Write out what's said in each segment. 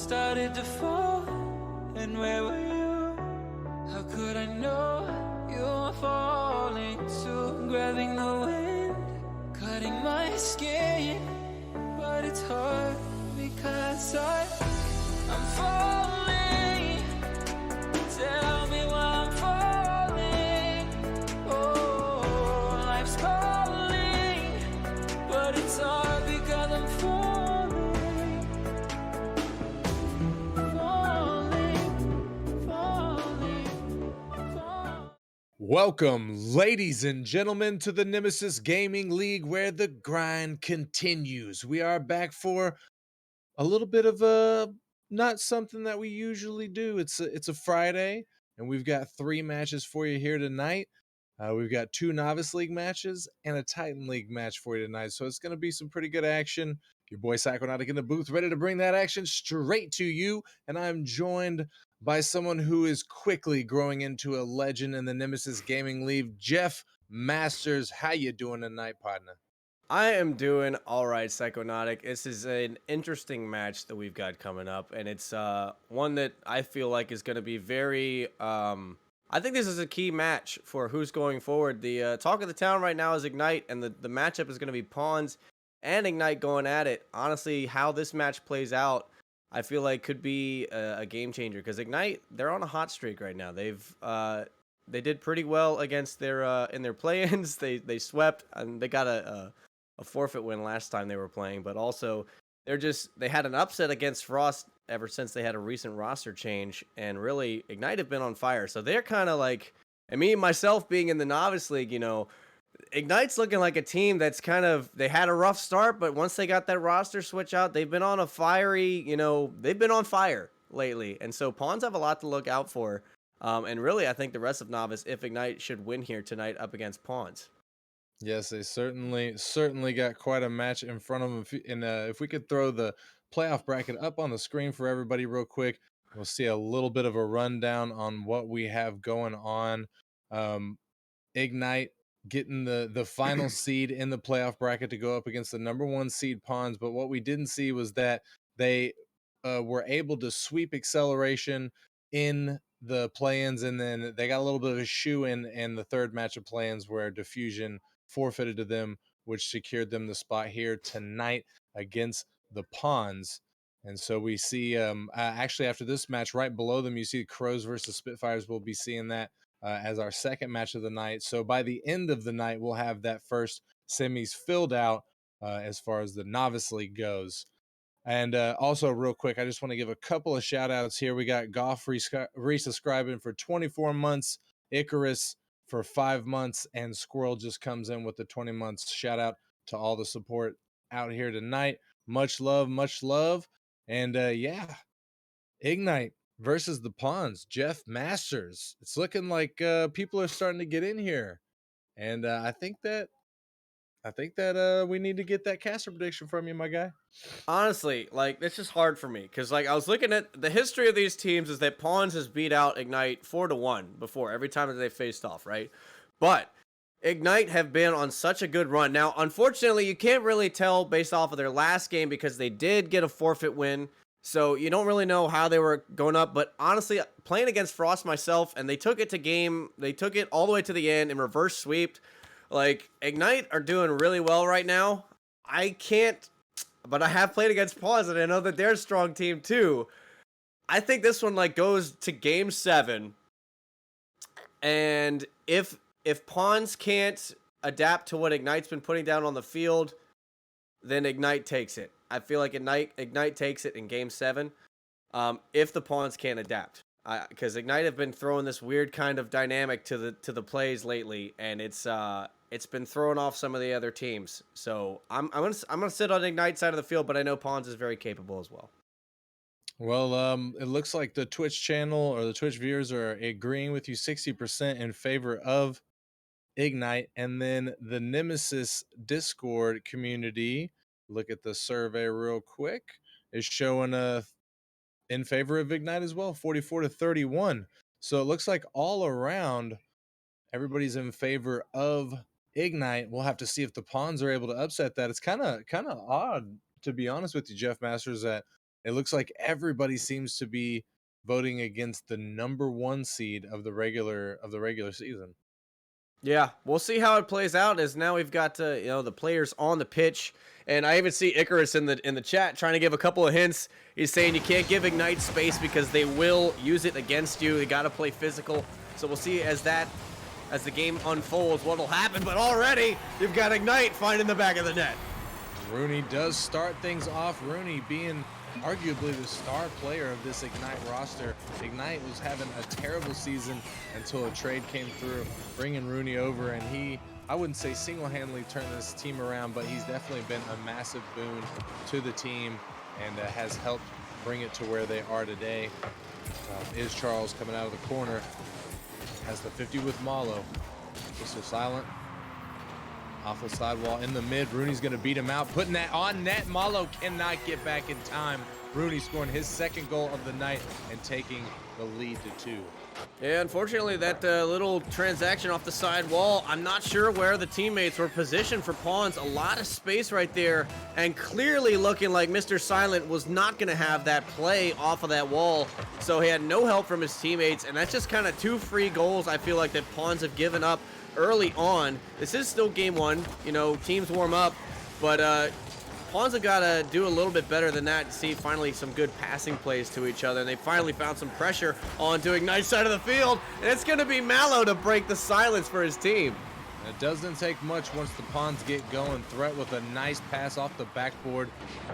started to fall, and where were you? How could I know you were falling too? Grabbing the wind, cutting my skin, but it's hard because I'm falling. Tell me why I'm falling. Oh, life's calling, but it's hard because I'm falling. Welcome, ladies and gentlemen, to the Nemesis Gaming League, where the grind continues. We are back for a little bit of not something that we usually do. It's a Friday, and we've got 3 matches for you here tonight. We've got 2 Novice League matches and a Titan League match for you tonight, so it's going to be some pretty good action. Your boy Psychonautic in the booth, ready to bring that action straight to you, and I'm joined by someone who is quickly growing into a legend in the Nemesis Gaming League, Jeff Masters. How you doing tonight, partner? I am doing all right, Psychonautic. This is an interesting match that we've got coming up, and it's one that I feel like is going to be very. I think this is a key match for who's going forward. The talk of the town right now is Ignite, and the matchup is going to be Pawns and Ignite going at it. Honestly, how this match plays out, I feel like could be a game changer because Ignite, they're on a hot streak right now. They did pretty well against their in their play-ins. They swept and they got a forfeit win last time they were playing, but also they had an upset against Frost ever since they had a recent roster change, and really Ignite have been on fire. So they're kind of like, and me and myself being in the Novice League, Ignite's looking like a team that's they had a rough start, but once they got that roster switch out, they've been on a fiery, they've been on fire lately. And so Pawns have a lot to look out for. And really, I think the rest of Novice, if Ignite should win here tonight up against Pawns. Yes, they certainly got quite a match in front of them. If we could throw the playoff bracket up on the screen for everybody real quick, we'll see a little bit of a rundown on what we have going on. Ignite getting the final seed in the playoff bracket to go up against the number 1 seed Pawns, but what we didn't see was that they were able to sweep Acceleration in the play-ins, and then they got a little bit of a shoe-in in the third match of play-ins where Diffusion forfeited to them, which secured them the spot here tonight against the Pawns. And so we see, actually after this match, right below them, you see Crows versus Spitfires. We'll be seeing that as our second match of the night. So by the end of the night, we'll have that first semis filled out as far as the Novice League goes. And also, real quick, I just want to give a couple of shout outs here. We got Goff resubscribing for 24 months, Icarus for 5 months, and Squirrel just comes in with the 20 months. Shout out to all the support out here tonight. Much love, much love. And yeah, Ignite versus the Pawns, Jeff Masters. It's looking like people are starting to get in here. And I think that we need to get that caster prediction from you, my guy. Honestly, it's just hard for me because I was looking at the history of these teams is that Pawns has beat out Ignite 4-1 before every time that they faced off, right? But Ignite have been on such a good run. Now, unfortunately, you can't really tell based off of their last game because they did get a forfeit win. So you don't really know how they were going up. But honestly, playing against Frost myself, and they took it all the way to the end and reverse sweeped. Ignite are doing really well right now. But I have played against Pawns, and I know that they're a strong team too. I think this one goes to game 7. And if Pawns can't adapt to what Ignite's been putting down on the field, then Ignite takes it. I feel like Ignite takes it in game 7. If the Pawns can't adapt, because Ignite have been throwing this weird kind of dynamic to the plays lately, and it's been throwing off some of the other teams. So I'm gonna sit on Ignite's side of the field, but I know Pawns is very capable as well. Well, it looks like the Twitch channel or the Twitch viewers are agreeing with you 60% in favor of Ignite. And then the Nemesis Discord community, look at the survey real quick, is showing in favor of Ignite as well, 44-31. So it looks like all around everybody's in favor of Ignite. We'll have to see if the Pawns are able to upset that. It's kind of odd, to be honest with you, Jeff Masters, that it looks like everybody seems to be voting against the #1 seed of the regular season. Yeah, we'll see how it plays out. As now we've got the players on the pitch, and I even see Icarus in the chat trying to give a couple of hints. He's saying you can't give Ignite space because they will use it against you. They got to play physical. So we'll see as the game unfolds what'll happen. But already you've got Ignite finding the back of the net. Rooney does start things off. Rooney being arguably the star player of this Ignite roster. Ignite was having a terrible season until a trade came through, bringing Rooney over, and he, I wouldn't say single-handedly turned this team around, but he's definitely been a massive boon to the team and has helped bring it to where they are today. Is Charles coming out of the corner, has the 50 with Malo. Mr. Silent off the sidewall in the mid. Rooney's going to beat him out, putting that on net. Malo cannot get back in time. Rooney scoring his second goal of the night and taking the lead to 2. Yeah, unfortunately, that little transaction off the side wall, I'm not sure where the teammates were positioned for pawns. A lot of space right there, and clearly looking like Mr. Silent was not going to have that play off of that wall, so he had no help from his teammates, and that's just kind of 2 free goals I feel like that pawns have given up early on. This is still game 1, teams warm up, but Pawns have got to do a little bit better than that to see finally some good passing plays to each other. And they finally found some pressure onto Ignite's side of the field, and it's going to be Malo to break the silence for his team. It doesn't take much once the Pawns get going. Threat with a nice pass off the backboard,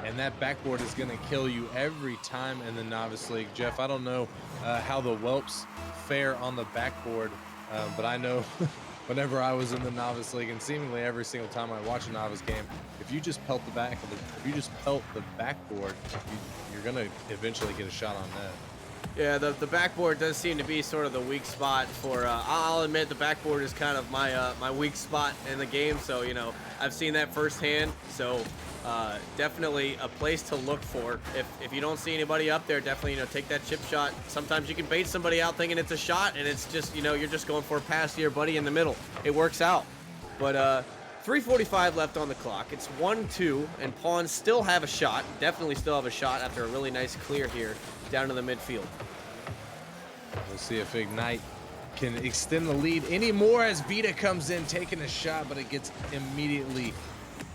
and that backboard is going to kill you every time in the Novice League. Jeff, I don't know how the Whelps fare on the backboard, but I know whenever I was in the Novice League, and seemingly every single time I watch a Novice game, if you just pelt the backboard, you're gonna eventually get a shot on net. Yeah, the backboard does seem to be sort of the weak spot for. I'll admit the backboard is kind of my weak spot in the game. So I've seen that firsthand. So definitely a place to look for. If you don't see anybody up there, definitely take that chip shot. Sometimes you can bait somebody out thinking it's a shot, and it's just you're just going for a pass to your buddy in the middle. It works out. But 3:45 left on the clock. It's 1-2, and Pawns still have a shot. Definitely still have a shot after a really nice clear here down to the midfield. We'll see if Ignite can extend the lead anymore as Vita comes in taking a shot, but it gets immediately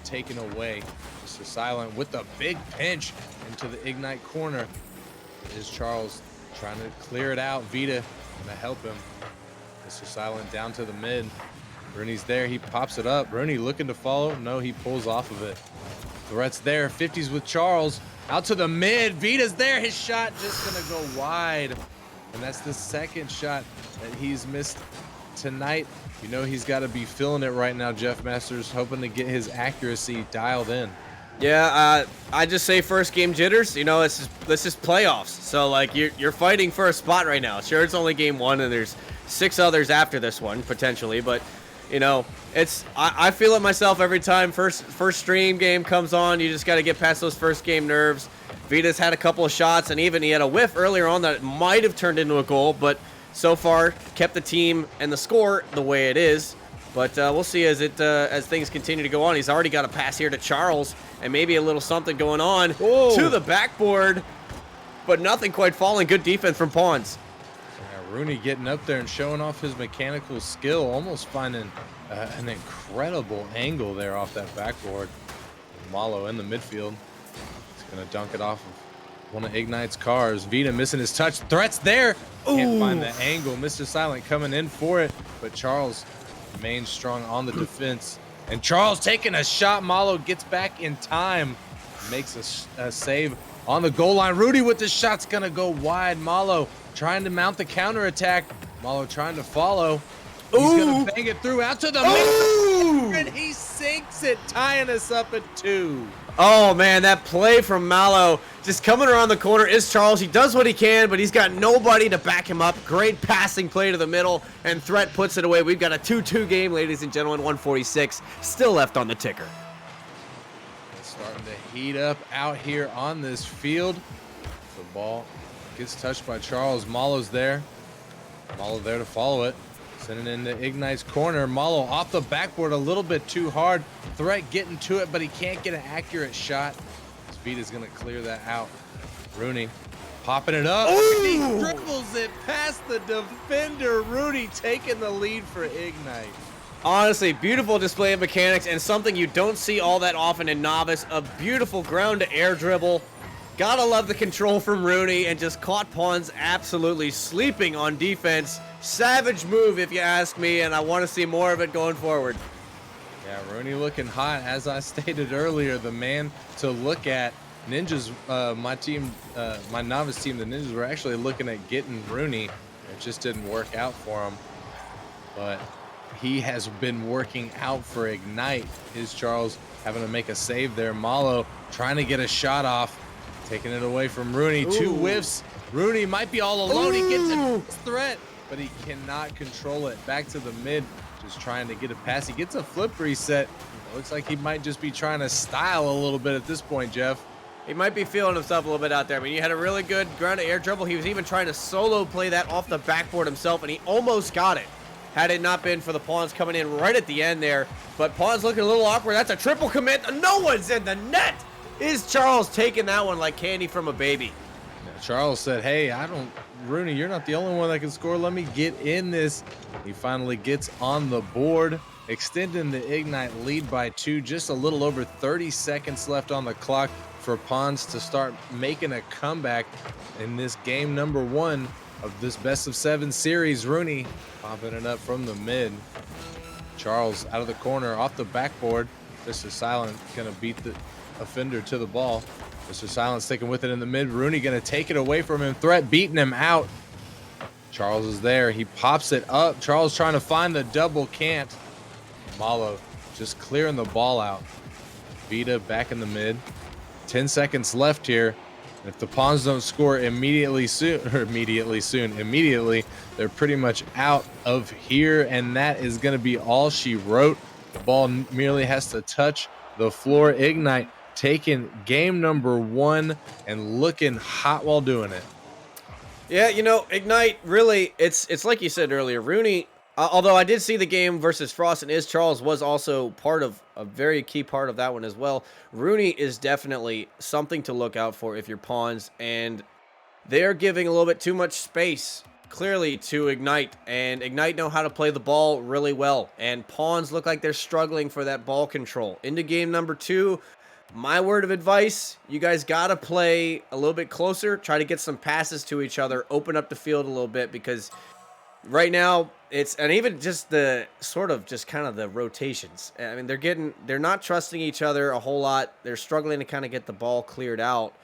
taken away. Mr. Silent with a big pinch into the Ignite corner. Is Charles trying to clear it out. Vita gonna help him. Mr. Silent down to the mid. Rooney's there, he pops it up. Rooney looking to follow. No, he pulls off of it. Threat's there, 50s with Charles. Out to the mid, Vita's there. His shot just gonna go wide. And that's the second shot that he's missed tonight. He's got to be feeling it right now, Jeff Masters, hoping to get his accuracy dialed in. Yeah, I just say first game jitters. This is playoffs. So you're fighting for a spot right now. Sure, it's only game 1, and there's 6 others after this one potentially, but I feel it myself every time first stream game comes on. You just got to get past those first game nerves. Vita's had a couple of shots, and even he had a whiff earlier on that might have turned into a goal, but so far kept the team and the score the way it is. But we'll see as things continue to go on. He's already got a pass here to Charles, and maybe a little something going on to the backboard, but nothing quite falling. Good defense from Pawns. Yeah, Rooney getting up there and showing off his mechanical skill, almost finding an incredible angle there off that backboard. Malo in the midfield. He's going to dunk it off of one of Ignite's cars. Vita missing his touch. Threat's there. Can't find the angle. Mr. Silent coming in for it, but Charles remains strong on the defense. And Charles taking a shot. Malo gets back in time. Makes a save on the goal line. Rudy with the shot's going to go wide. Malo trying to mount the counterattack. Malo trying to follow. He's going to bang it through out to the middle. And he sinks it, tying us up at 2. Oh, man, that play from Malo just coming around the corner is Charles. He does what he can, but he's got nobody to back him up. Great passing play to the middle, and Threat puts it away. We've got a 2-2 game, ladies and gentlemen, 146 still left on the ticker. It's starting to heat up out here on this field. The ball gets touched by Charles. Malo's there. Malo there to follow it. Sending it into Ignite's corner. Malo off the backboard a little bit too hard. Threat getting to it, but he can't get an accurate shot. Vita's going to clear that out. Rooney popping it up. And he dribbles it past the defender. Rooney taking the lead for Ignite. Honestly, beautiful display of mechanics and something you don't see all that often in Novice. A beautiful ground-to-air dribble. Gotta love the control from Rooney, and just caught Pawns absolutely sleeping on defense. Savage move, if you ask me, and I want to see more of it going forward. Yeah, Rooney looking hot. As I stated earlier, the man to look at. Ninjas, my Novice team, the Ninjas, were actually looking at getting Rooney. It just didn't work out for him. But he has been working out for Ignite. Is Charles having to make a save there? Malo trying to get a shot off. Taking it away from Rooney. Ooh. 2 whiffs. Rooney might be all alone. Ooh. He gets a threat, but he cannot control it. Back to the mid. Just trying to get a pass. He gets a flip reset. It looks like he might just be trying to style a little bit at this point, Jeff. He might be feeling himself a little bit out there. I mean, he had a really good ground-to-air dribble. He was even trying to solo play that off the backboard himself, and he almost got it. Had it not been for the Pawns coming in right at the end there. But Pawns looking a little awkward. That's a triple commit. No one's in the net. Is Charles taking that one like candy from a baby? Now, Charles said, hey, Rooney, you're not the only one that can score. Let me get in this. He finally gets on the board, extending the Ignite lead by 2. Just a little over 30 seconds left on the clock for Pawns to start making a comeback in this game number 1 of this best-of-7 series. Rooney popping it up from the mid. Charles out of the corner, off the backboard. Mr. Silent gonna beat the offender to the ball. Mr. Silent sticking with it in the mid. Rooney gonna take it away from him. Threat beating him out. Charles is there. He pops it up. Charles trying to find the double, can't. Malo just clearing the ball out. Vita back in the mid. 10 seconds left here. If the Pawns don't score immediately, they're pretty much out of here, and that is going to be all she wrote. The ball merely has to touch the floor. Ignite taking game number 1 and looking hot while doing it. Yeah, you know, Ignite, really, it's like you said earlier, Rooney, although I did see the game versus Frost, and Charles was also part of a very key part of that one as well. Rooney is definitely something to look out for if you're Pawns, and they're giving a little bit too much space, clearly, to Ignite, and Ignite know how to play the ball really well, and Pawns look like they're struggling for that ball control. Into game number 2, my word of advice, you guys got to play a little bit closer, try to get some passes to each other, open up the field a little bit, because right now, and even just the sort of just kind of the rotations. I mean, they're not trusting each other a whole lot. They're struggling to kind of get the ball cleared out.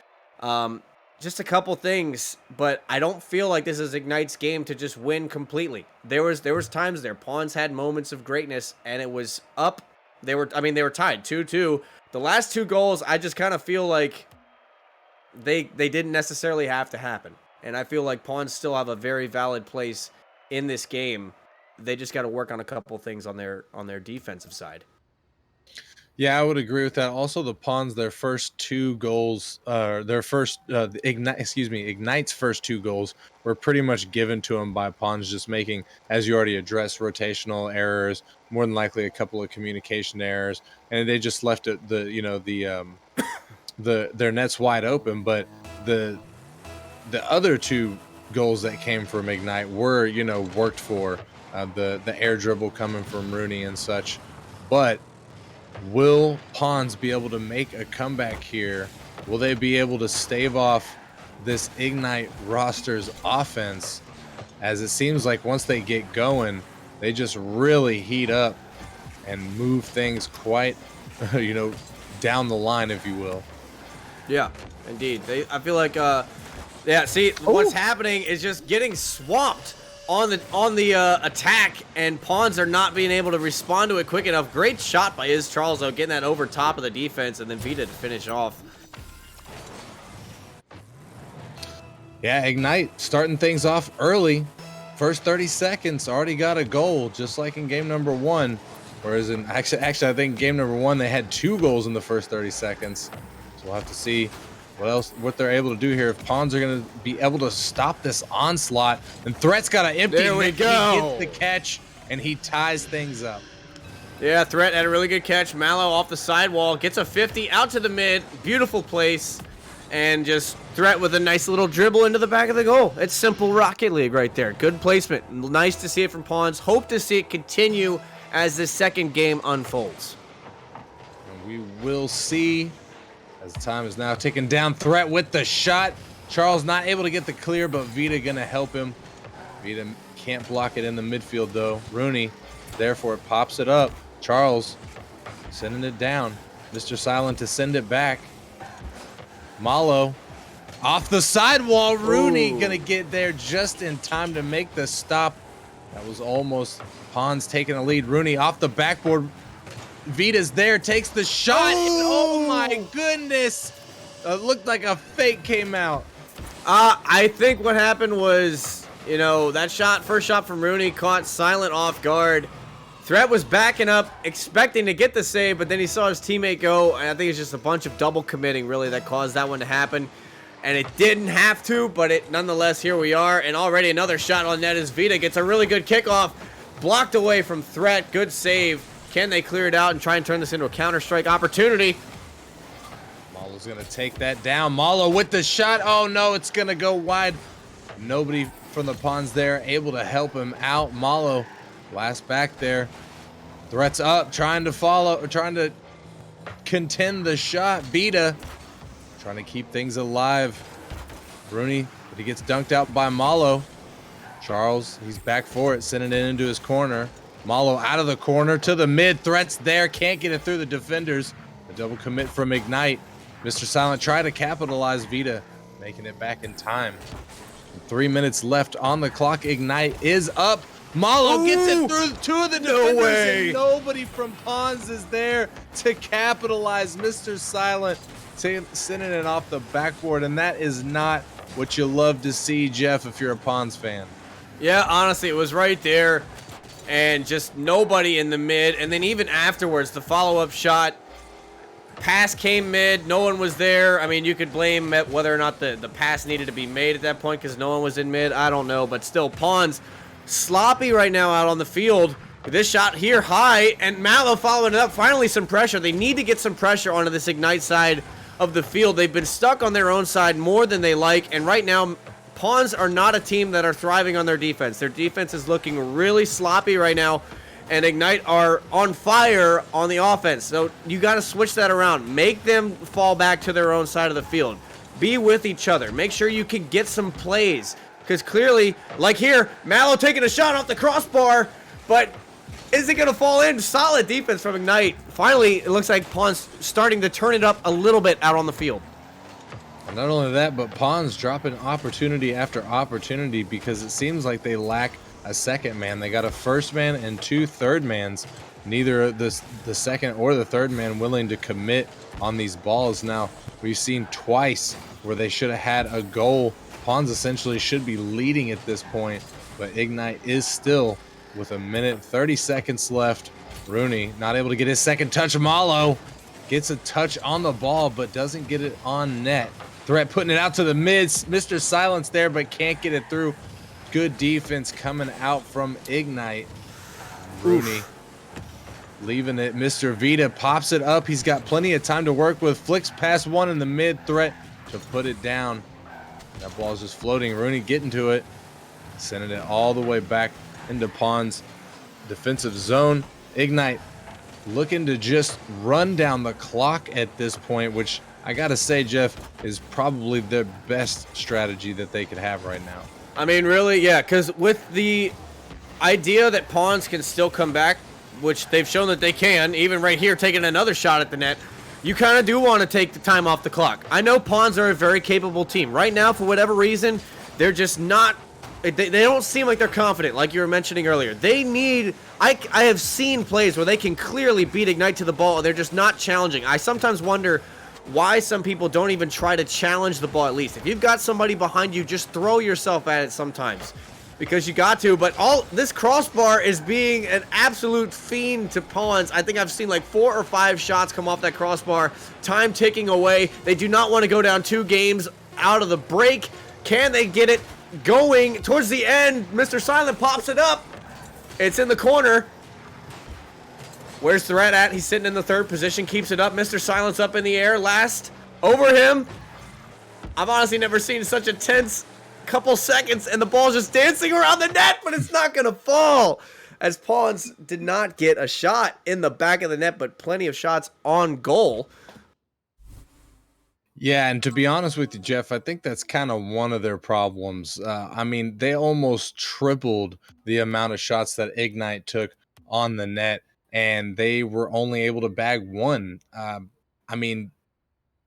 Just a couple things, but I don't feel like this is Ignite's game to just win completely. There was times there. Pawns had moments of greatness, and it was up. They were tied 2-2. The last 2 goals, I just kind of feel like they didn't necessarily have to happen. And I feel like Pawns still have a very valid place in this game. They just got to work on a couple things on their defensive side. Yeah, I would agree with that. Also, the Pawns, their first 2 goals, Ignite's first 2 goals were pretty much given to them by Pawns, just making, as you already addressed, rotational errors, more than likely a couple of communication errors, and they just left it their nets wide open. But the other 2 goals that came from Ignite were, worked for, the air dribble coming from Rooney and such. But will Pawns be able to make a comeback here? Will they be able to stave off this Ignite roster's offense? As it seems like once they get going, they just really heat up and move things quite, down the line, if you will. Yeah, indeed. I feel like, what's happening is just getting swamped on the attack, and Pawns are not being able to respond to it quick enough. Great shot by Charles, though, getting that over top of the defense, and then Vita to finish off. Yeah, Ignite starting things off early. First 30 seconds, already got a goal, just like in game number 1. Whereas actually, I think game number 1, they had 2 goals in the first 30 seconds. So we'll have to see what they're able to do here. If Pawns are going to be able to stop this onslaught, and Threat's got an empty. There we go. He gets the catch, and he ties things up. Yeah, Threat had a really good catch. Mallow off the sidewall, gets a 50 out to the mid. Beautiful place. and just Threat with a nice little dribble into the back of the goal. It's simple Rocket League right there. Good placement. Nice to see it from Pawns. Hope to see it continue as this second game unfolds. And we will see as time is now ticking down. Threat with the shot. Charles not able to get the clear, but Vita gonna help him. Vita can't block it in the midfield though. Rooney, therefore, pops it up. Charles sending it down. Mr. Silent to send it back. Malo off the sidewall. Rooney gonna get there just in time to make the stop. That was almost Pawns taking the lead. Rooney off the backboard. Vita's there, takes the shot. Oh my goodness. It looked like a fake came out. I think what happened was, you know, that first shot from Rooney caught Silent off guard. Threat was backing up, expecting to get the save, but then he saw his teammate go, and I think it's just a bunch of double committing, really, that caused that one to happen. And it didn't have to, but nonetheless, here we are, and already another shot on net as Vita gets a really good kickoff, blocked away from Threat. Good save. Can they clear it out and try and turn this into a counter-strike opportunity? Malo's going to take that down. Malo with the shot. Oh, no, it's going to go wide. Nobody from the Pawns there able to help him out. Malo last back there. Threat's up, trying to contend the shot. Vita trying to keep things alive. Rooney, but he gets dunked out by Malo. Charles, he's back for it, sending it into his corner. Malo out of the corner to the mid. Threat's there, can't get it through the defenders. A double commit from Ignite. Mr. Silent tried to capitalize. Vita making it back in time. 3 minutes left on the clock. Ignite is up. Malo gets it through two of the defenders, and nobody from Pawns is there to capitalize. Mr. Silent sending it off the backboard, and that is not what you love to see, Jeff, if you're a Pawns fan. Yeah, honestly, it was right there, and just nobody in the mid, and then even afterwards, the follow-up shot, pass came mid, no one was there. I mean, you could blame whether or not the pass needed to be made at that point because no one was in mid. I don't know, but still, Pawns sloppy right now out on the field. This shot here high, and Malo following it up. Finally some pressure. They need to get some pressure onto this Ignite side of the field. They've been stuck on their own side more than they like, and right now Pawns are not a team that are thriving on their defense. Their defense is looking really sloppy right now, and Ignite are on fire on the offense. So you got to switch that around. Make them fall back to their own side of the field. Be with each other. Make sure you can get some plays. Because clearly, like here, Malo taking a shot off the crossbar, but is it going to fall in? Solid defense from Ignite. Finally, it looks like Pawns starting to turn it up a little bit out on the field. And not only that, but Pawns dropping opportunity after opportunity because it seems like they lack a second man. They got a first man and two third mans. Neither the second or the third man willing to commit on these balls. Now, we've seen twice where they should have had a goal. Pawns essentially should be leading at this point, but Ignite is still with a minute 30 seconds left. Rooney not able to get his second touch. Malo gets a touch on the ball but doesn't get it on net. Threat putting it out to the mids. Mr. Silence there but can't get it through. Good defense coming out from Ignite. Rooney leaving it. Mr. Vita pops it up. He's got plenty of time to work with. Flicks past one in the mid. Threat to put it down. That ball's just floating. Rooney getting to it. Sending it all the way back into Pawns' defensive zone. Ignite looking to just run down the clock at this point, which I gotta say, Jeff, is probably the best strategy that they could have right now. I mean, really, yeah, because with the idea that Pawns can still come back, which they've shown that they can, even right here taking another shot at the net, you kind of do want to take the time off the clock. I know Pawns are a very capable team. Right now, for whatever reason, they're just not, they don't seem like they're confident, like you were mentioning earlier. They need, I have seen plays where they can clearly beat Ignite to the ball, and they're just not challenging. I sometimes wonder why some people don't even try to challenge the ball at least. If you've got somebody behind you, just throw yourself at it sometimes. Because you got to, but all this crossbar is being an absolute fiend to Pawns. I think I've seen like 4 or 5 shots come off that crossbar. Time ticking away. They do not want to go down 2 games out of the break. Can they get it going towards the end? Mr. Silent pops it up. It's in the corner. Where's Threat at? He's sitting in the third position, keeps it up. Mr. Silence up in the air. Last over him. I've honestly never seen such a tense couple seconds, and the ball's just dancing around the net, but it's not going to fall. As Pawns did not get a shot in the back of the net, but plenty of shots on goal. Yeah, and to be honest with you, Jeff, I think that's kind of one of their problems. I mean, they almost tripled the amount of shots that Ignite took on the net, and they were only able to bag one. I mean,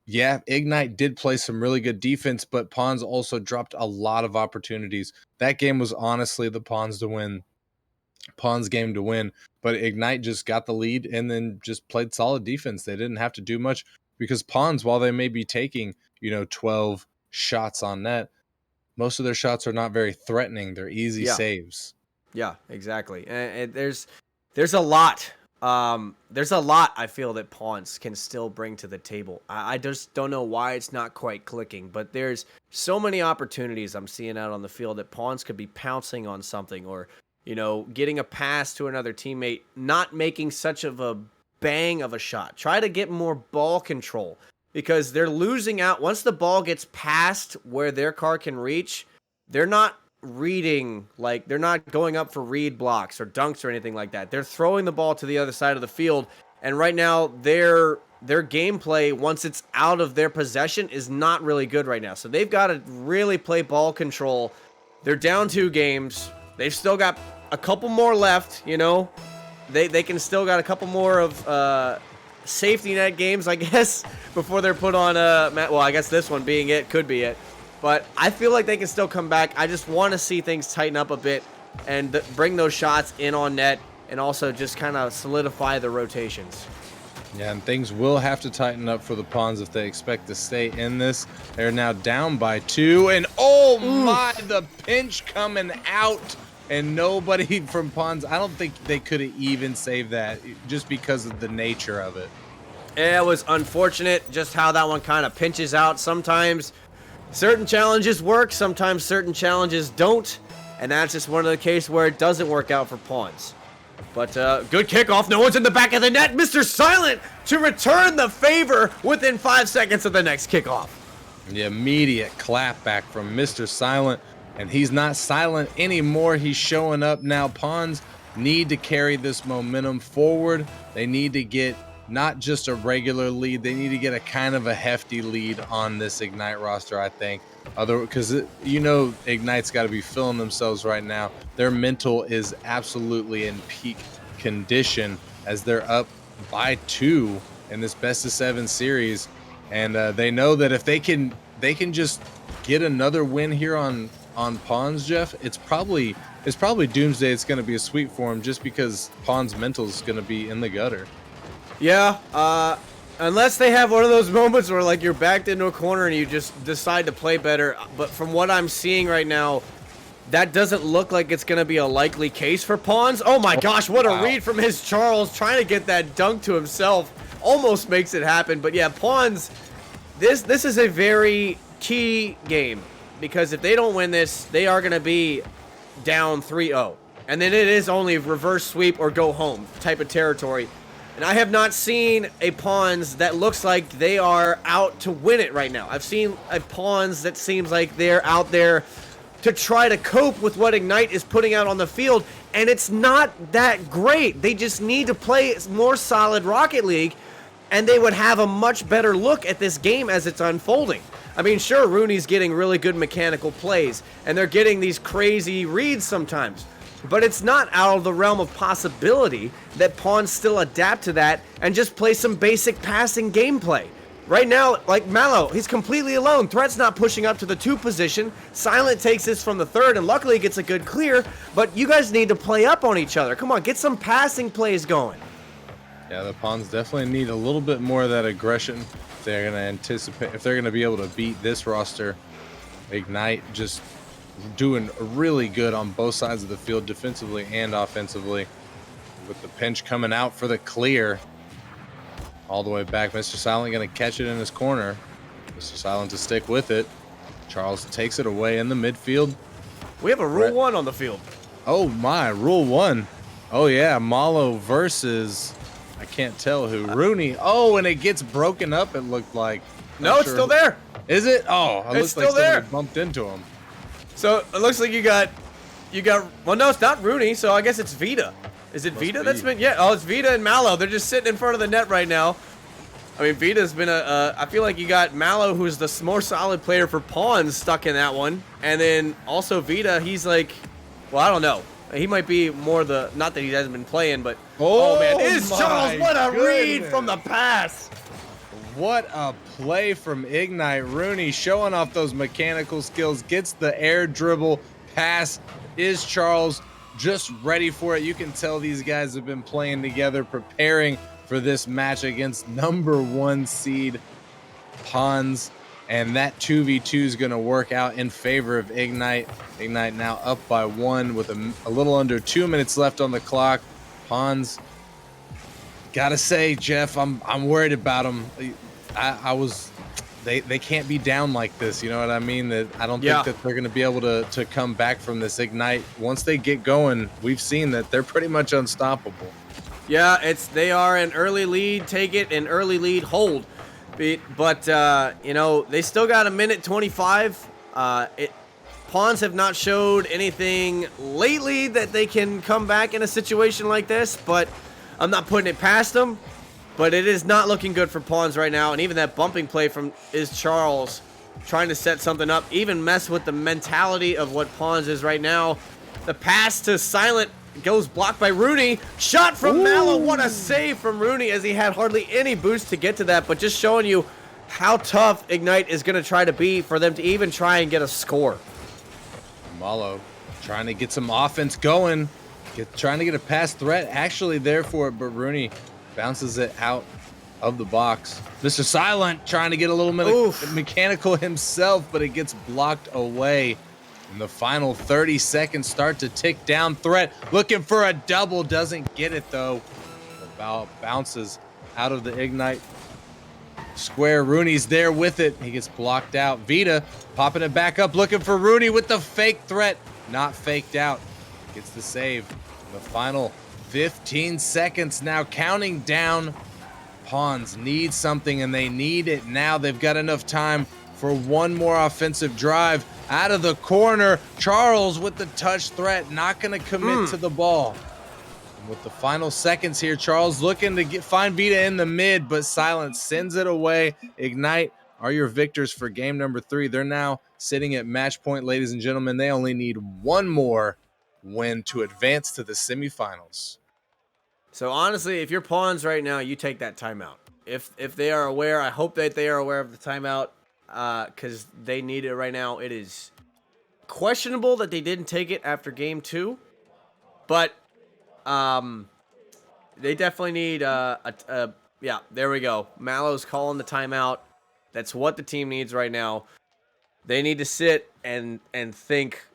yeah, Ignite did play some really good defense, but Pawns also dropped a lot of opportunities. That game was honestly the Pawns game to win, but Ignite just got the lead and then just played solid defense. They didn't have to do much because Pawns, while they may be taking, 12 shots on net, most of their shots are not very threatening. They're easy saves. Yeah, exactly. And there's a lot. There's a lot I feel that Pawns can still bring to the table. I just don't know why it's not quite clicking, but there's so many opportunities I'm seeing out on the field that Pawns could be pouncing on something or, getting a pass to another teammate, not making such of a bang of a shot. Try to get more ball control because they're losing out. Once the ball gets past where their car can reach, they're not reading, like they're not going up for read blocks or dunks or anything like that. They're throwing the ball to the other side of the field, and right now their gameplay, once it's out of their possession, is not really good right now. So they've got to really play ball control. They're down 2 games. They've still got a couple more left. They can still got a couple more of safety net games, I guess, before they're put on well, I guess this one being it could be it. But I feel like they can still come back. I just want to see things tighten up a bit and bring those shots in on net and also just kind of solidify the rotations. Yeah, and things will have to tighten up for the Pawns if they expect to stay in this. They're now down by 2, and oh my, the pinch coming out, and nobody from Pawns, I don't think they could have even saved that just because of the nature of it. It was unfortunate just how that one kind of pinches out. Sometimes certain challenges work, sometimes certain challenges don't, and that's just one of the cases where it doesn't work out for Pawns. But good kickoff. No one's in the back of the net. Mr. Silent to return the favor within 5 seconds of the next kickoff. The immediate clap back from Mr. Silent, and he's not silent anymore. He's showing up now. Pawns need to carry this momentum forward. They need to get not just a regular lead. They need to get a kind of a hefty lead on this Ignite roster, I think. Because Ignite's got to be feeling themselves right now. Their mental is absolutely in peak condition as they're up by 2 in this best of 7 series, and they know that if they can just get another win here on Pawns, Jeff, it's probably doomsday. It's going to be a sweep for them just because Pawns' mental is going to be in the gutter. Yeah, unless they have one of those moments where like you're backed into a corner and you just decide to play better. But from what I'm seeing right now, that doesn't look like it's going to be a likely case for Pawns. Oh my gosh, what a read from his Charles, trying to get that dunk to himself. Almost makes it happen. But yeah, Pawns, this is a very key game because if they don't win this, they are going to be down 3-0. And then it is only reverse sweep or go home type of territory. And I have not seen a Pawns that looks like they are out to win it right now. I've seen a Pawns that seems like they're out there to try to cope with what Ignite is putting out on the field, and it's not that great. They just need to play more solid Rocket League, and they would have a much better look at this game as it's unfolding. I mean, sure, Rooney's getting really good mechanical plays, and they're getting these crazy reads sometimes. But it's not out of the realm of possibility that Pawns still adapt to that and just play some basic passing gameplay. Right now, like Mallow, he's completely alone. Threat's not pushing up to the 2 position. Silent takes this from the 3rd and luckily gets a good clear. But you guys need to play up on each other. Come on, get some passing plays going. Yeah, the Pawns definitely need a little bit more of that aggression if they're going to anticipate, if they're going to be able to beat this roster. Ignite just doing really good on both sides of the field, defensively and offensively, with the pinch coming out for the clear all the way back. Mr. Silent going to catch it in his corner. Mr. Silent to stick with it. Charles takes it away in the midfield. We have a Rule 1 on the field. Oh my, Rule 1. Oh yeah, Malo versus, I can't tell who, Rooney. Oh, and it gets broken up, it looked like. No, it's still there. Is it? Oh, it It's looks like still there. somebody bumped into him. So it looks like you got. Well, no, it's not Rooney. So I guess it's Vita. Is it Must Vita be. that's been? Yeah. Oh, it's Vita and Mallow. They're just sitting in front of the net right now. I mean, Vita's been I feel like you got Mallow, who's the more solid player for Pawns, stuck in that one, and then also Vita. He's like, well, I don't know. He might be more the, not that he hasn't been playing, but oh man, is Charles, what a read from the pass. What a play from Ignite. Rooney showing off those mechanical skills, gets the air dribble pass. Is Charles just ready for it? You can tell these guys have been playing together, preparing for this match against number 1 seed Pawns. And that 2v2 is going to work out in favor of Ignite. Ignite now up by 1 with a little under 2 minutes left on the clock. Pawns, gotta say, Jeff, I'm worried about them. They can't be down like this. You know what I mean? That I don't think that they're going to be able to come back from this. Ignite, once they get going, we've seen that they're pretty much unstoppable. Yeah, they are an early lead, take it, an early lead, hold. But you know, they still got a minute 25. Pawns have not showed anything lately that they can come back in a situation like this, but I'm not putting it past them. But it is not looking good for Pawns right now, and even that bumping play from is Charles trying to set something up, even mess with the mentality of what Pawns is right now. The pass to Silent goes blocked by Rooney. Shot from Mallow. What a save from Rooney, as he had hardly any boost to get to that, but just showing you how tough Ignite is going to try to be for them to even try and get a score. Mallow trying to get some offense going, trying to get a pass threat actually there for it, but Rooney bounces it out of the box. Mr. Silent trying to get a little mechanical himself, but it gets blocked away. And the final 30 seconds start to tick down. Threat looking for a double, doesn't get it though. The ball bounces out of the Ignite square. Rooney's there with it. He gets blocked out. Vita popping it back up, looking for Rooney with the fake threat. Not faked out. Gets the save. The final 15 seconds now, counting down. Pawns need something, and they need it now. They've got enough time for one more offensive drive. Out of the corner, Charles with the touch threat, not going to commit to the ball. And with the final seconds here, Charles looking to find Vita in the mid, but Silence sends it away. Ignite are your victors for game number 3. They're now sitting at match point, ladies and gentlemen. They only need one more win to advance to the semifinals. So honestly, if you're Pawns right now, you take that timeout. If they are aware, I hope that they are aware of the timeout, because they need it right now. It is questionable that they didn't take it after game 2, but they definitely need yeah, there we go. Mallow's calling the timeout. That's what the team needs right now. They need to sit and think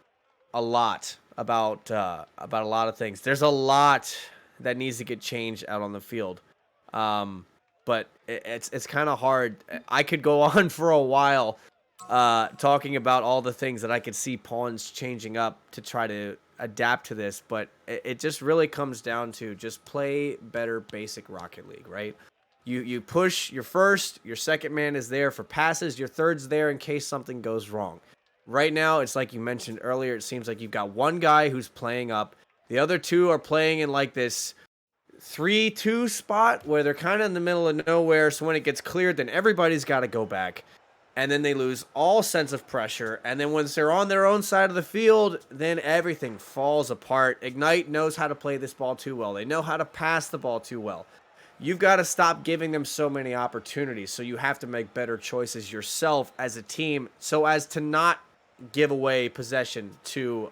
a lot about a lot of things. There's a lot that needs to get changed out on the field. But it's kind of hard. I could go on for a while talking about all the things that I could see Pawns changing up to try to adapt to this, but it just really comes down to just play better basic Rocket League, right? You push your first, your second man is there for passes, your third's there in case something goes wrong. Right now, it's like you mentioned earlier, it seems like you've got one guy who's playing up. The other two are playing in like this 3-2 spot where they're kind of in the middle of nowhere. So when it gets cleared, then everybody's got to go back. And then they lose all sense of pressure. And then once they're on their own side of the field, then everything falls apart. Ignite knows how to play this ball too well. They know how to pass the ball too well. You've got to stop giving them so many opportunities. So you have to make better choices yourself as a team so as to not give away possession to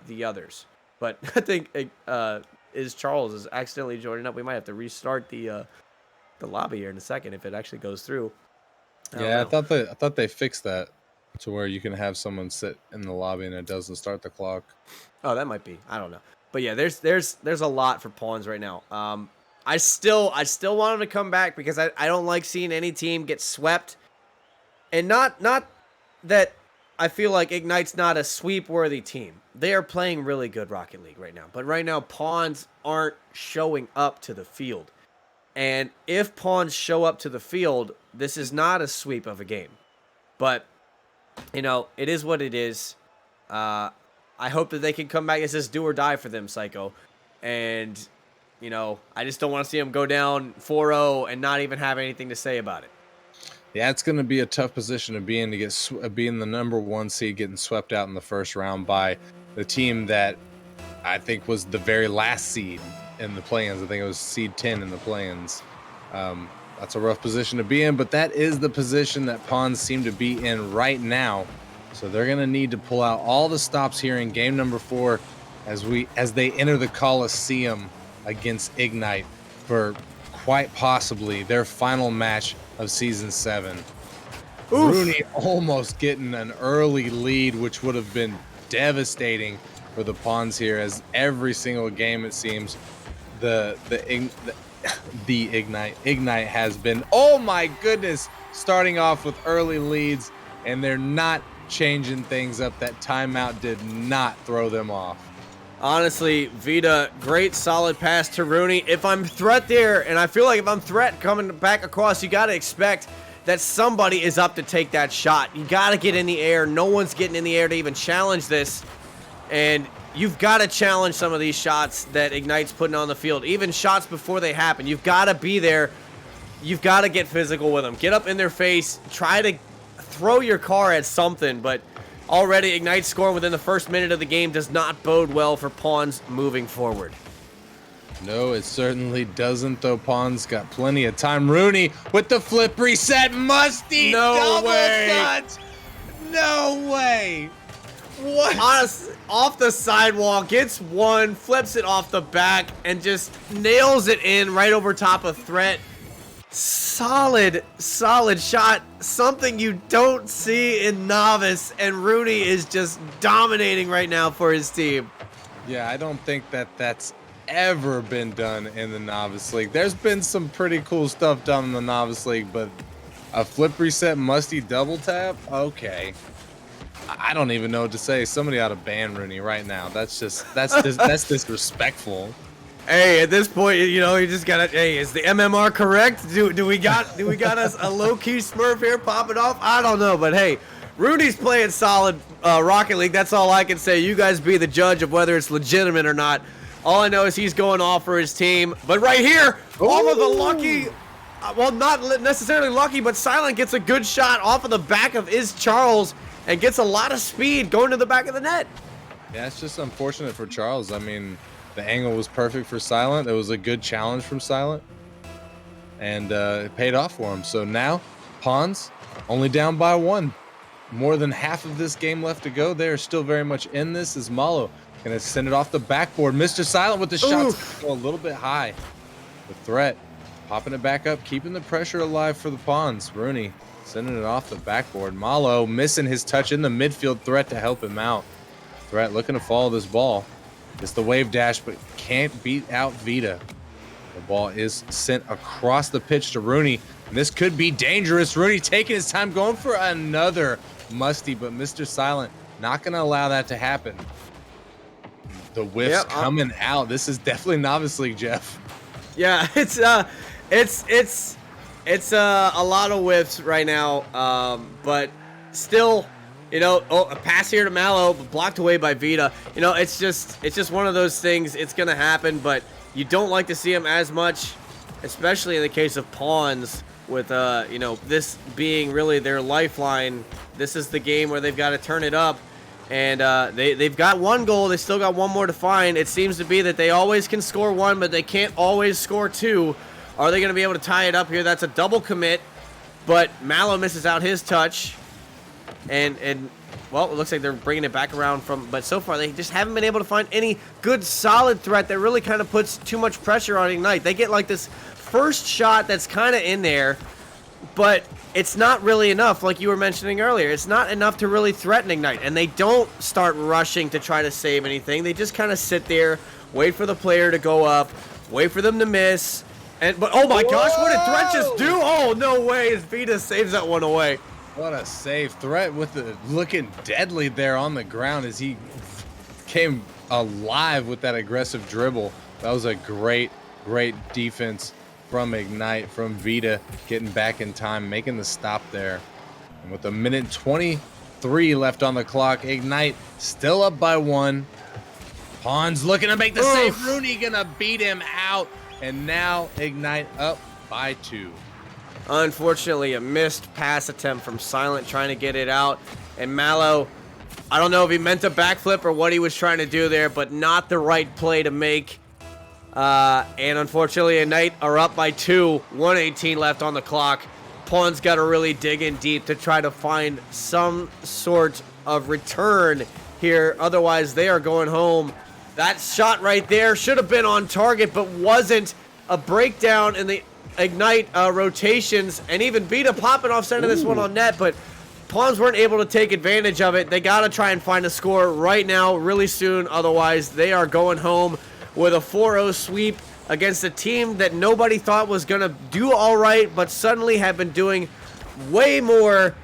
the others. But I think Charles is accidentally joining up. We might have to restart the lobby here in a second if it actually goes through. I thought they fixed that to where you can have someone sit in the lobby and it doesn't start the clock. Oh, that might be. I don't know. But yeah, there's a lot for Pawns right now. I still want them to come back because I don't like seeing any team get swept. And not that I feel like Ignite's not a sweep-worthy team. They are playing really good Rocket League right now. But right now, Pawns aren't showing up to the field. And if Pawns show up to the field, this is not a sweep of a game. But you know, it is what it is. I hope that they can come back. It's just do or die for them, Psycho. And, you know, I just don't want to see them go down 4-0 and not even have anything to say about it. Yeah, it's going to be a tough position to be in, to get being the number 1 seed, getting swept out in the first round by the team that I think was the very last seed in the play-ins. I think it was seed 10 in the play-ins. That's a rough position to be in, but that is the position that Pawns seem to be in right now. So they're going to need to pull out all the stops here in game number 4 as they enter the Coliseum against Ignite for quite possibly their final match of season 7. Oof. Rooney almost getting an early lead, which would have been devastating for the Pawns here, as every single game it seems the Ignite has been, oh my goodness, starting off with early leads, and they're not changing things up. That timeout did not throw them off. Honestly, Vita, great solid pass to Rooney. If I'm Threat there, and I feel like if I'm Threat coming back across, you got to expect that somebody is up to take that shot. You got to get in the air. No one's getting in the air to even challenge this. And you've got to challenge some of these shots that Ignite's putting on the field. Even shots before they happen. You've got to be there. You've got to get physical with them. Get up in their face. Try to throw your car at something, but already Ignite scoring within the first minute of the game does not bode well for Pawns moving forward. No, it certainly doesn't, though. Pawns got plenty of time. Rooney with the flip reset. Musty double touch. No way. What? Honestly, off the sidewalk, gets one, flips it off the back, and just nails it in right over top of Threat. Solid shot. Something you don't see in Novice, and Rooney is just dominating right now for his team. Yeah, I don't think that's ever been done in the Novice League. There's been some pretty cool stuff done in the Novice League, but a flip reset musty double tap? Okay. I don't even know what to say. Somebody ought to ban Rooney right now. That's disrespectful. Hey, at this point, you know, you just gotta. Hey, is the MMR correct? Do we got us a low key Smurf here popping off? I don't know, but hey, Rooney's playing solid Rocket League. That's all I can say. You guys be the judge of whether it's legitimate or not. All I know is he's going off for his team. But right here, all of the lucky. Well, not necessarily lucky, but Silent gets a good shot off of the back of Charles and gets a lot of speed going to the back of the net. Yeah, it's just unfortunate for Charles. I mean, the angle was perfect for Silent. It was a good challenge from Silent, and it paid off for him. So now, Pawns only down by 1. More than half of this game left to go. They are still very much in this, as Malo going to send it off the backboard. Mr. Silent with the shots a little bit high. The Threat popping it back up, keeping the pressure alive for the Pawns. Rooney sending it off the backboard. Malo missing his touch in the midfield. Threat to help him out. Threat looking to follow this ball. It's the wave dash, but can't beat out Vita. The ball is sent across the pitch to Rooney. And this could be dangerous. Rooney taking his time, going for another musty, but Mr. Silent not going to allow that to happen. The whiff's coming out. This is definitely Novice League, Jeff. Yeah, it's a lot of whiffs right now, but still, you know, a pass here to Malo, blocked away by Vita. You know, it's just one of those things. It's gonna happen, but you don't like to see him as much, especially in the case of Pawns. With you know, this being really their lifeline. This is the game where they've got to turn it up, and they've got 1 goal. They still got 1 more to find. It seems to be that they always can score 1, but they can't always score 2. Are they going to be able to tie it up here? That's a double commit, but Malo misses out his touch, and well, it looks like they're bringing it back around from. But so far, they just haven't been able to find any good solid threat that really kind of puts too much pressure on Ignite. They get like this first shot that's kind of in there, but it's not really enough. Like you were mentioning earlier, it's not enough to really threaten Ignite, and they don't start rushing to try to save anything. They just kind of sit there, wait for the player to go up, wait for them to miss, but oh my gosh, what did Threat just do? Oh, no way, as Vita saves that one away. What a save. Threat with the looking deadly there on the ground as he came alive with that aggressive dribble. That was a great defense from Ignite, from Vita, getting back in time, making the stop there. And with 1:20 3 left on the clock. Ignite still up by 1. Pawns looking to make the save. Rooney gonna beat him out. And now Ignite up by 2. Unfortunately, a missed pass attempt from Silent trying to get it out. And Mallow, I don't know if he meant a backflip or what he was trying to do there, but not the right play to make. And unfortunately, Ignite are up by 2. 1:18 left on the clock. Pawns got to really dig in deep to try to find some sort of return here. Otherwise, they are going home. That shot right there should have been on target, but wasn't. A breakdown in the Ignite rotations, and even Vita popping off center this one on net, but Pawns weren't able to take advantage of it. They got to try and find a score right now, really soon. Otherwise, they are going home with a 4-0 sweep against a team that nobody thought was going to do all right, but suddenly have been doing way more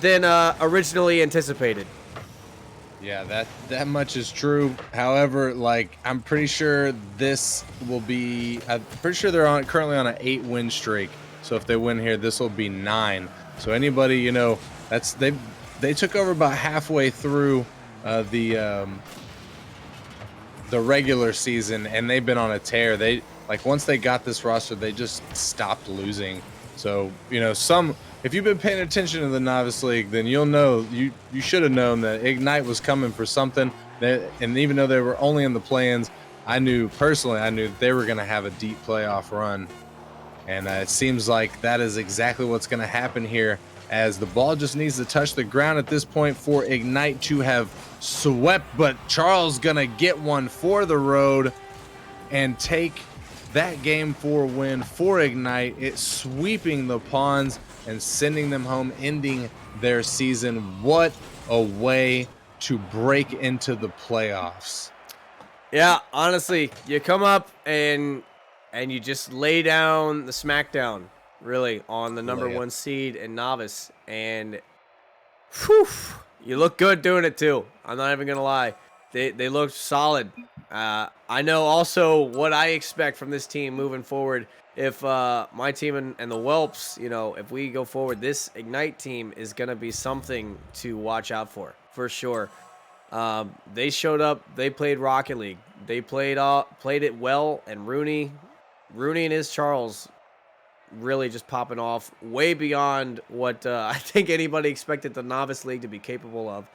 than originally anticipated. Yeah, that much is true. However, like, I'm pretty sure this will be, I'm pretty sure they're currently on an 8-win streak. So if they win here, this will be 9. So anybody, you know, they took over about halfway through the regular season, and they've been on a tear. They, like, once they got this roster, they just stopped losing. So, you know, if you've been paying attention to the Novice League, then you'll know, you should have known that Ignite was coming for something. And even though they were only in the play-ins, I knew that they were going to have a deep playoff run. And it seems like that is exactly what's going to happen here, as the ball just needs to touch the ground at this point for Ignite to have swept. But Charles going to get one for the road and take that game 4 win for Ignite. It's sweeping the Pawns and sending them home, ending their season. What a way to break into the playoffs. Yeah, honestly, you come up and you just lay down the smackdown, really, on the number 1 seed in Novice. And whew, you look good doing it too. I'm not even going to lie. They looked solid. I know also what I expect from this team moving forward. If my team and the Whelps, you know, if we go forward, this Ignite team is going to be something to watch out for sure. They showed up. They played Rocket League. They played it well, and Rooney and his Charles really just popping off way beyond what I think anybody expected the Novice League to be capable of.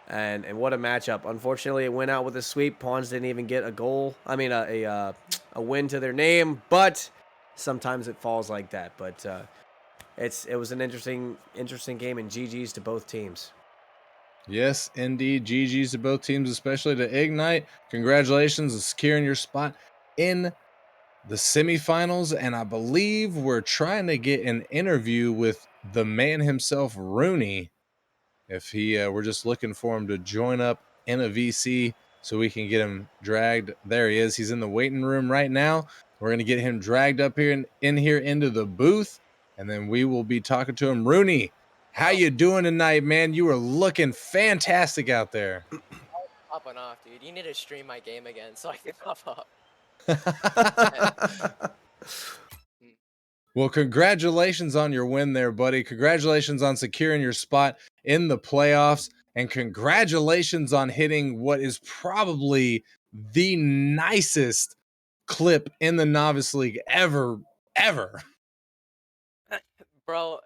And what a matchup. Unfortunately, it went out with a sweep. Pawns didn't even get a goal. I mean, a win to their name. But sometimes it falls like that. But it was an interesting game, and GG's to both teams. Yes, indeed. GG's to both teams, especially to Ignite. Congratulations on securing your spot in the semifinals. And I believe we're trying to get an interview with the man himself, Rooney. If we're just looking for him to join up in a VC so we can get him dragged. There he is. He's in the waiting room right now. We're going to get him dragged up here in here into the booth, and then we will be talking to him. Rooney, how you doing tonight, man? You are looking fantastic out there. Popping off, dude. You need to stream my game again so I can pop up. Well, congratulations on your win there, buddy. Congratulations on securing your spot in the playoffs. And congratulations on hitting what is probably the nicest clip in the Novice League ever. Bro,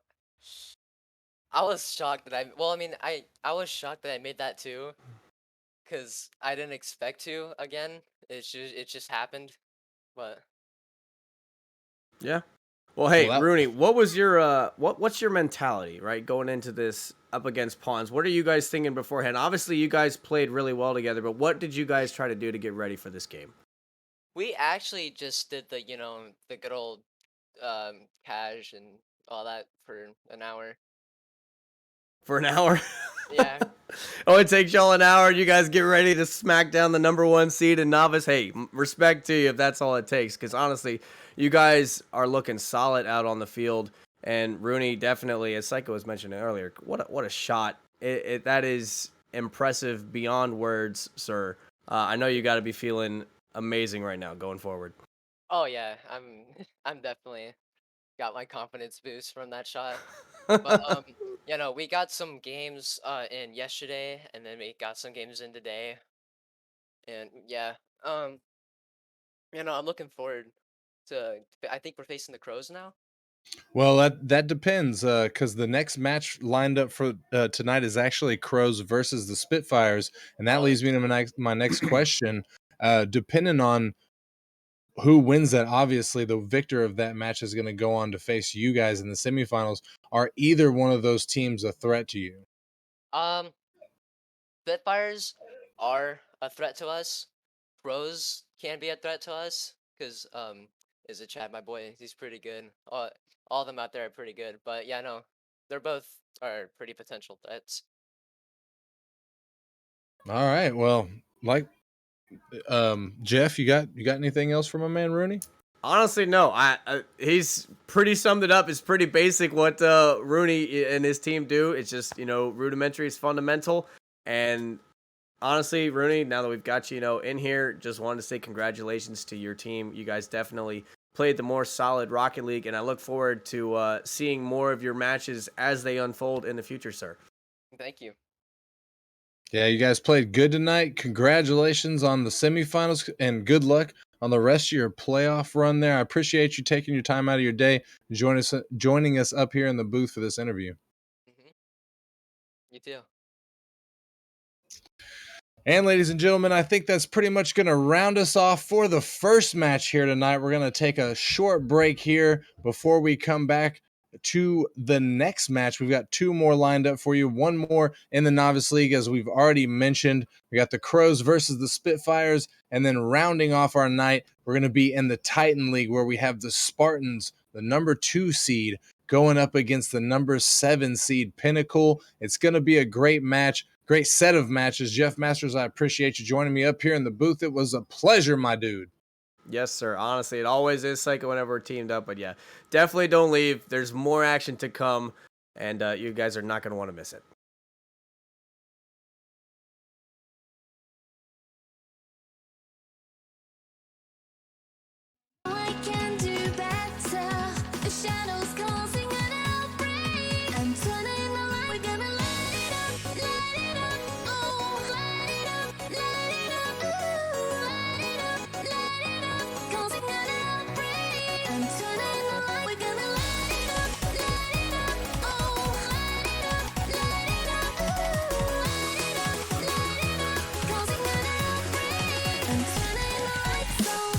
I was shocked that I was shocked that I made that too. Because I didn't expect to again. It just happened. But yeah. Well, hey, Rooney, what was your what's your mentality, right, going into this up against Pawns? What are you guys thinking beforehand? Obviously, you guys played really well together, but what did you guys try to do to get ready for this game? we actually just did the good old cash and all that for an hour. For an hour? Yeah. Oh, it takes y'all an hour. You guys get ready to smack down the number 1 seed in Novice. Hey, respect to you if that's all it takes, because honestly, you guys are looking solid out on the field. And Rooney definitely, as Psycho was mentioning earlier, what a shot. That is impressive beyond words, sir. I know you got to be feeling amazing right now going forward. Oh yeah, I'm definitely got my confidence boost from that shot. But we got some games in yesterday, and then we got some games in today, and yeah, um, I'm looking forward to. I think we're facing the Crows now. Well, that depends, because the next match lined up for tonight is actually Crows versus the Spitfires, and that Oh, leads me to my next question. Depending on who wins that, obviously the victor of that match is going to go on to face you guys in the semifinals. Are either one of those teams a threat to you? um, Spitfires are a threat to us. Crows can be a threat to us because is it Chad, my boy? He's pretty good. All of them out there are pretty good. But yeah, no, they're both are pretty potential threats. All right. Well, like Jeff, you got anything else from my man Rooney? Honestly, no. He's pretty summed it up. It's pretty basic what Rooney and his team do. It's just rudimentary is fundamental. And honestly, Rooney, now that we've got you in here, just wanted to say congratulations to your team. You guys definitely played the more solid Rocket League, and I look forward to seeing more of your matches as they unfold in the future, sir. Thank you. Yeah, you guys played good tonight. Congratulations on the semifinals and good luck on the rest of your playoff run there. I appreciate you taking your time out of your day and joining us up here in the booth for this interview. Hmm. You too. And ladies and gentlemen, I think that's pretty much going to round us off for the first match here tonight. We're going to take a short break here before we come back to the next match. We've got two more lined up for you. One more in the Novice League, as we've already mentioned. We got the Crows versus the Spitfires. And then rounding off our night, we're going to be in the Titan League, where we have the Spartans, the number 2 seed, going up against the number 7 seed Pinnacle. It's going to be a great match. Great set of matches. Jeff Masters, I appreciate you joining me up here in the booth. It was a pleasure, my dude. Yes, sir. Honestly, it always is Psycho whenever we're teamed up. But yeah, definitely don't leave. There's more action to come, and you guys are not going to want to miss it. I can do better. The shadows causing an outbreak. I'm turning the light. We're gonna light it up, oh, light it up, ooh, light it up, causing an outbreak. I'm turning the light. We're gonna light it up, oh, light it up, ooh, light it up, causing an outbreak. I'm turning the lights on.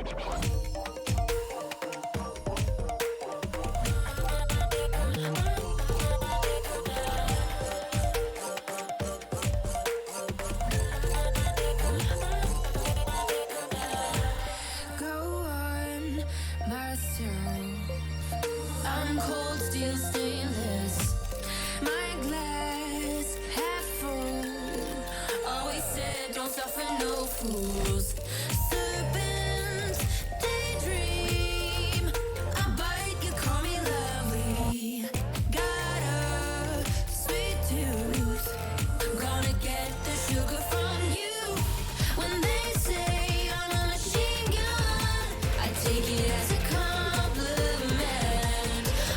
Go on, myself. I'm cold steel stainless. My glass half full. Always said don't suffer no fools. Serpents daydream. I bite, you call me lovely. Got a sweet tooth. I'm gonna get the sugar from you. When they say I'm a machine gun, I take it as a compliment.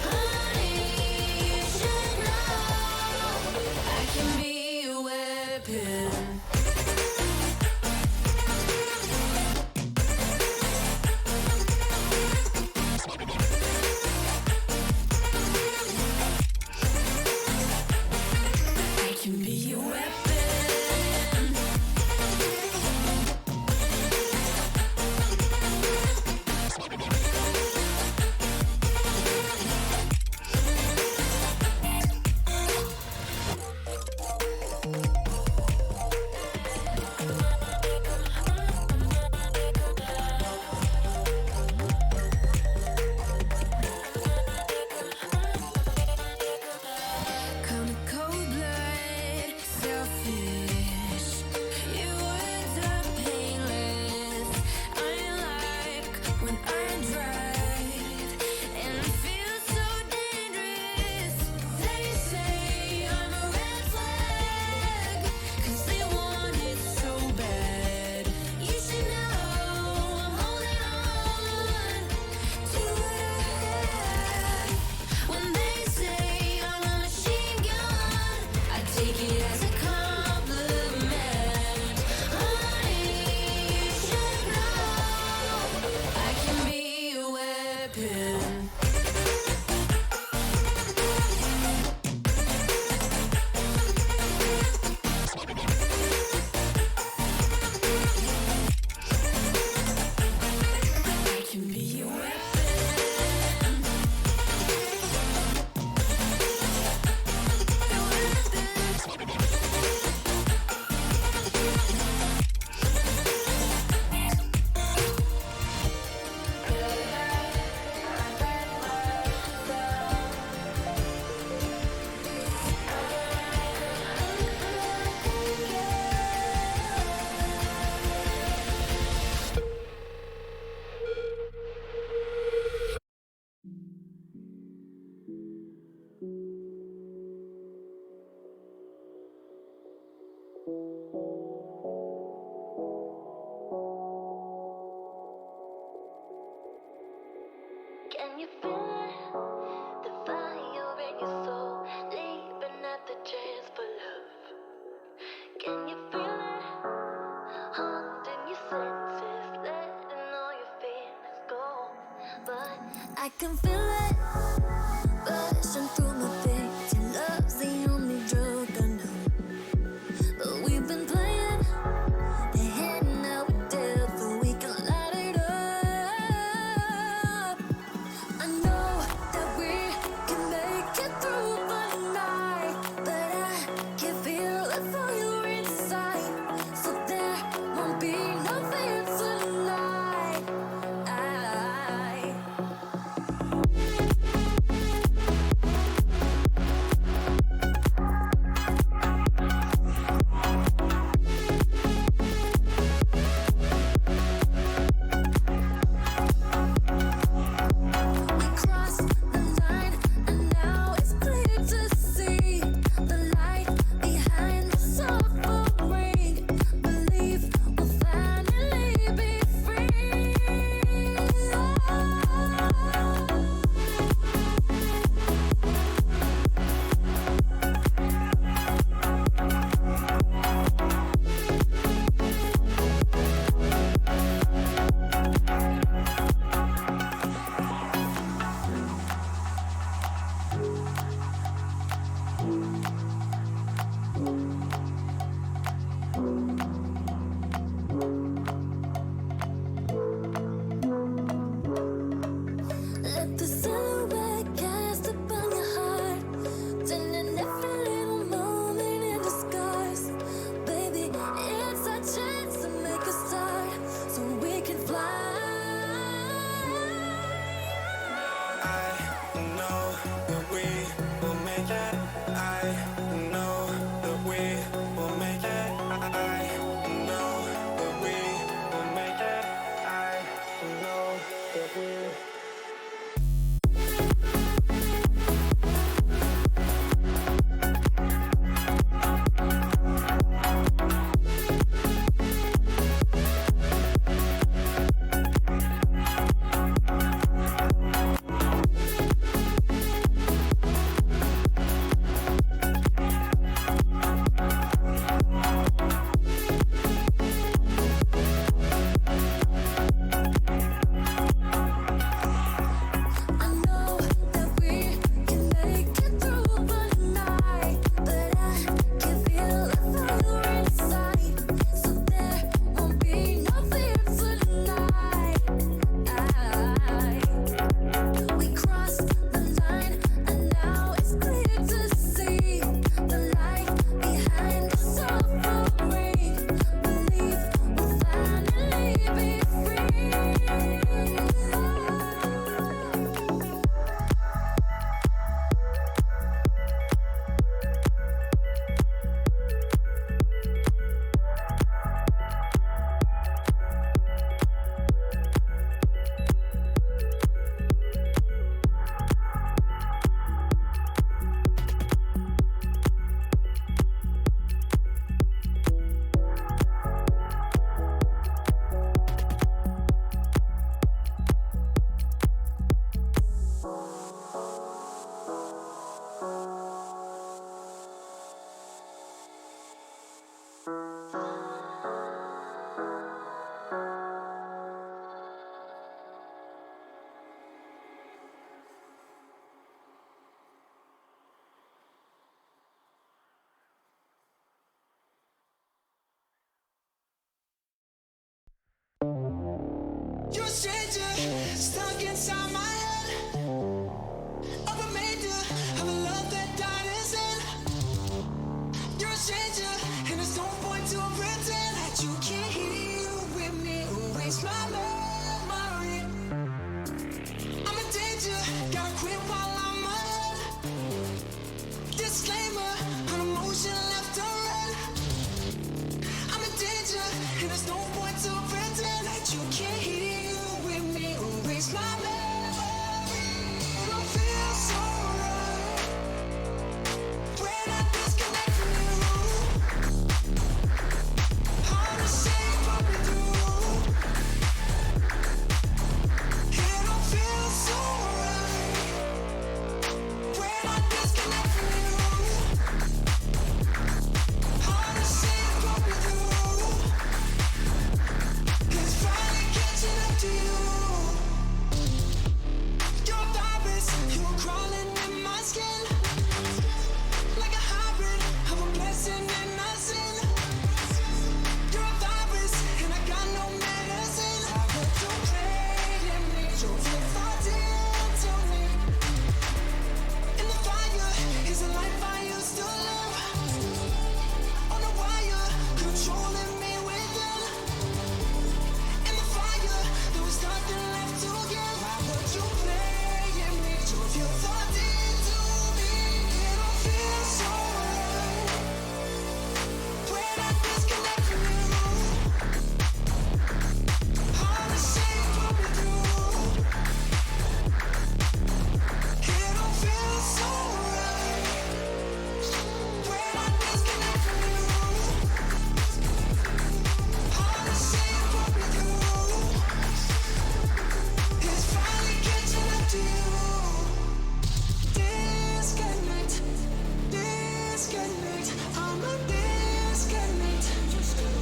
Honey, you should know I can be a weapon. I can be a weapon. Kinda cold-blooded, selfish. Your words are painless. I like when I drive and it feels so dangerous. They say I'm a red flag 'cause they want it so bad. You should know I'm holding on to what I had. When they say I'm a machine gun, I take it as a compliment. Honey, you should know I can be a weapon. I can be a weapon. Can you feel it? The fire in your soul, leaping at the chance for love. Can you feel it? Haunting your senses, letting all your feelings go. But I can feel it rushing through my veins. Your love's the only drug I know. But we've been playing the hand now with death, so we can light it up. I know that we can make it through the night, but I can feel the fire inside, so there won't be no fear tonight. You're a stranger, stuck inside my head. A remainder of a love that died inside. You're a stranger, and there's no point to pretend that you can't heal with me. Erase my memory. I'm in danger, gotta quit while I'm ahead. Disclaimer, an emotion left unread. I'm in danger, and there's no point to pretend that you can't heal with me. Erase my memory. It don't feel so right when I disconnect from you. Hard to say what we do. It don't feel so right when I disconnect from you. Hard to say what we do. It's finally catching up to you. You're a virus, you're crawling in my skin. Like a hybrid of a blessing and a sin. You're a virus, and I got no medicine. I hope you play in me. You're thoughts into me. In the fire is a life I used to live. On the wire, controlling me within. In the fire, there was nothing left to give. Why would you play in me? Drove your thoughts into me. It don't feel so right when I disconnect from you. Hard to say what we do. It don't feel so right when I disconnect from you. Hard to say what we do. It's finally catching up to you. Disconnect, disconnect. I'm a disconnect,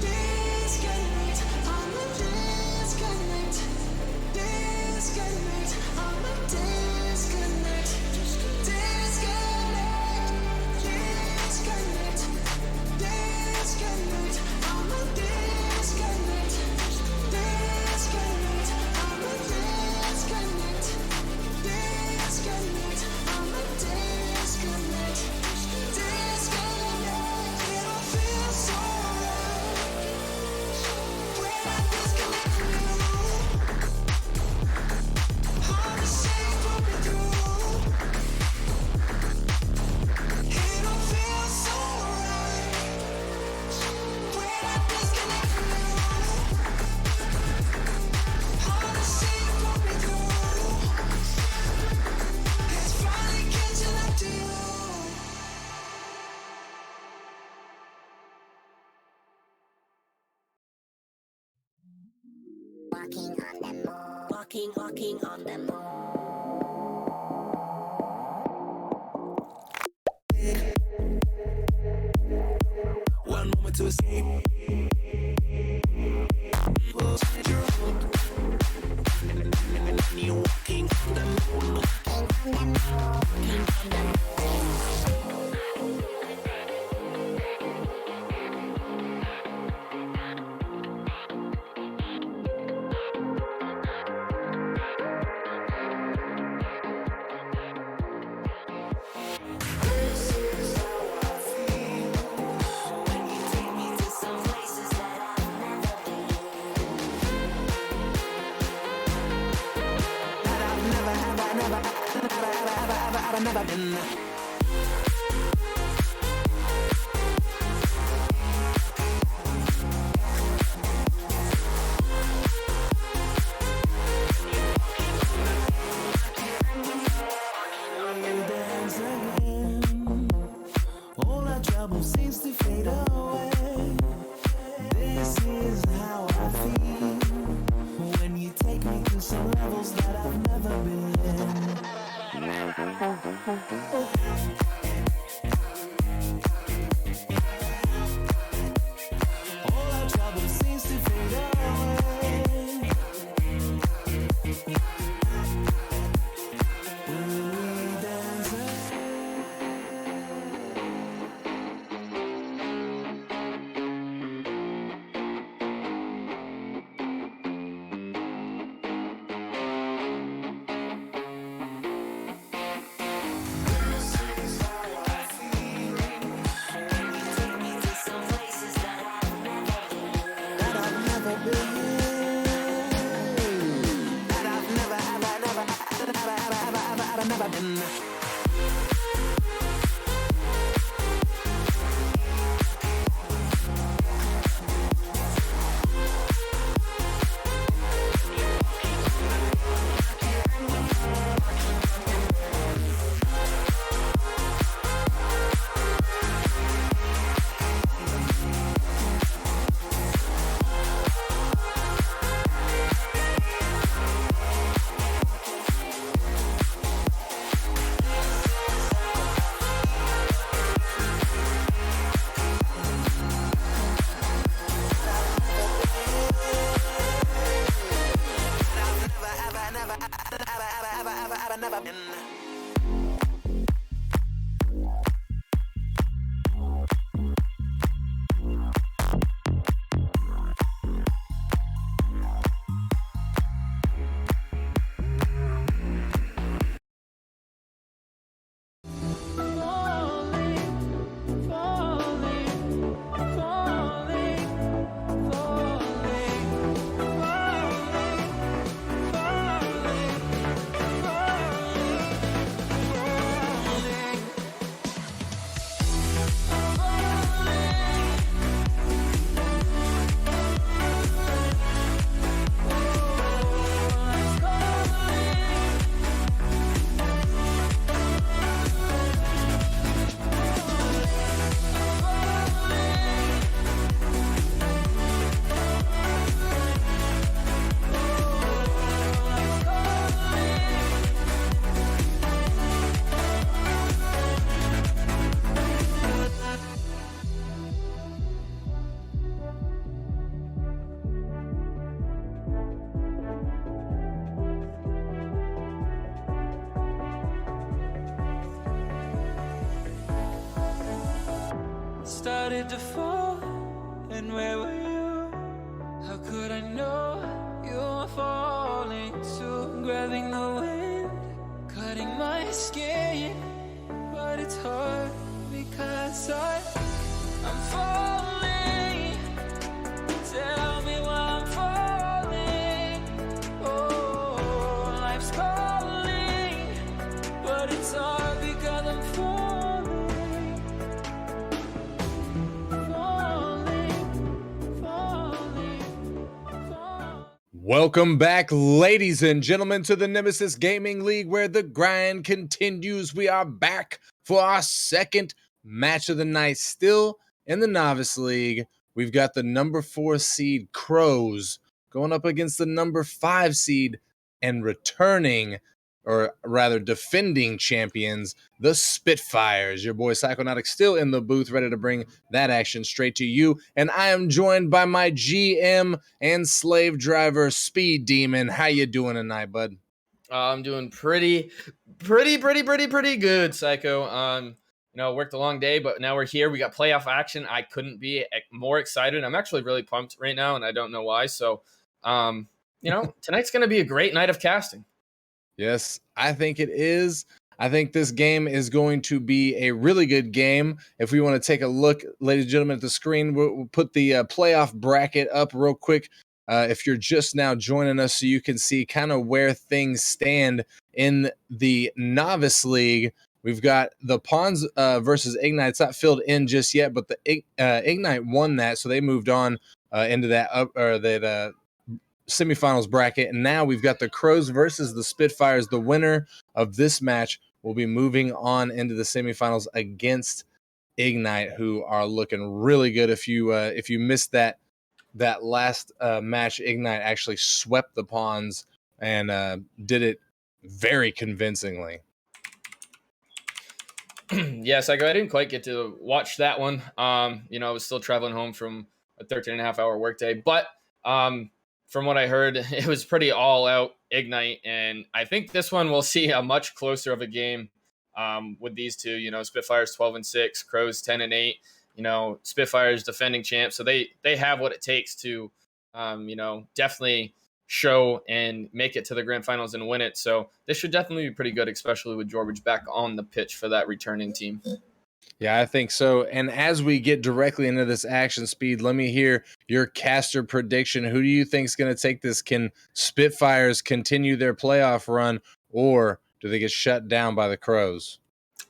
disconnect. I'm a disconnect, disconnect. I'm a disconnect, disconnect, disconnect, disconnect. I'm a disconnect, disconnect. I'm a disconnect, disconnect. I'm a disconnect, disconnect. It don't feel so right when I disconnect from you. Hard to say what we do. It don't feel so right when I disconnect from you. Hard to say what we do. It's finally catching up to you. Walking on the moon. One moment to escape. You're walking on the moon. This is how I feel when you take me to some places that I've never been. That I've never been. And dance again. All our trouble seems to fade away. This is how I feel when you take me to some levels that I've never been. started to fall, and where were you? How could I know you were falling too? Grabbing the wind, cutting my skin, but it's hard because I'm falling. Tell me why I'm falling. Oh, life's calling, but it's hard because I'm falling. Welcome back, ladies and gentlemen, to the Nemesis Gaming League, where the grind continues. We are back for our second match of the night, still in the Novice League. We've got the number 4 seed Crows going up against the number 5 seed and returning, or rather defending champions, the Spitfires. Your boy Psychonautic still in the booth, ready to bring that action straight to you. And I am joined by my GM and slave driver, Speed Demon. How you doing tonight, bud? I'm doing pretty good, Psycho. Worked a long day, but now we're here. We got playoff action. I couldn't be more excited. I'm actually really pumped right now, and I don't know why. So, tonight's going to be a great night of casting. Yes, I think it is. I think this game is going to be a really good game. If we want to take a look, ladies and gentlemen, at the screen, we'll put the playoff bracket up real quick. If you're just now joining us, so you can see kind of where things stand in the Novice League. We've got the Pawns versus Ignite. It's not filled in just yet, but the Ignite won that, so they moved on into that semifinals bracket. And now we've got the Crows versus the Spitfires. The winner of this match will be moving on into the semifinals against Ignite, who are looking really good. If you missed that last match, Ignite actually swept the Pawns and did it very convincingly. Yes, I didn't quite get to watch that one. I was still traveling home from a 13.5-hour workday, but from what I heard, it was pretty all out Ignite. And I think this one we'll see a much closer of a game with these two. Spitfires 12-6, Crows 10-8. Spitfires defending champs, so they have what it takes to definitely show and make it to the grand finals and win it. So this should definitely be pretty good, especially with George back on the pitch for that returning team. Yeah, I think so. And as we get directly into this action, Speed, let me hear your caster prediction. Who do you think is going to take this? Can Spitfires continue their playoff run, or do they get shut down by the Crows?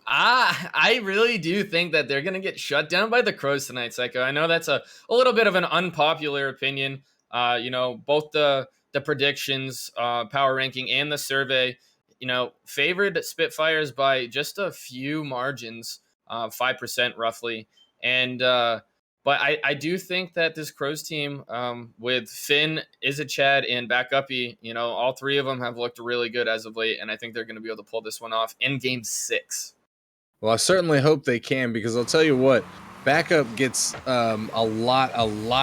I really do think that they're going to get shut down by the Crows tonight, Psycho. I know that's a little bit of an unpopular opinion. Both the predictions, power ranking, and the survey, favored Spitfires by just a few margins, 5% roughly. And but I do think that this Crows team, with Finn, Chad, and Backuppy, all three of them have looked really good as of late, and I think they're going to be able to pull this one off in Game 6. Well, I certainly hope they can, because I'll tell you what, Backup gets a lot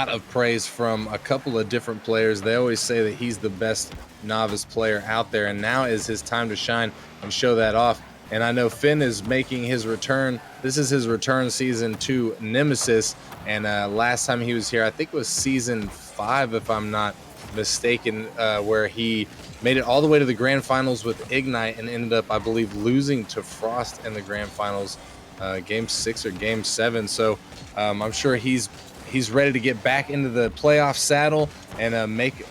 of praise from a couple of different players. They always say that he's the best novice player out there, and now is his time to shine and show that off. And I know Finn is making his return. This is his return season to Nemesis, and last time he was here, I think it was season 5, if I'm not mistaken, where he made it all the way to the grand finals with Ignite and ended up, I believe, losing to Frost in the grand finals, game 6 or game 7. So I'm sure he's ready to get back into the playoff saddle and make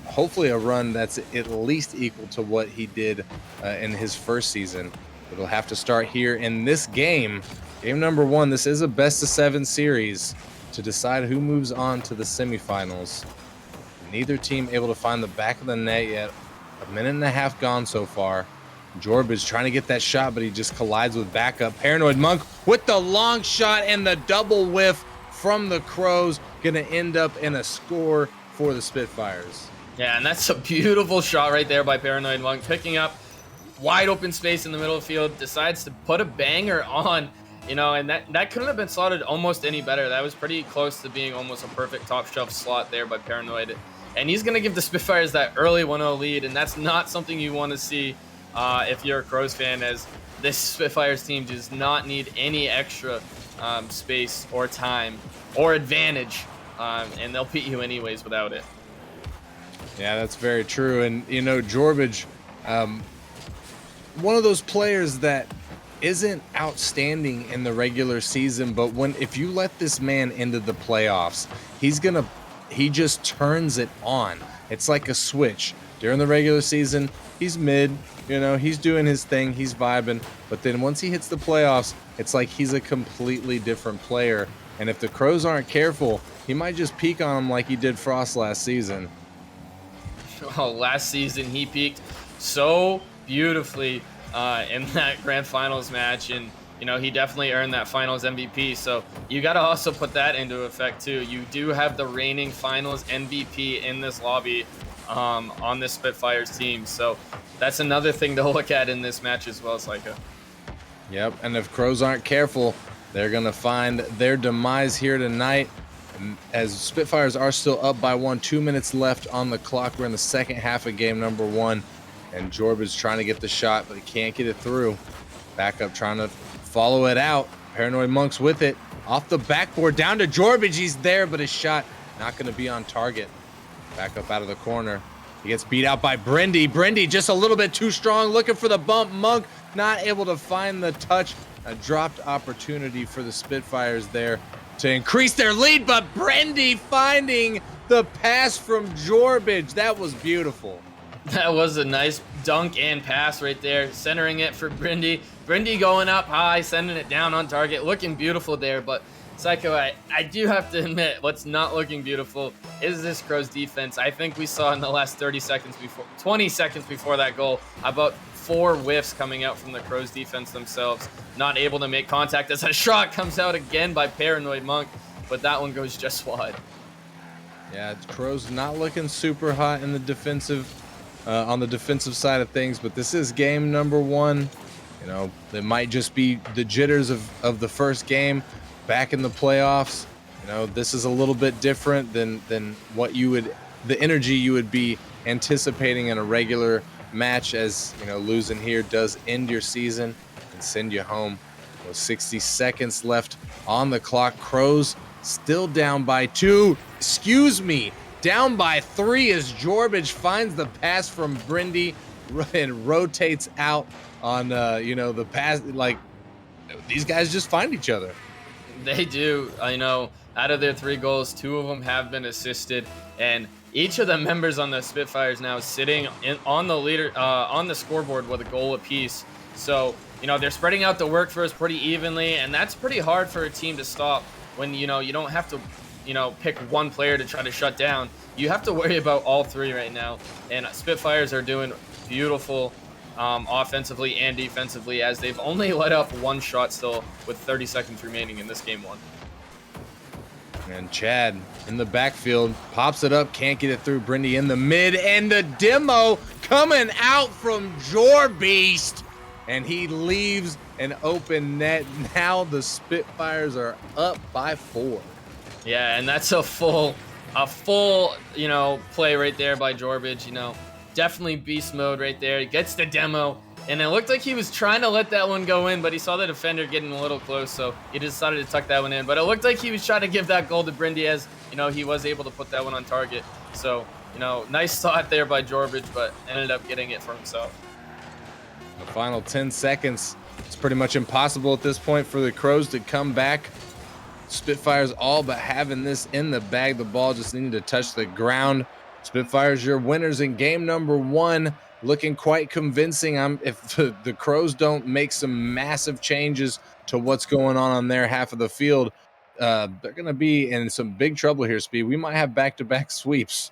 hopefully a run that's at least equal to what he did in his first season. It'll have to start here in this game number 1. This is a best-of-7 series to decide who moves on to the semifinals. Neither team able to find the back of the net yet. A minute and a half gone so far. Jorb is trying to get that shot, but he just collides with Backup. Paranoid Monk with the long shot and the double whiff from the Crows. Going to end up in a score for the Spitfires. Yeah, and that's a beautiful shot right there by Paranoid Monk. Picking up wide open space in the middle of the field. Decides to put a banger on, and that couldn't have been slotted almost any better. That was pretty close to being almost a perfect top shelf slot there by Paranoid. And he's going to give the Spitfires that early 1-0 lead, and that's not something you want to see if you're a Crows fan, as this Spitfires team does not need any extra space or time or advantage, and they'll beat you anyways without it. Yeah, that's very true. And Jorbage, one of those players that isn't outstanding in the regular season, but if you let this man into the playoffs, he just turns it on. It's like a switch. During the regular season, he's mid, he's doing his thing, he's vibing, but then once he hits the playoffs, it's like he's a completely different player. And if the Crows aren't careful, he might just peak on him like he did Frost last season. Oh, last season he peaked so beautifully in that grand finals match, and he definitely earned that finals MVP. So you got to also put that into effect too. You do have the reigning finals MVP in this lobby on this Spitfires team, so that's another thing to look at in this match as well, Psycho. Yep, and if Crows aren't careful, they're gonna find their demise here tonight. As Spitfires are still up by 1, 2 minutes left on the clock. We're in the second half of game number 1, and Jorb trying to get the shot, but he can't get it through. Back up, trying to follow it out. Paranoid Monks with it. Off the backboard, down to Jorbage. He's there, but his shot not going to be on target. Back up out of the corner. He gets beat out by Brindy. Brindy just a little bit too strong, looking for the bump. Monk not able to find the touch. A dropped opportunity for the Spitfires there to increase their lead, but Brindy finding the pass from Jorbage. That was beautiful. That was a nice dunk and pass right there, centering it for Brindy. Brindy going up high, sending it down on target, looking beautiful there. But Psycho, I do have to admit, what's not looking beautiful is this Crows defense. I think we saw in the last 20 seconds before that goal, about 4 whiffs coming out from the Crows defense themselves, not able to make contact as a shot comes out again by Paranoid Monk, but that one goes just wide. Yeah, Crows not looking super hot in the defensive, on the defensive side of things, but this is game number 1. It might just be the jitters of the first game back in the playoffs. This is a little bit different than what the energy you would be anticipating in a regular match, as losing here does end your season and send you home. With 60 seconds left on the clock, Crows still down by 2. Down by 3 as Jorbage finds the pass from Brindy and rotates out on the pass. Like, these guys just find each other. They do. I know out of their 3 goals, 2 of them have been assisted, and each of the members on the Spitfires now is sitting on the scoreboard with a goal apiece. So they're spreading out the work for us pretty evenly, and that's pretty hard for a team to stop when you don't have to pick one player to try to shut down. You have to worry about all 3 right now, and Spitfires are doing beautiful offensively and defensively, as they've only let up 1 shot still with 30 seconds remaining in this game 1. And Chad in the backfield pops it up, can't get it through. Brindy in the mid, and the demo coming out from Jorbeast, and he leaves an open net. Now the Spitfires are up by 4. Yeah, and that's a full play right there by Jorbage. Definitely beast mode right there. He gets the demo, and it looked like he was trying to let that one go in, but he saw the defender getting a little close, so he decided to tuck that one in. But it looked like he was trying to give that goal to Brindy, as he was able to put that one on target. So nice thought there by Jorbage, but ended up getting it for himself. The final 10 seconds. It's pretty much impossible at this point for the Crows to come back. Spitfires all but having this in the bag. The ball just needed to touch the ground. Spitfires, your winners in game number 1, looking quite convincing. If the Crows don't make some massive changes to what's going on their half of the field, they're going to be in some big trouble here, Speed. We might have back-to-back sweeps.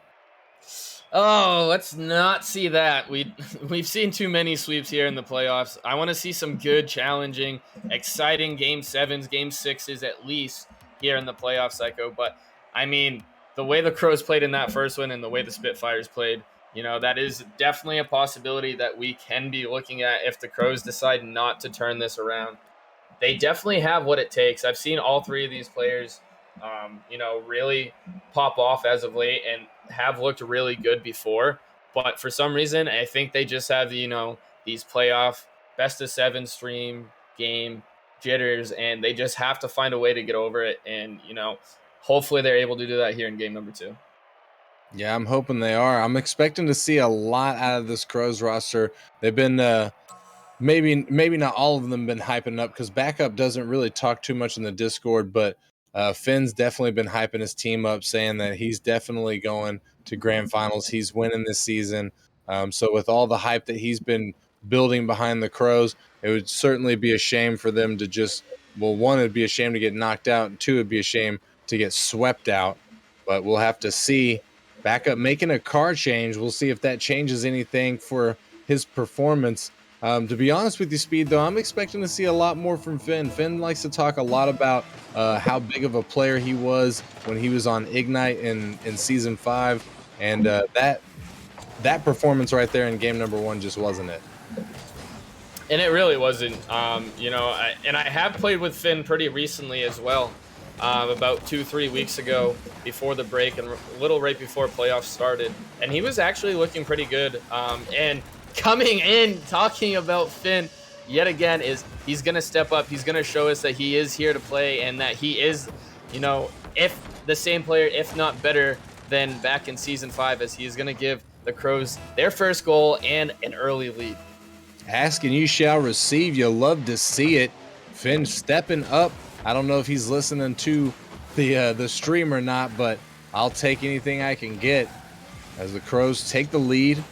Oh, let's not see that. We've seen too many sweeps here in the playoffs. I want to see some good, challenging, exciting game 7s, game 6s at least here in the playoff, Psycho. But I mean, the way the Crows played in that first one and the way the Spitfires played, that is definitely a possibility that we can be looking at if the Crows decide not to turn this around. They definitely have what it takes. I've seen all 3 of these players, really pop off as of late and have looked really good before. But for some reason, I think they just have, these playoff best of 7 stream game jitters, and they just have to find a way to get over it. And, hopefully they're able to do that here in game number 2. Yeah, I'm hoping they are. I'm expecting to see a lot out of this Crows roster. They've been maybe not all of them been hyping up, because backup doesn't really talk too much in the Discord, but Finn's definitely been hyping his team up, saying that he's definitely going to grand finals. He's winning this season. So with all the hype that he's been building behind the Crows, it would certainly be a shame for them to just, well, one, it'd be a shame to get knocked out, and two, it'd be a shame to get swept out. But we'll have to see. Backup making a car change. We'll see if that changes anything for his performance. To be honest with you, Speed, though, I'm expecting to see a lot more from Finn. Finn likes to talk a lot about how big of a player he was when he was on Ignite in Season 5. And that performance right there in game number 1 just wasn't it. And it really wasn't. And I have played with Finn pretty recently as well. About 2-3 weeks ago before the break and a little right before playoffs started. And he was actually looking pretty good. And coming in, talking about Finn yet again, is he's going to step up. He's going to show us that he is here to play, and that he is, if the same player, if not better than back in Season 5, as he is going to give the Crows their first goal and an early lead. Ask and you shall receive. You'll love to see it. Finn stepping up. I don't know if he's listening to the stream or not, but I'll take anything I can get as the Crows take the lead.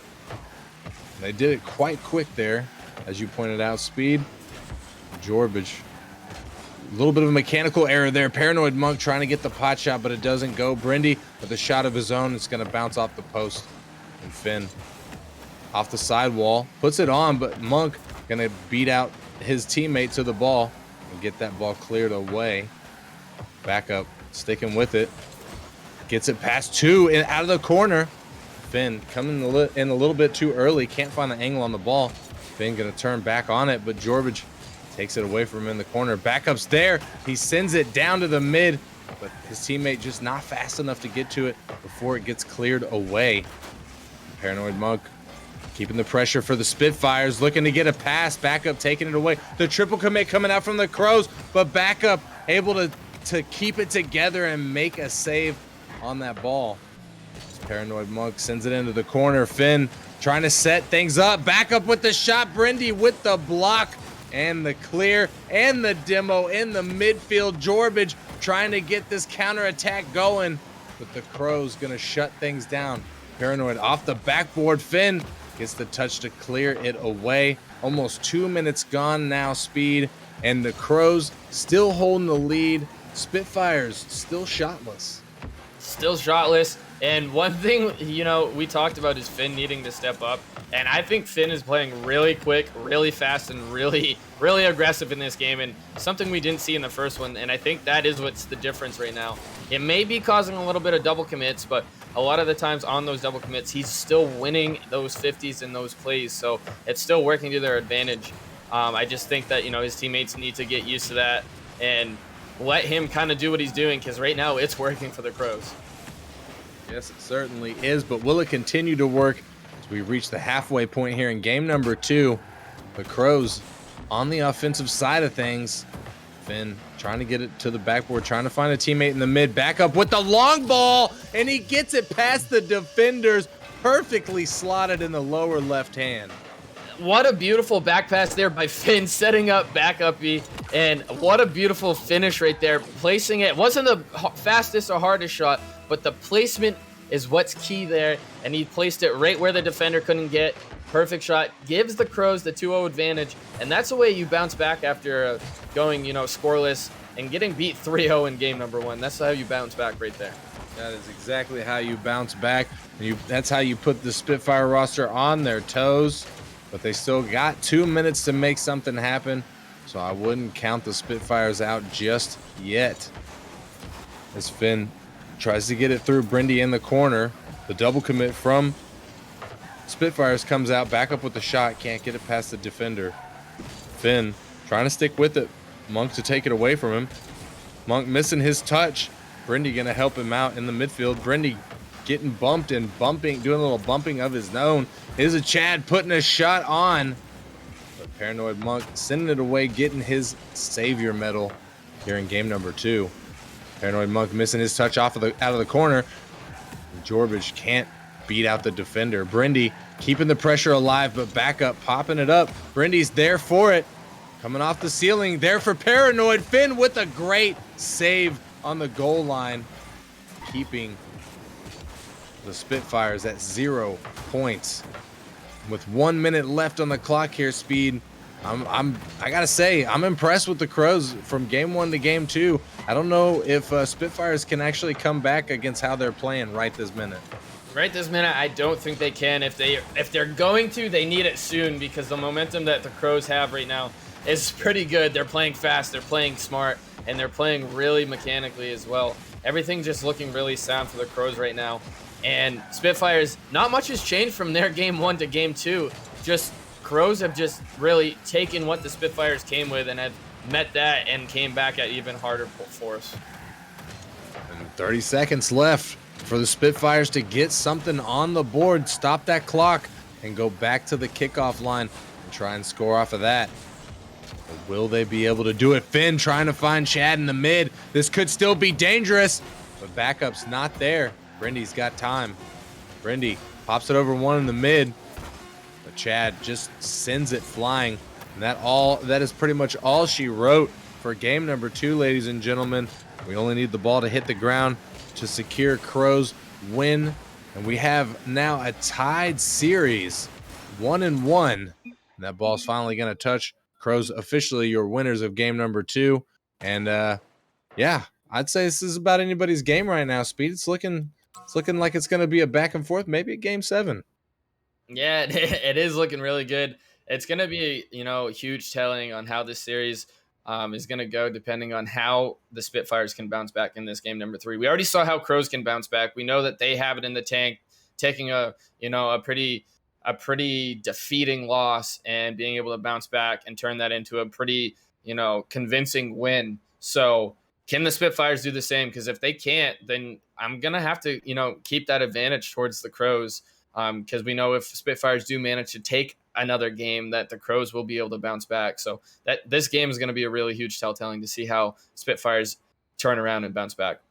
They did it quite quick there, as you pointed out, Speed. Jorbage. A little bit of a mechanical error there. Paranoid Monk trying to get the pot shot, but it doesn't go. Brindy with a shot of his own. It's going to bounce off the post. And Finn off the sidewall. Puts it on, but Monk going to beat out his teammate to the ball and get that ball cleared away. Back up, sticking with it. Gets it past 2 and out of the corner. Finn coming in a little bit too early. Can't find the angle on the ball. Finn going to turn back on it, but Jorbage takes it away from him in the corner. Backup's there. He sends it down to the mid, but his teammate just not fast enough to get to it before it gets cleared away. Paranoid Monk keeping the pressure for the Spitfires, looking to get a pass. Backup taking it away. The triple commit coming out from the Crows, but Backup able to keep it together and make a save on that ball. Paranoid Monk sends it into the corner. Finn trying to set things up. Backup with the shot. Brindy with the block and the clear and the demo in the midfield. Jorbage trying to get this counterattack going, but the Crows going to shut things down. Paranoid off the backboard. Finn gets the touch to clear it away. Almost 2 minutes gone now, Speed, and the Crows still holding the lead. Spitfires still shotless. Still shotless. And one thing, we talked about is Finn needing to step up. And I think Finn is playing really quick, really fast, and really, really aggressive in this game. And something we didn't see in the first one. And I think that is what's the difference right now. It may be causing a little bit of double commits, but a lot of the times on those double commits, he's still winning those 50s and those plays. So it's still working to their advantage. I just think that, his teammates need to get used to that and let him kind of do what he's doing, because right now it's working for the Crows. Yes, it certainly is, but will it continue to work as we reach the halfway point here in game number 2? The Crows on the offensive side of things. Finn trying to get it to the backboard, trying to find a teammate in the mid. Back up with the long ball, and he gets it past the defenders, perfectly slotted in the lower left hand. What a beautiful back pass there by Finn, setting up backup-y, and what a beautiful finish right there. Placing it wasn't the fastest or hardest shot, but the placement is what's key there, and he placed it right where the defender couldn't get. Perfect shot, gives the Crows the 2-0 advantage, and that's the way you bounce back after going, scoreless and getting beat 3-0 in game number 1. That's how you bounce back right there. That is exactly how you bounce back. That's how you put the Spitfire roster on their toes, but they still got 2 minutes to make something happen, so I wouldn't count the Spitfires out just yet. As Finn tries to get it through Brindy in the corner, the double commit from Spitfires comes out, back up with the shot, can't get it past the defender. Finn trying to stick with it. Monk to take it away from him. Monk missing his touch. Brindy gonna help him out in the midfield. Brindy getting bumped and bumping, doing a little bumping of his own. Here's a Chad putting a shot on. But Paranoid Monk sending it away, getting his savior medal here in game number 2. Paranoid Monk missing his touch out of the corner. Jorbage can't beat out the defender. Brindy keeping the pressure alive, but backup popping it up. Brindy's there for it. Coming off the ceiling, there for Paranoid. Finn with a great save on the goal line, keeping the Spitfires at 0 points. With 1 minute left on the clock here, Speed. I gotta say, I'm impressed with the Crows from game 1 to game 2. I don't know if Spitfires can actually come back against how they're playing right this minute. Right this minute, I don't think they can. If they're going to, they need it soon, because the momentum that the Crows have right now is pretty good. They're playing fast, they're playing smart, and they're playing really mechanically as well. Everything's just looking really sound for the Crows right now. And Spitfires, not much has changed from their game 1 to game 2. Just Crows have just really taken what the Spitfires came with and have met that and came back at even harder force. And 30 seconds left for the Spitfires to get something on the board, stop that clock, and go back to the kickoff line and try and score off of that. But will they be able to do it? Finn trying to find Chad in the mid. This could still be dangerous, but backup's not there. Brindy's got time. Brindy pops it over one in the mid, but Chad just sends it flying. And that is pretty much all she wrote for game number 2, ladies and gentlemen. We only need the ball to hit the ground to secure Crows win. And we have now a tied series, 1-1. And that ball's finally going to touch. Crows officially your winners of game number 2. And yeah, I'd say this is about anybody's game right now. Speed, it's looking like it's going to be a back and forth, maybe a game 7. Yeah, it is looking really good. It's going to be, huge telling on how this series is going to go, depending on how the Spitfires can bounce back in this game number 3. We already saw how Crows can bounce back. We know that they have it in the tank, taking a pretty defeating loss and being able to bounce back and turn that into a pretty, convincing win. So can the Spitfires do the same? Because if they can't, then I'm going to have to, keep that advantage towards the Crows. Because we know if Spitfires do manage to take another game, that the Crows will be able to bounce back. So that this game is going to be a really huge telltale to see how Spitfires turn around and bounce back.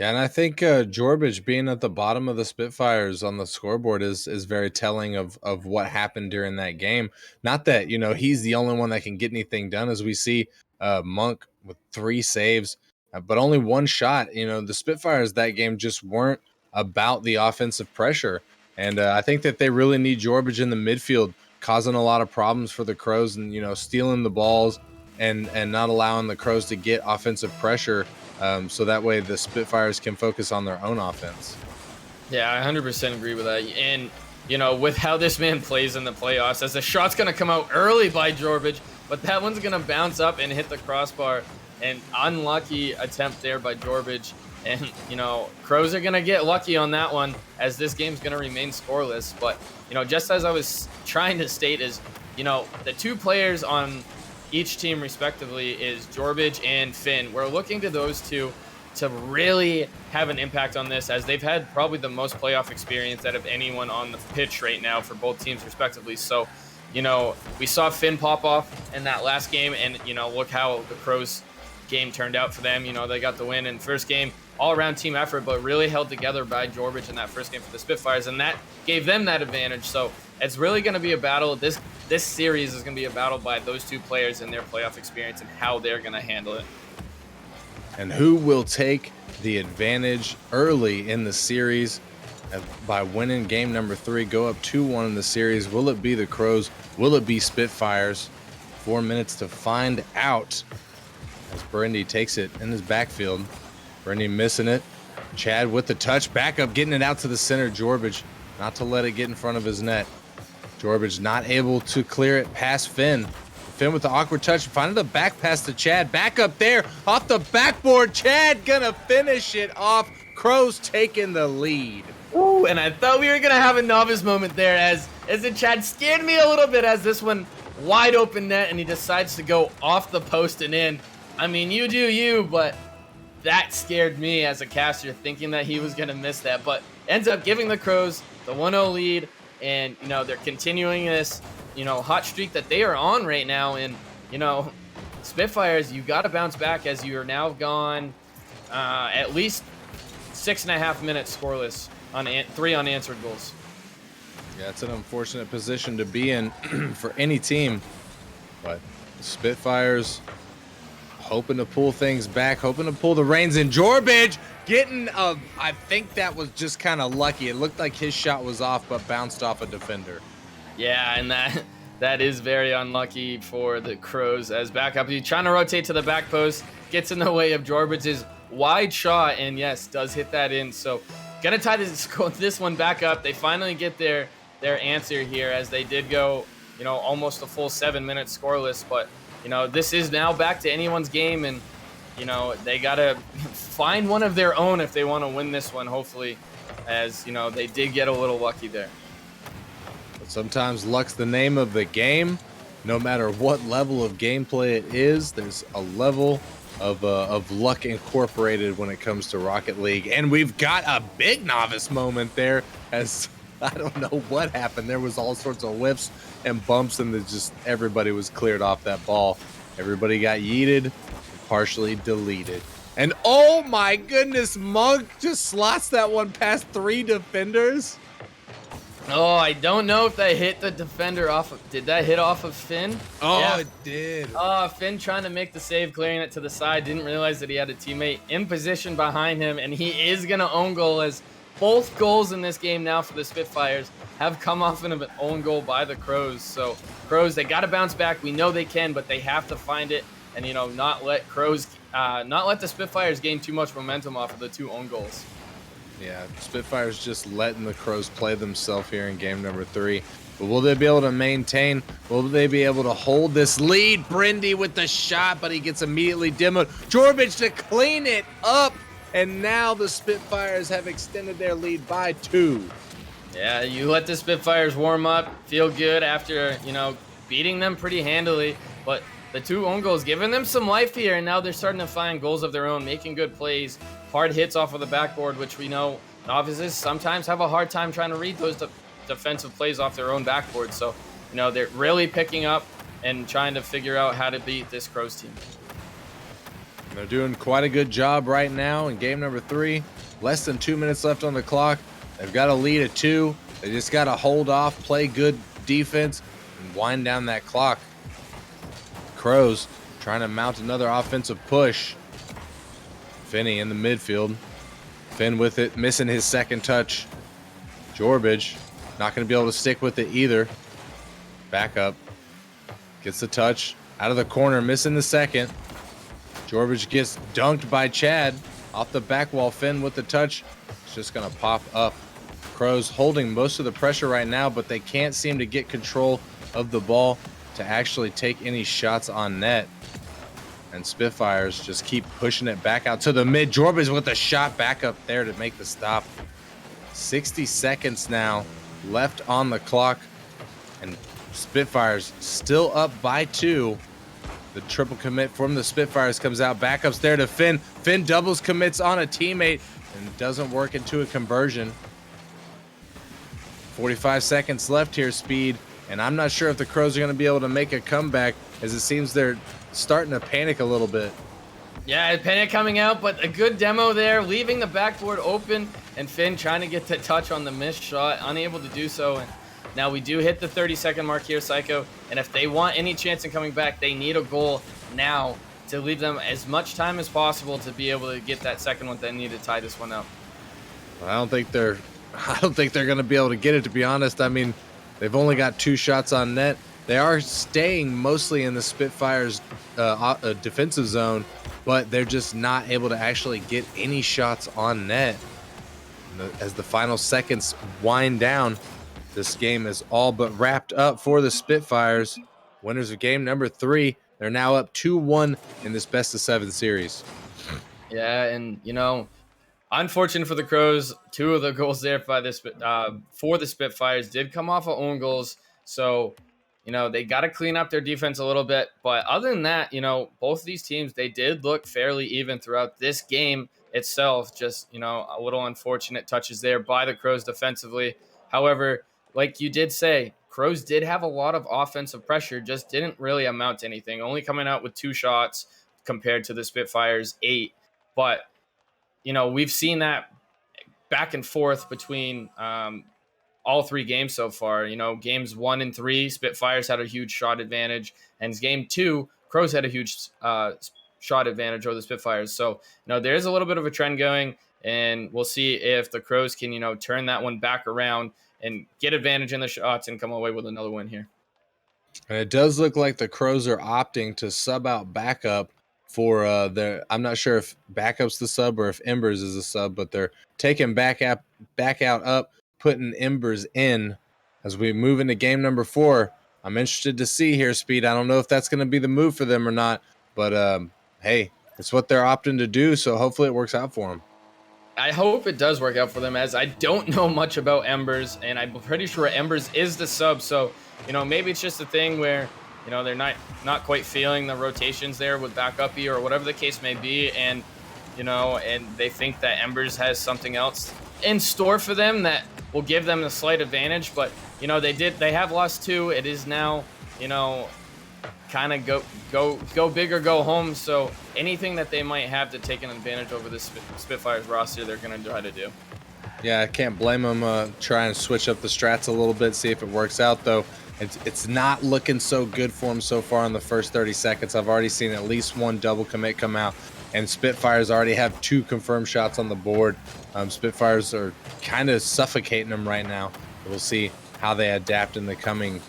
Yeah, and I think Jorbage being at the bottom of the Spitfires on the scoreboard is very telling of what happened during that game. Not that, he's the only one that can get anything done, as we see Monk with 3 saves, but only 1 shot. The Spitfires that game just weren't about the offensive pressure. And I think that they really need Jorbage in the midfield, causing a lot of problems for the Crows and, stealing the balls and not allowing the Crows to get offensive pressure. So that way the Spitfires can focus on their own offense. Yeah, I 100% agree with that. And, with how this man plays in the playoffs, as the shot's going to come out early by Jorbage, but that one's going to bounce up and hit the crossbar. An unlucky attempt there by Jorbage. And, Crows are going to get lucky on that one, as this game's going to remain scoreless. But, just as I was trying to state is, the 2 players on each team respectively is Jorbage and Finn. We're looking to those 2 to really have an impact on this, as they've had probably the most playoff experience out of anyone on the pitch right now for both teams respectively. So, we saw Finn pop off in that last game, and, look how the Crows game turned out for them. They got the win in the first game, all-around team effort, but really held together by Jorbage in that first game for the Spitfires, and that gave them that advantage. So it's really going to be a battle. This series is going to be a battle by those 2 players and their playoff experience and how they're going to handle it. And who will take the advantage early in the series by winning game number 3, go up 2-1 in the series? Will it be the Crows? Will it be Spitfires? 4 minutes to find out, as Brindy takes it in his backfield. Brindy missing it. Chad with the touch. Back up, getting it out to the center. Jorbage not to let it get in front of his net. Jorbage not able to clear it past Finn. Finn with the awkward touch. Finding the back pass to Chad. Back up there. Off the backboard. Chad gonna finish it off. Crows taking the lead. Ooh, and I thought we were going to have a novice moment there, as the Chad scared me a little bit, as this one wide open net, and he decides to go off the post and in. I mean, you do you, but that scared me as a caster, thinking that he was going to miss that. But ends up giving the Crows the 1-0 lead, and, they're continuing this hot streak that they are on right now. And, Spitfires, you got to bounce back as you are now gone at least 6.5 minutes scoreless on 3 unanswered goals. Yeah, it's an unfortunate position to be in for any team. But Spitfires hoping to pull things back, hoping to pull the reins in. Jorbage getting I think that was just kind of lucky. It looked like his shot was off, but bounced off a defender. Yeah, and that is very unlucky for the Crows as backup. He's trying to rotate to the back post, gets in the way of Jorbage's wide shot, and yes, does hit that in. So gotta tie this one back up. They finally get their answer here, as they did go, almost a full 7 minutes scoreless. But this is now back to anyone's game, and they gotta find one of their own if they want to win this one. Hopefully, as they did get a little lucky there. But sometimes luck's the name of the game. No matter what level of gameplay it is, there's a level of luck incorporated when it comes to Rocket League. And we've got a big novice moment there, as I don't know what happened. There was all sorts of whiffs and bumps, and just everybody was cleared off that ball. Everybody got yeeted, partially deleted. And oh my goodness, Monk just slots that one past 3 defenders. Oh, I don't know if that hit the defender off of. Did that hit off of Finn? Oh, yeah. It did. Finn trying to make the save, clearing it to the side. Didn't realize that he had a teammate in position behind him, and he is going to own goal, as both goals in this game now for the Spitfires have come off of an own goal by the Crows. So, Crows, they got to bounce back. We know they can, but they have to find it and, not let the Spitfires gain too much momentum off of the 2 own goals. Yeah, Spitfire's just letting the Crows play themselves here in game number 3. But will they be able to maintain? Will they be able to hold this lead? Brindy with the shot, but he gets immediately demoed. Jorbage to clean it up, and now the Spitfires have extended their lead by 2. Yeah, you let the Spitfires warm up, feel good after, beating them pretty handily. But the 2 own goals giving them some life here, and now they're starting to find goals of their own, making good plays. Hard hits off of the backboard, which we know novices sometimes have a hard time trying to read those defensive plays off their own backboard. So, they're really picking up and trying to figure out how to beat this Crows team. They're doing quite a good job right now in game number 3. Less than 2 minutes left on the clock. They've got a lead of 2. They just got to hold off, play good defense, and wind down that clock. Crows trying to mount another offensive push. Finney in the midfield. Finn with it, missing his second touch. Jorbage not going to be able to stick with it either. Back up. Gets the touch. Out of the corner, missing the second. Jorbage gets dunked by Chad. Off the back wall, Finn with the touch. It's just going to pop up. Crows holding most of the pressure right now, but they can't seem to get control of the ball to actually take any shots on net. And Spitfires just keep pushing it back out to the mid. Jorbage with a shot back up there to make the stop. 60 seconds now left on the clock. And Spitfires still up by 2. The triple commit from the Spitfires comes out. Backups there to Finn. Finn doubles commits on a teammate and doesn't work into a conversion. 45 seconds left here, Speed. And I'm not sure if the Crows are going to be able to make a comeback, as it seems they're starting to panic a little bit. Yeah, panic coming out, but a good demo there, leaving the backboard open, and Finn trying to get the touch on the missed shot, unable to do so. And now we do hit the 30-second mark here, Psycho, and if they want any chance in coming back, they need a goal now to leave them as much time as possible to be able to get that second one. They need to tie this one up. I don't think they're going to be able to get it, to be honest. I mean, they've only got 2 shots on net. They are staying mostly in the Spitfires defensive zone, but they're just not able to actually get any shots on net. As the final seconds wind down, this game is all but wrapped up for the Spitfires. Winners of game number 3. They're now up 2-1 in this best-of-7 series. Yeah, and, unfortunate for the Crows, 2 of the goals there for the Spitfires did come off of own goals. So, they got to clean up their defense a little bit. But other than that, both of these teams, they did look fairly even throughout this game itself. Just, a little unfortunate touches there by the Crows defensively. However, like you did say, Crows did have a lot of offensive pressure, just didn't really amount to anything, only coming out with 2 shots compared to the Spitfires' 8. But, we've seen that back and forth between all 3 games so far. Games 1 and 3, Spitfires had a huge shot advantage, and game 2, Crows had a huge shot advantage over the Spitfires. So, there is a little bit of a trend going, and we'll see if the Crows can, turn that one back around and get advantage in the shots and come away with another win here. And it does look like the Crows are opting to sub out backup for I'm not sure if backup's the sub or if Embers is the sub, but they're taking back out up, putting Embers in as we move into game number 4. I'm interested to see here, Speed. I don't know if that's going to be the move for them or not, but hey, it's what they're opting to do, so hopefully it works out for them. I hope it does work out for them, as I don't know much about Embers, and I'm pretty sure Embers is the sub. So, maybe it's just a thing where, they're not quite feeling the rotations there with backup or whatever the case may be, and and they think that Embers has something else in store for them that will give them a slight advantage. But they have lost 2. It is now kind of go big or go home. So anything that they might have to take an advantage over the Spitfires roster, they're going to try to do. Yeah, I can't blame them. Try and switch up the strats a little bit, see if it works out, though. It's not looking so good for them so far in the first 30 seconds. I've already seen at least 1 double commit come out, and Spitfires already have 2 confirmed shots on the board. Spitfires are kind of suffocating them right now. We'll see how they adapt in the coming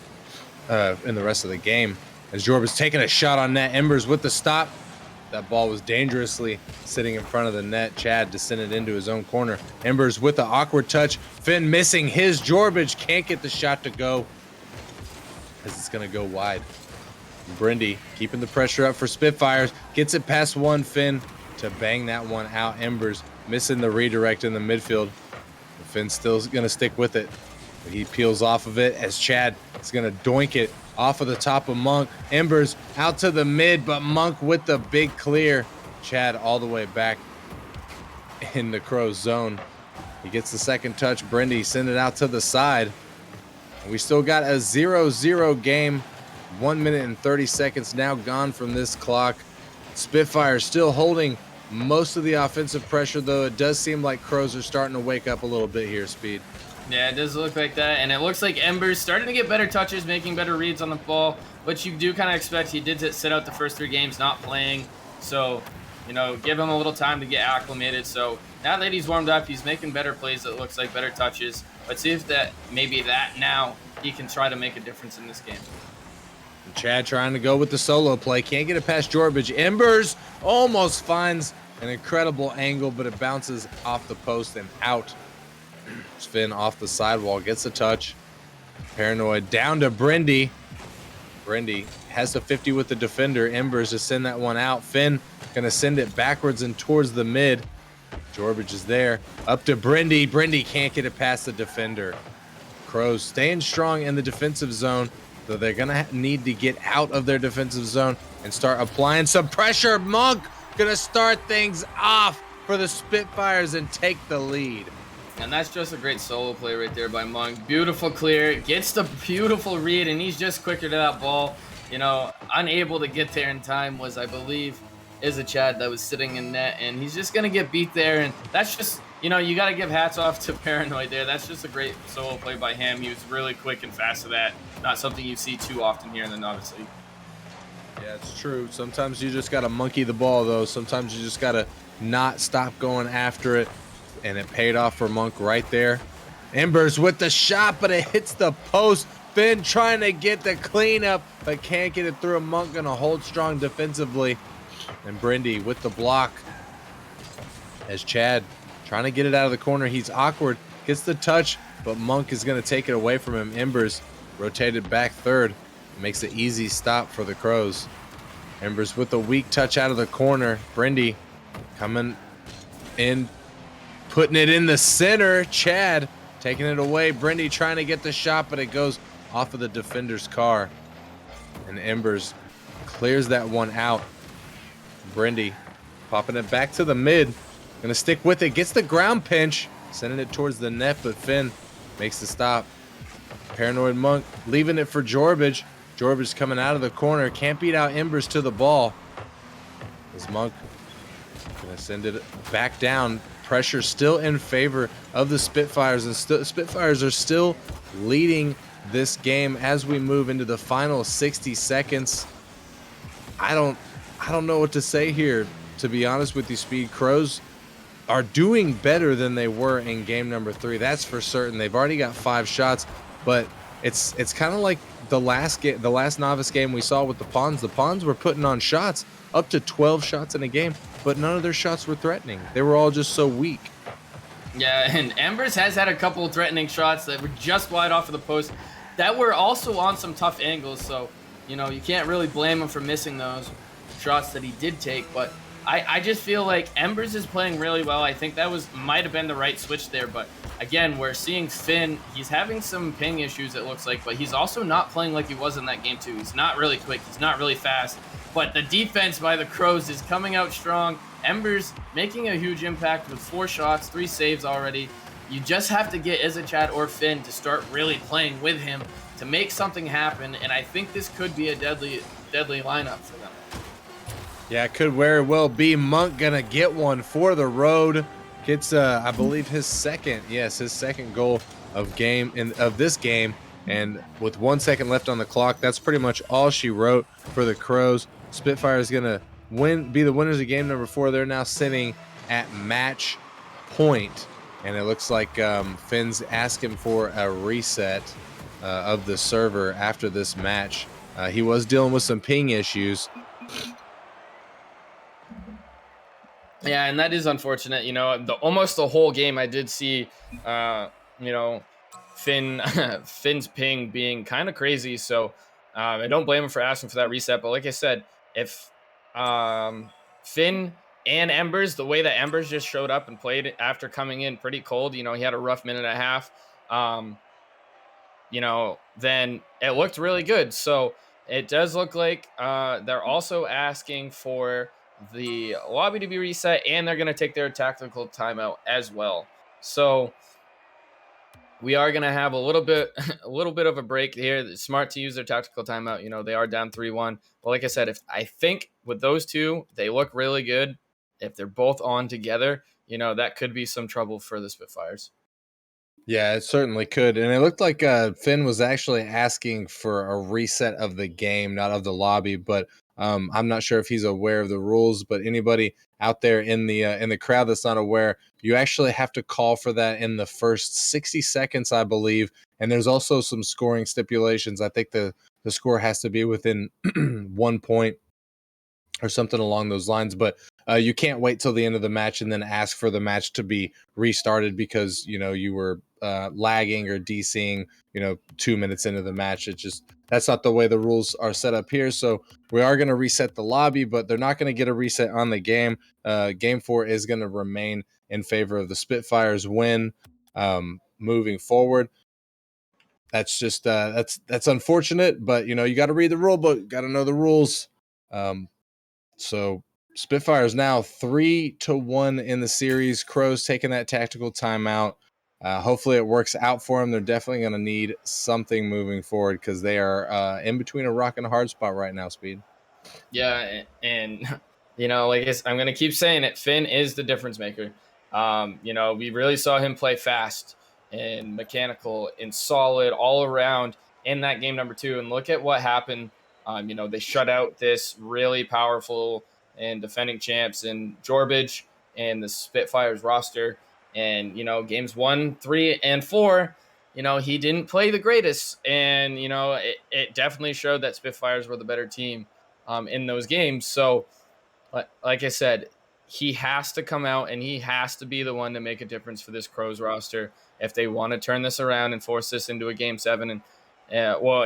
in the rest of the game. As Jorb is taking a shot on net, Embers with the stop. That ball was dangerously sitting in front of the net. Chad descended into his own corner. Embers with the awkward touch. Finn missing his. Jorbage can't get the shot to go, as it's going to go wide. Brindy keeping the pressure up for Spitfires. Gets it past one Finn to bang that one out. Embers missing the redirect in the midfield. Finn's still going to stick with it. But he peels off of it as Chad is going to doink it off of the top of Monk. Embers out to the mid, but Monk with the big clear. Chad all the way back in the Crows zone. He gets the second touch. Brindy send it out to the side. And we still got a 0-0 game. 1 minute and 30 seconds now gone from this clock. Spitfire still holding most of the offensive pressure, though it does seem like Crows are starting to wake up a little bit here, Speed. Yeah, it does look like that, and it looks like Embers starting to get better touches, making better reads on the ball, which you do kind of expect. He did sit out the first 3 games not playing, so, give him a little time to get acclimated. So now that he's warmed up, he's making better plays, it looks like, better touches. Let's see if maybe now he can try to make a difference in this game. Chad trying to go with the solo play. Can't get it past Jorbage. Embers almost finds an incredible angle, but it bounces off the post and out. Finn off the sidewall, gets a touch. Paranoid down to Brindy. Brindy has the 50 with the defender. Embers to send that one out. Finn gonna send it backwards and towards the mid. Jorbage is there. Up to Brindy. Brindy can't get it past the defender. Crows staying strong in the defensive zone, though they're gonna need to get out of their defensive zone and start applying some pressure. Monk gonna start things off for the Spitfires and take the lead. And that's just a great solo play right there by Monk. Beautiful clear, gets the beautiful read, and he's just quicker to that ball. Unable to get there in time was, I believe, is a Chad that was sitting in net, and he's just gonna get beat there. And that's just, you got to give hats off to Paranoid there. That's just a great solo play by him. He was really quick and fast to that. Not something you see too often here in the Novice League. Yeah, it's true. Sometimes you just got to monkey the ball, though. Sometimes you just got to not stop going after it. And it paid off for Monk right there. Embers with the shot, but it hits the post. Finn trying to get the cleanup, but can't get it through. Monk going to hold strong defensively. And Brindy with the block. As Chad trying to get it out of the corner. He's awkward. Gets the touch, but Monk is going to take it away from him. Embers rotated back third. Makes an easy stop for the Crows. Embers with a weak touch out of the corner. Brindy coming in, putting it in the center. Chad taking it away. Brindy trying to get the shot, but it goes off of the defender's car. And Embers clears that one out. Brindy popping it back to the mid. Gonna stick with it. Gets the ground pinch. Sending it towards the net, but Finn makes the stop. Paranoid Monk leaving it for Jorbage. Jorbage coming out of the corner. Can't beat out Embers to the ball. As Monk gonna send it back down. Pressure still in favor of the Spitfires, and Spitfires are still leading this game as we move into the final 60 seconds. I don't know what to say here, to be honest with you, Speed. Crows are doing better than they were in game number 3. That's for certain. They've already got 5 shots, but it's kind of like the last novice game we saw with the Pawns. The Pawns were putting on shots, up to 12 shots in a game, but none of their shots were threatening. They were all just so weak. Yeah, and Embers has had a couple threatening shots that were just wide off of the post that were also on some tough angles, so you can't really blame him for missing those shots that he did take. But I just feel like Embers is playing really well. I think that might have been the right switch there, but again, we're seeing Finn. He's having some ping issues, it looks like, but he's also not playing like he was in that game too. He's not really quick. He's not really fast, but the defense by the Crows is coming out strong. Embers making a huge impact with 4 shots, 3 saves already. You just have to get Izachad or Finn to start really playing with him to make something happen, and I think this could be a deadly lineup for them. Yeah, it could very well be. Monk gonna get one for the road. Gets, I believe, his second goal of this game. And with 1 second left on the clock, that's pretty much all she wrote for the Crows. Spitfire is gonna be the winners of game number 4. They're now sitting at match point, and it looks like Finn's asking for a reset of the server after this match. He was dealing with some ping issues. Yeah, and that is unfortunate. Almost the whole game I did see, Finn's ping being kind of crazy. So I don't blame him for asking for that reset. But like I said, if Finn and Embers, the way that Embers just showed up and played after coming in pretty cold, he had a rough minute and a half, then it looked really good. So it does look like they're also asking for the lobby to be reset, and they're going to take their tactical timeout as well. So we are going to have a little bit of a break here. It's smart to use their tactical timeout. They are down 3-1. But like I said, I think with those two, they look really good. If they're both on together, that could be some trouble for the Spitfires. Yeah, it certainly could. And it looked like Finn was actually asking for a reset of the game, not of the lobby. But I'm not sure if he's aware of the rules. But anybody out there in the crowd that's not aware, you actually have to call for that in the first 60 seconds, I believe. And there's also some scoring stipulations. I think the score has to be within 1 point or something along those lines. But you can't wait till the end of the match and then ask for the match to be restarted because you were lagging or DCing 2 minutes into the match. That's not the way the rules are set up here. So we are going to reset the lobby, but they're not going to get a reset on the game. Game 4 is going to remain in favor of the Spitfires win moving forward. That's just that's unfortunate, but you got to read the rule book, got to know the rules. So Spitfires now 3-1 in the series. Crows taking that tactical timeout. Hopefully it works out for them. They're definitely going to need something moving forward because they are in between a rock and a hard spot right now, Speed. Yeah, and I'm going to keep saying it. Finn is the difference maker. We really saw him play fast and mechanical and solid all around in that game number 2. And look at what happened. They shut out this really powerful and defending champs in Jorbage and the Spitfires roster. And, games 1, 3, and 4, he didn't play the greatest. And, it definitely showed that Spitfires were the better team in those games. So, like I said, he has to come out and he has to be the one to make a difference for this Crows roster if they want to turn this around and force this into a game 7 and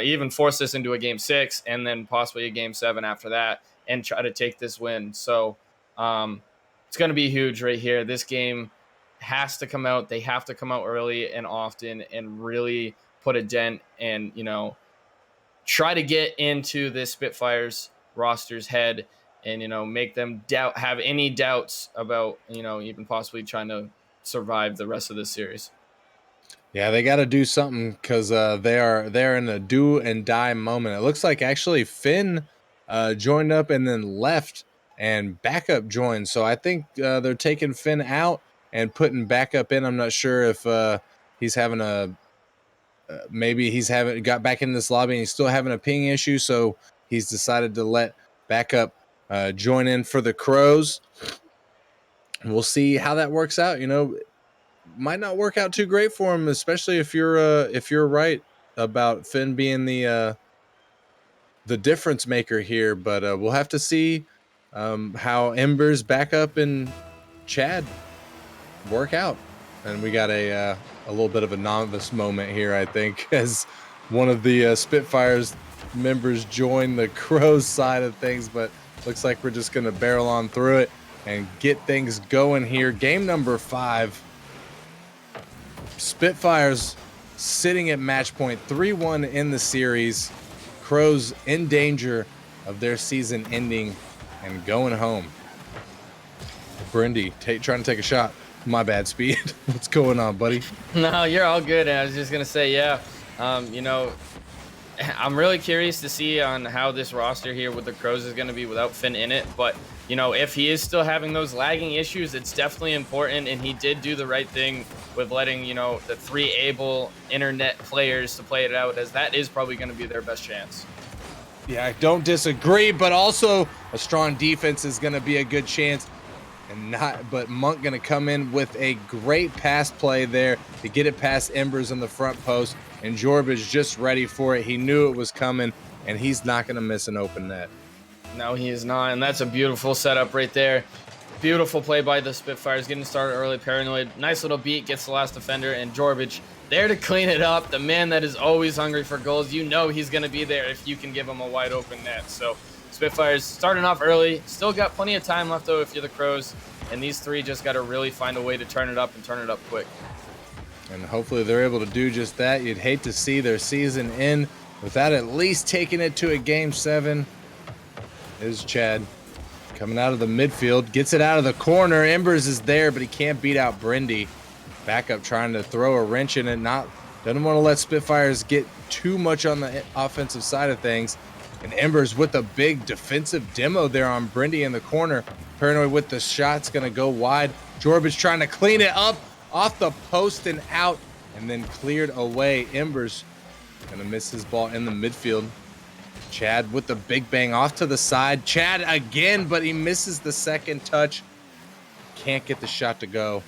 even force this into a game 6 and then possibly a game 7 after that and try to take this win. So it's going to be huge right here. This game has to come out. They have to come out early and often and really put a dent and, try to get into this Spitfires roster's head and, make them have any doubts about, even possibly trying to survive the rest of this series. Yeah, they got to do something because they're in a do and die moment. It looks like actually Finn joined up and then left, and backup joined. So I think they're taking Finn out and putting backup in. I'm not sure if he's having a maybe he's having got back in this lobby and he's still having a ping issue. So he's decided to let backup join in for the Crows. We'll see how that works out. Might not work out too great for him, especially if you're right about Finn being the difference maker here. But we'll have to see how Ember's backup and Chad work out. And we got a little bit of a novice moment here, I think, as one of the Spitfires members joined the Crows side of things. But looks like we're just gonna barrel on through it and get things going here. Game number 5. Spitfires sitting at match point, 3-1 in the series. Crows in danger of their season ending and going home. Brindy trying to take a shot. My bad, Speed. What's going on, buddy? No, you're all good. I was just gonna say, yeah. I'm really curious to see on how this roster here with the Crows is going to be without Finn in it. But, if he is still having those lagging issues, it's definitely important. And he did do the right thing with letting, the 3 able internet players to play it out, as that is probably going to be their best chance. Yeah, I don't disagree, but also a strong defense is going to be a good chance. But Monk going to come in with a great pass play there to get it past Embers in the front post. And Jorb is just ready for it. He knew it was coming, and he's not going to miss an open net. No, he is not, and that's a beautiful setup right there. Beautiful play by the Spitfires, getting started early. Paranoid, nice little beat, gets the last defender, and Jorbage there to clean it up. The man that is always hungry for goals. You know he's going to be there if you can give him a wide open net. So Spitfires starting off early. Still got plenty of time left, though, if you're the Crows. And these 3 just got to really find a way to turn it up and turn it up quick. And hopefully they're able to do just that. You'd hate to see their season end without at least taking it to a game 7. Is Chad coming out of the midfield, gets it out of the corner. Embers is there, but he can't beat out Brindy. Backup trying to throw a wrench in it. Doesn't want to let Spitfires get too much on the offensive side of things. And Embers with a big defensive demo there on Brindy in the corner. Paranoid with the shot's going to go wide. Jorbage trying to clean it up off the post and out, and then cleared away. Embers going to miss his ball in the midfield. Chad with the big bang off to the side. Chad again, but he misses the second touch. Can't get the shot to go.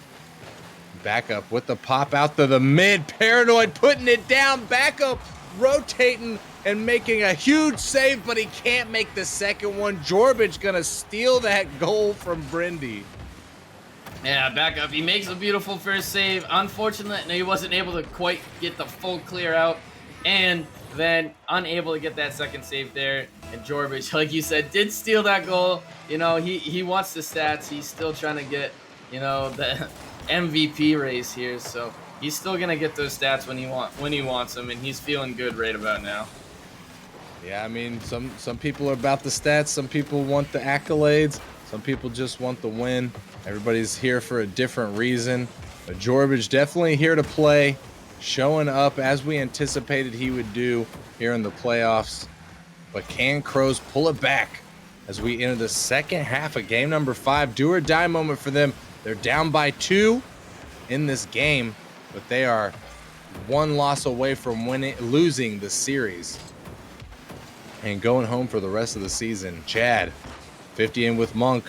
Backup with the pop out to the mid. Paranoid putting it down. Backup rotating and making a huge save, but he can't make the second one. Jorbage gonna steal that goal from Brindy. Yeah, Backup. He makes a beautiful first save. Unfortunately, he wasn't able to quite get the full clear out, and then unable to get that second save there. And Jorbage, like you said, did steal that goal. He wants the stats. He's still trying to get, the MVP race here. So he's still gonna get those stats when he wants them, and he's feeling good right about now. Yeah, I mean, some people are about the stats. Some people want the accolades. Some people just want the win. Everybody's here for a different reason. But Jorbage definitely here to play, showing up as we anticipated he would do here in the playoffs. But can Crows pull it back as we enter the second half of game number 5? Do or die moment for them. They're down by 2 in this game, but they are 1 loss away from losing the series and going home for the rest of the season. Chad, 50 in with Monk.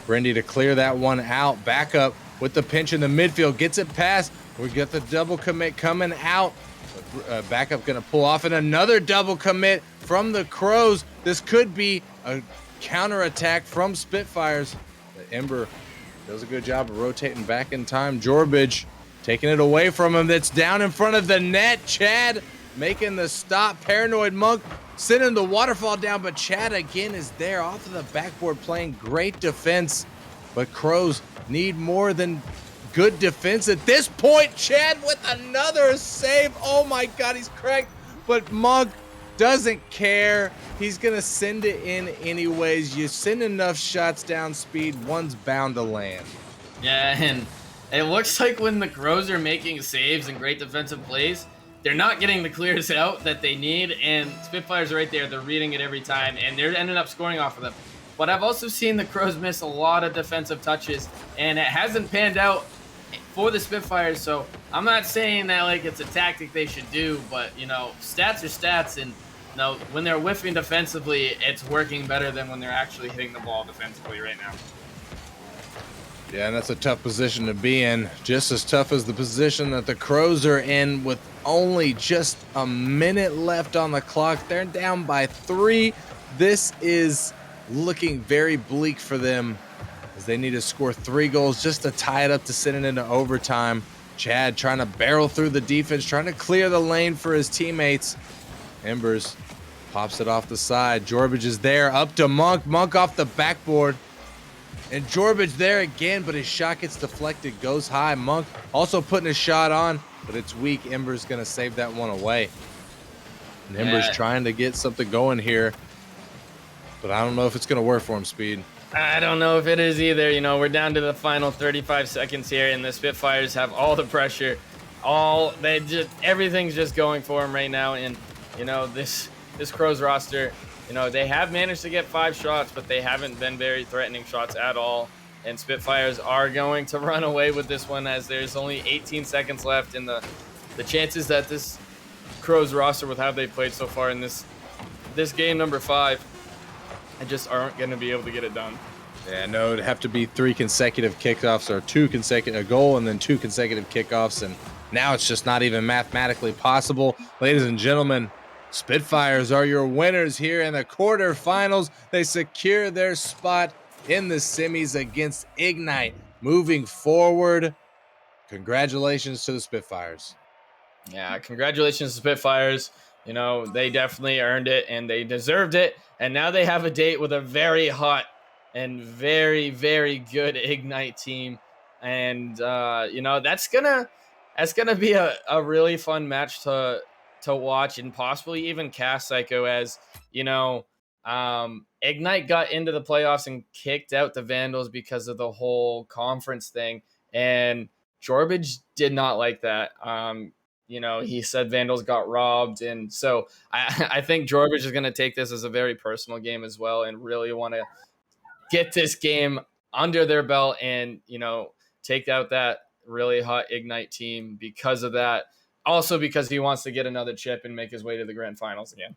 Brindy to clear that one out. Backup with the pinch in the midfield. Gets it past. We got the double commit coming out. Backup going to pull off, and another double commit from the Crows. This could be a counterattack from Spitfires. But Ember does a good job of rotating back in time. Jorbage taking it away from him. That's down in front of the net. Chad making the stop. Paranoid Monk sending the waterfall down, but Chad again is there off of the backboard playing great defense. But Crows need more than good defense at this point. Chad with another save. Oh my God, he's cracked. But Monk doesn't care. He's going to send it in anyways. You send enough shots down speed, one's bound to land. Yeah, and It looks like when the Crows are making saves and great defensive plays, they're not getting the clears out that they need, and Spitfires are right there. They're reading it every time, and they're ending up scoring off of them. But I've also seen the Crows miss a lot of defensive touches, and it hasn't panned out for the Spitfires. So I'm not saying that like it's a tactic they should do, but stats are stats, and when they're whiffing defensively, it's working better than when they're actually hitting the ball defensively right now. Yeah, and that's a tough position to be in. Just as tough as the position that the Crows are in with only just a minute left on the clock. They're down by 3. This is looking very bleak for them as they need to score 3 goals just to tie it up to send it into overtime. Chad trying to barrel through the defense, trying to clear the lane for his teammates. Embers pops it off the side. Jorbage is there, up to Monk. Monk off the backboard. And Jorbage there again, but his shot gets deflected, goes high. Monk also putting a shot on, but it's weak. Ember's going to save that one away. And Ember's trying to get something going here, but I don't know if it's going to work for him, Speed. I don't know if it is either. We're down to the final 35 seconds here, and the Spitfires have all the pressure. Everything's just going for them right now. And, this Crows roster, they have managed to get 5 shots, but they haven't been very threatening shots at all. And Spitfires are going to run away with this one as there's only 18 seconds left. And the chances that this Crows roster, with how they played so far in this game number 5, I just aren't going to be able to get it done. Yeah, no, it'd have to be 3 consecutive kickoffs or a goal and then 2 consecutive kickoffs. And now it's just not even mathematically possible. Ladies and gentlemen, Spitfires are your winners here in the quarterfinals. They secure their spot in the semis against Ignite. Moving forward, congratulations to the Spitfires. Yeah, congratulations to Spitfires. They definitely earned it and they deserved it. And now they have a date with a very hot and very, very good Ignite team. And, that's gonna be a really fun match to watch and possibly even cast Psycho as, Ignite got into the playoffs and kicked out the Vandals because of the whole conference thing. And Jorbage did not like that. He said Vandals got robbed. And so I think Jorbage is going to take this as a very personal game as well and really want to get this game under their belt and, take out that really hot Ignite team because of that. Also because he wants to get another chip and make his way to the grand finals again.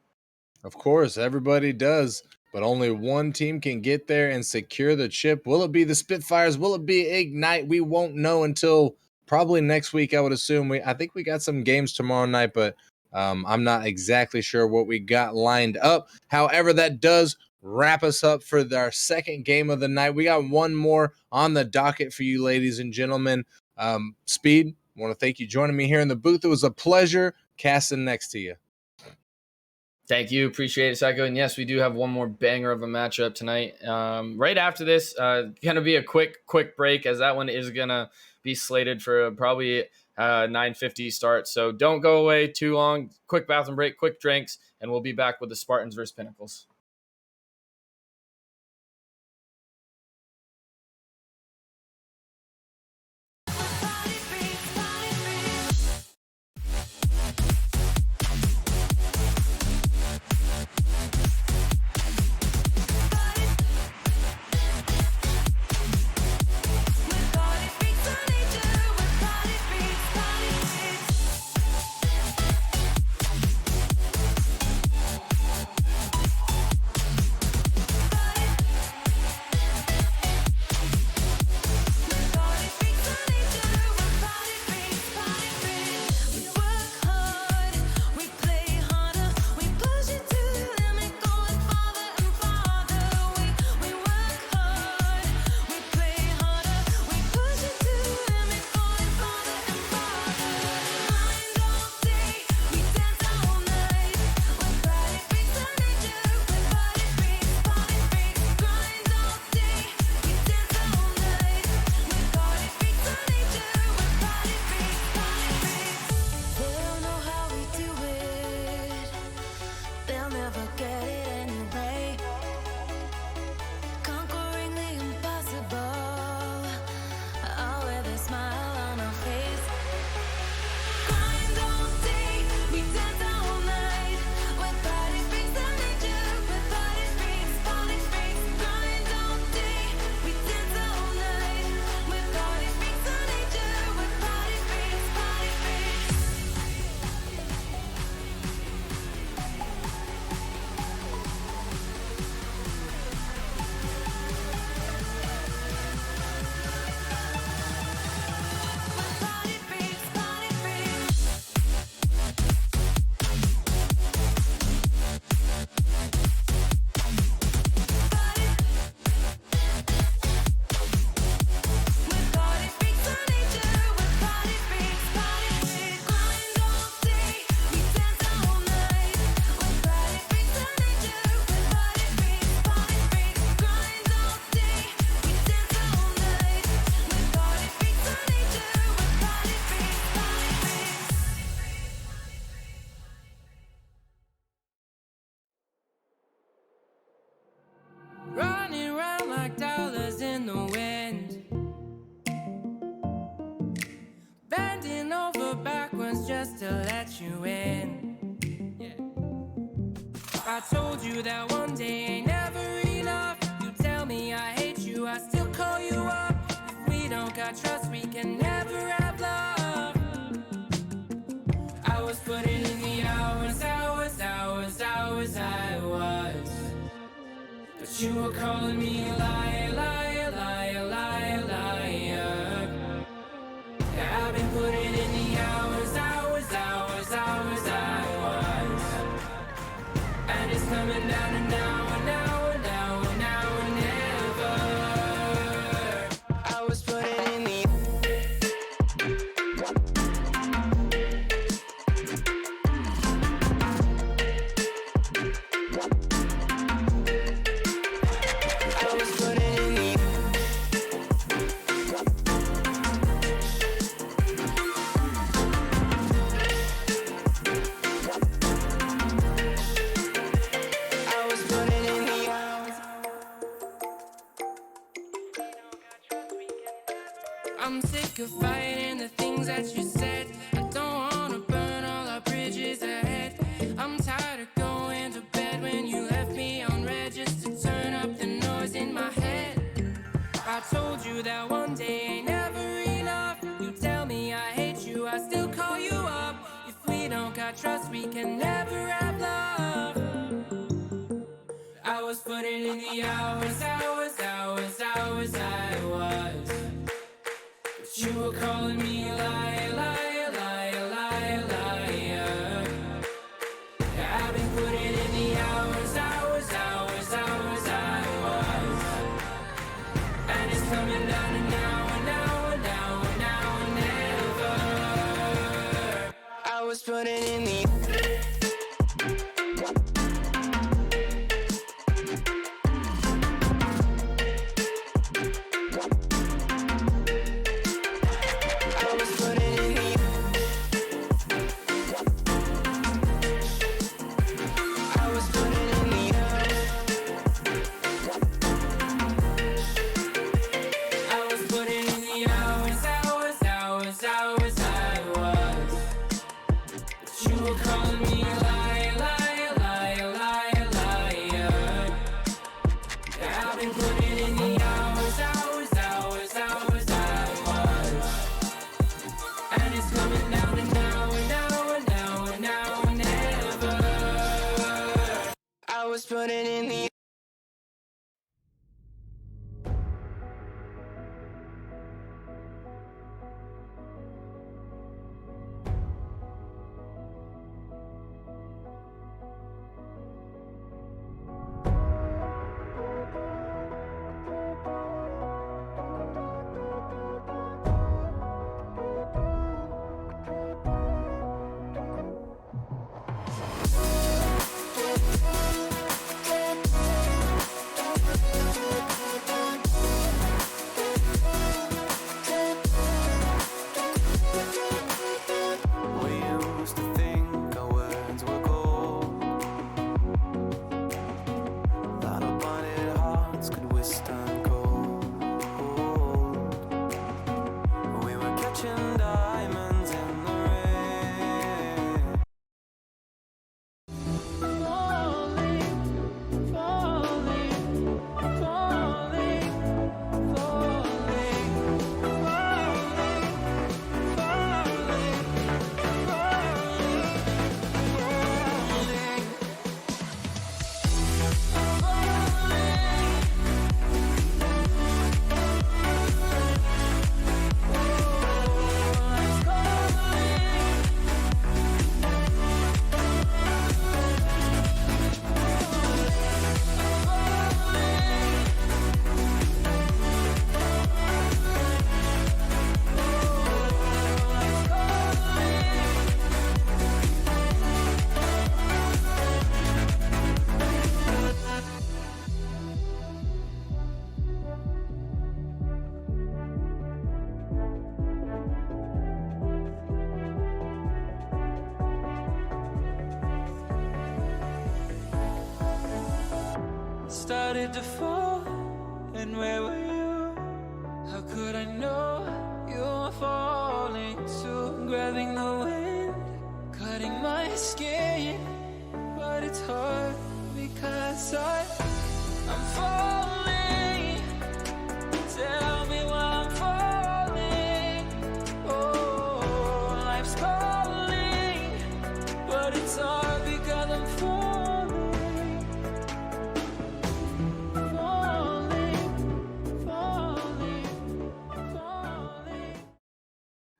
Of course, everybody does, but only one team can get there and secure the chip. Will it be the Spitfires? Will it be Ignite? We won't know until probably next week, I would assume. I think we got some games tomorrow night, but I'm not exactly sure what we got lined up. However, that does wrap us up for our second game of the night. We got one more on the docket for you, ladies and gentlemen. Speed, I want to thank you joining me here in the booth. It was a pleasure casting next to you. Thank you. Appreciate it, Psycho. And yes, we do have one more banger of a matchup tonight. Right after this, going to be a quick break as that one is going to be slated for probably 9:50 start. So don't go away too long. Quick bathroom break, quick drinks, and we'll be back with the Spartans versus Pinnacles. like dollars in the wind. Bending over backwards just to let you in. I told you that one day ain't never enough. You tell me I hate you, I still call you up. If we don't got trust, we can never have love. I was putting in the hours, I was. But you were calling me a liar, liar, liar, liar, liar. Yeah, I've been putting in the hours, I was. And it's coming down to now and now and now and now and never. I was putting in the I'm sick of fighting the things that you said. I don't wanna burn all our bridges ahead. I'm tired of going to bed when you left me on red just to turn up the noise in my head. I told you that one day ain't never enough. You tell me I hate you, I still call you up. If we don't got trust, we can never have love. I was putting in the hours, I was. But you were calling me a liar, liar, liar, liar, liar. Yeah, I've been putting in the hours, I was. And it's coming down to now and now and now and now and never. I was putting in the putting in the started to fall, and And where were you? How could I know you were falling too? Grabbing the wind, cutting my skin, but it's hard because I'm falling. Tell me why I'm falling. Oh, life's calling, but it's hard because I'm falling.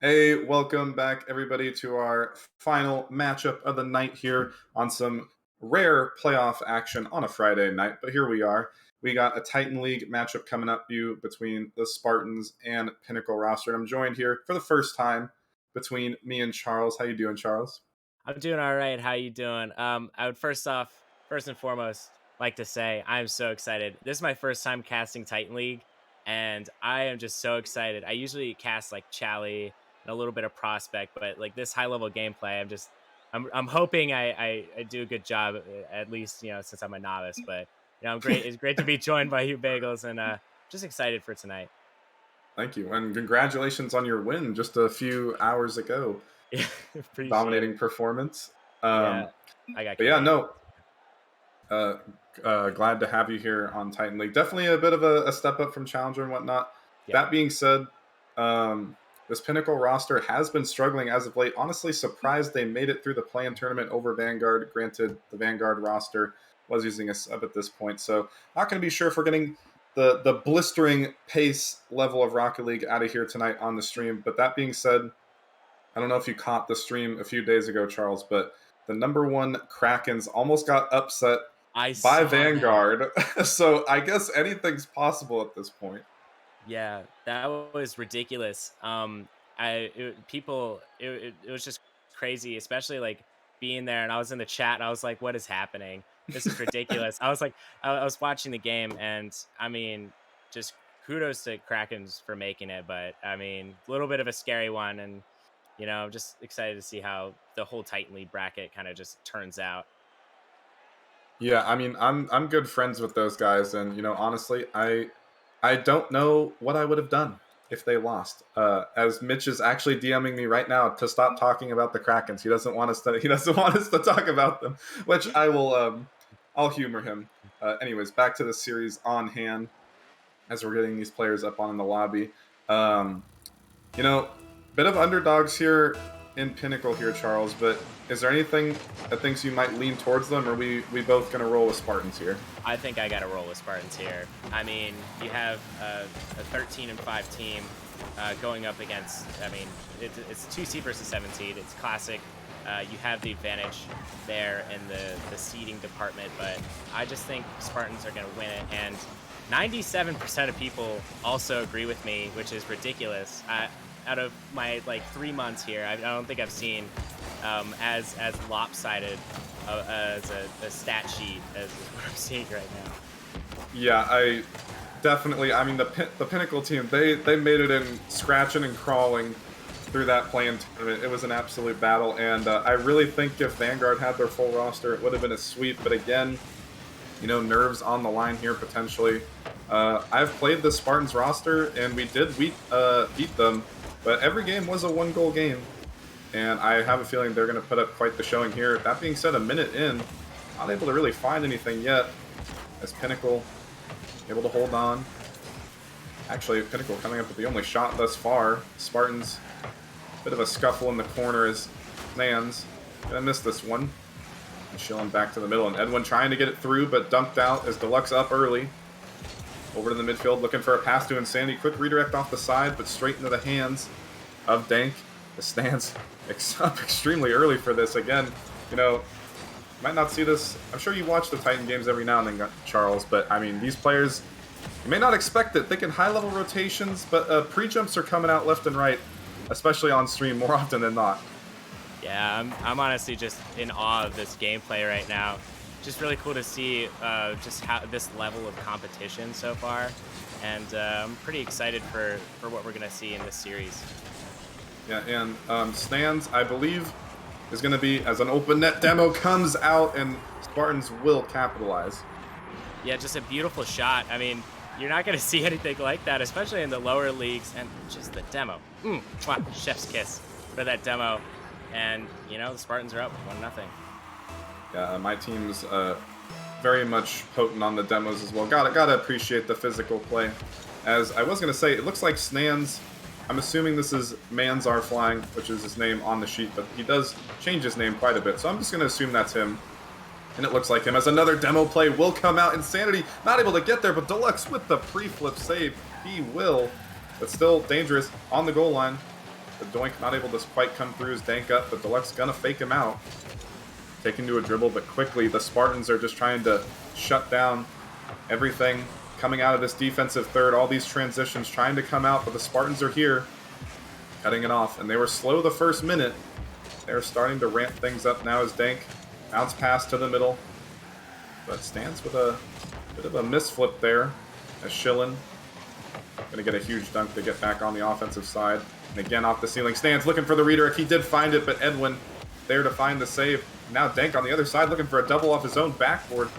Hey, welcome back, everybody, to our final matchup of the night here on some rare playoff action on a Friday night. But here we are. We got a Titan League matchup coming up between the Spartans and Pinnacle roster. And I'm joined here for the first time between me and Charles. How you doing, Charles? I'm doing all right. How you doing? I would first and foremost, like to say I'm so excited. This is my first time casting Titan League, and I am just so excited. I usually cast like Chally and a little bit of Prospect, but like this high level gameplay, I'm hoping I do a good job, at least since I'm a novice. But I'm great. It's great to be joined by you, Bagels, and just excited for tonight. Thank you, and congratulations on your win just a few hours ago. Yeah, dominating performance. I got. But yeah, no. Glad to have you here on Titan League. Definitely a bit of a step up from Challenger and whatnot. Yeah. That being said, this Pinnacle roster has been struggling as of late. Honestly, surprised they made it through the play-in tournament over Vanguard. Granted, the Vanguard roster was using a sub at this point, so not going to be sure if we're getting the blistering pace level of Rocket League out of here tonight on the stream. But that being said, I don't know if you caught the stream a few days ago, Charles, but the number one Krakens almost got upset by Vanguard. So I guess anything's possible at this point. Yeah, that was ridiculous. It was just crazy, especially like being there, and I was in the chat and I was like, what is happening? This is ridiculous. I was watching the game, and I mean, just kudos to Krakens for making it, but I mean, a little bit of a scary one, and I'm just excited to see how the whole Titan League bracket kind of just turns out. Yeah, I mean, I'm good friends with those guys, and honestly, I don't know what I would have done if they lost. As Mitch is actually DMing me right now to stop talking about the Krakens. He doesn't want us to talk about them, which I will I'll humor him. Anyways, back to the series on hand as we're getting these players up on the lobby. Bit of underdogs here in Pinnacle here, Charles, but is there anything that thinks you might lean towards them, or are we both going to roll with Spartans here? I think I got to roll with Spartans here. I mean, you have a 13-5 team going up against, I mean, it's 2 seed versus 7 seed. It's classic. You have the advantage there in the seeding department, but I just think Spartans are going to win it, and 97% of people also agree with me, which is ridiculous. Out of my 3 months here, I don't think I've seen as lopsided as a stat sheet as what I'm seeing right now. Yeah, I mean, the Pinnacle team, they made it in scratching and crawling through that play-in tournament. It was an absolute battle, and I really think if Vanguard had their full roster, it would have been a sweep. But again, nerves on the line here potentially. I've played the Spartans roster, and we did beat them. But every game was a 1-goal game, and I have a feeling they're going to put up quite the showing here. That being said, a minute in, not able to really find anything yet, as Pinnacle able to hold on. Actually, Pinnacle coming up with the only shot thus far. Spartans, bit of a scuffle in the corner as Nans gonna miss this one. And Schillen back to the middle, and Edwin trying to get it through, but dunked out as Deluxe up early. Over to the midfield, looking for a pass to Insanity. Quick redirect off the side, but straight into the hands of Dank. The stands up extremely early for this. Again, might not see this. I'm sure you watch the Titan games every now and then, Charles, but I mean, these players, you may not expect it. Thinking high-level rotations, but pre-jumps are coming out left and right, especially on stream more often than not. Yeah, I'm honestly just in awe of this gameplay right now. Just really cool to see just how this level of competition so far, and I'm pretty excited for what we're gonna see in this series. Yeah, and Stands, I believe, is going to be as an open net demo comes out, and Spartans will capitalize. Yeah, just a beautiful shot. I mean, You're not going to see anything like that, especially in the lower leagues. And just the demo. Wow, chef's kiss for that demo. And, you know, the Spartans are up 1-0. Yeah, my team's very much potent on the demos as well. Gotta appreciate the physical play. As I was gonna say, it looks like Snans. I'm assuming this is Manzar Flying, which is his name on the sheet, but he does change his name quite a bit, so I'm just gonna assume that's him. And it looks like him as another demo play will come out. Insanity not able to get there, but Deluxe with the pre-flip save. He will, but still dangerous on the goal line. The Doink not able to quite come through his dank up, but Deluxe gonna fake him out. Taken to a dribble, but quickly the Spartans are just trying to shut down everything coming out of this defensive third. All these transitions trying to come out, but the Spartans are here, cutting it off. And they were slow the first minute. They're starting to ramp things up now as Dank bounce pass to the middle, but stands with a bit of a misflip there as Schillen gonna get a huge dunk to get back on the offensive side. And again off the ceiling, stands looking for the redirect. He did find it, but Edwin there to find the save. Now Dank on the other side looking for a double off his own backboard.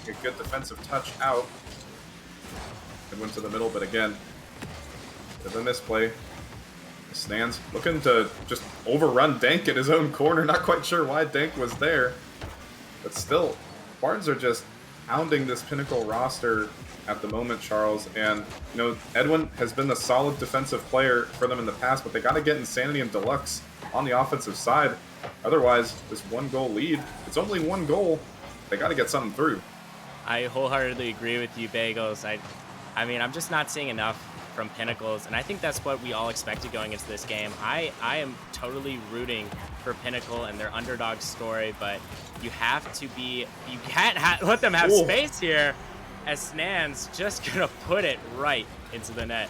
A good defensive touch out. Edwin to the middle, but again, bit of a misplay. Stands looking to just overrun Dank in his own corner. Not quite sure why Dank was there. But still, Spartans are just pounding this Pinnacle roster at the moment, Charles. And, you know, Edwin has been a solid defensive player for them in the past, but they got to get Insanity and Deluxe on the offensive side. Otherwise, this 1-goal lead, it's only 1 goal. They got to get something through. I wholeheartedly agree with you, Bagels. I mean, I'm just not seeing enough from Pinnacles, and I think that's what we all expected going into this game. I am totally rooting for Pinnacle and their underdog story, but you have to be, you can't let them have space here, as Snan's just gonna put it right into the net.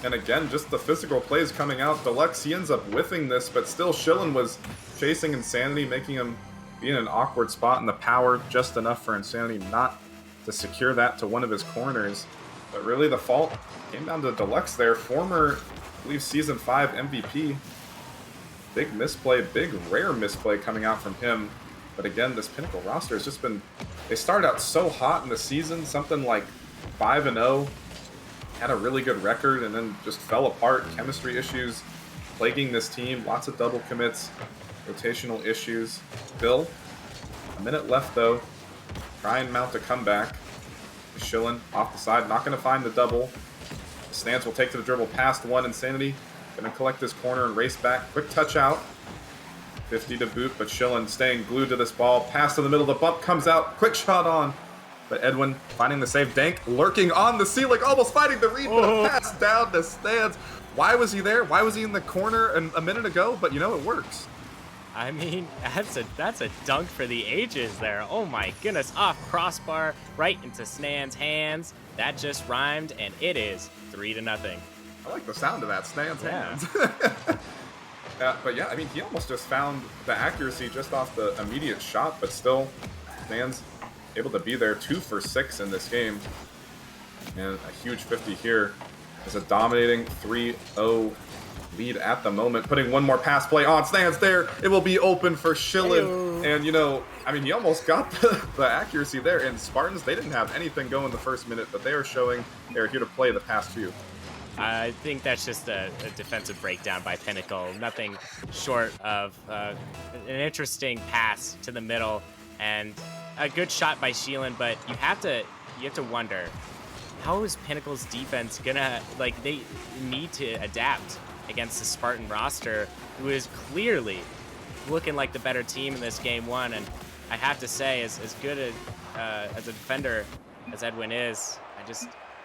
And again, just the physical plays coming out. Deluxe, he ends up whiffing this, but still Schillen was chasing Insanity, making him be in an awkward spot, and the power just enough for Insanity not to secure that to one of his corners. But really the fault came down to Deluxe there, former, I believe, Season 5 MVP. Big misplay, big rare misplay coming out from him. But again, this Pinnacle roster has just been, they started out so hot in the season, something like 5-0, had a really good record, and then just fell apart. Chemistry issues plaguing this team, lots of double commits, rotational issues. Bill, a minute left though, try and mount a comeback. Schillen off the side, not going to find the double. Stance will take to the dribble past one. Insanity going to collect this corner and race back. Quick touch out. 50 to boot, but Schillen staying glued to this ball. Pass to the middle, the bump comes out. Quick shot on. But Edwin finding the save. Dank lurking on the ceiling, almost fighting the read, but a pass down to Stans. Why was he there? Why was he in the corner a minute ago? But you know, it works. I mean, that's a dunk for the ages there. Oh my goodness, off crossbar, right into Snan's hands. That just rhymed, and it is 3-0. I like the sound of that, Snan's hands. But yeah, I mean, he almost just found the accuracy just off the immediate shot, but still, Snan's able to be there 2 for 6 in this game. And a huge 50 here is a dominating 3-0 lead at the moment. Putting one more pass play on. Stands there. It will be open for Schillen. And, you know, I mean, he almost got the accuracy there. And Spartans, they didn't have anything going the first minute, but they are showing they're here to play the past few. I think that's just a defensive breakdown by Pinnacle. Nothing short of an interesting pass to the middle and a good shot by Schillen, but you have to wonder, how is Pinnacle's defense gonna, like, they need to adapt against the Spartan roster, who is clearly looking like the better team in this game one. And I have to say, as good as a defender as Edwin is,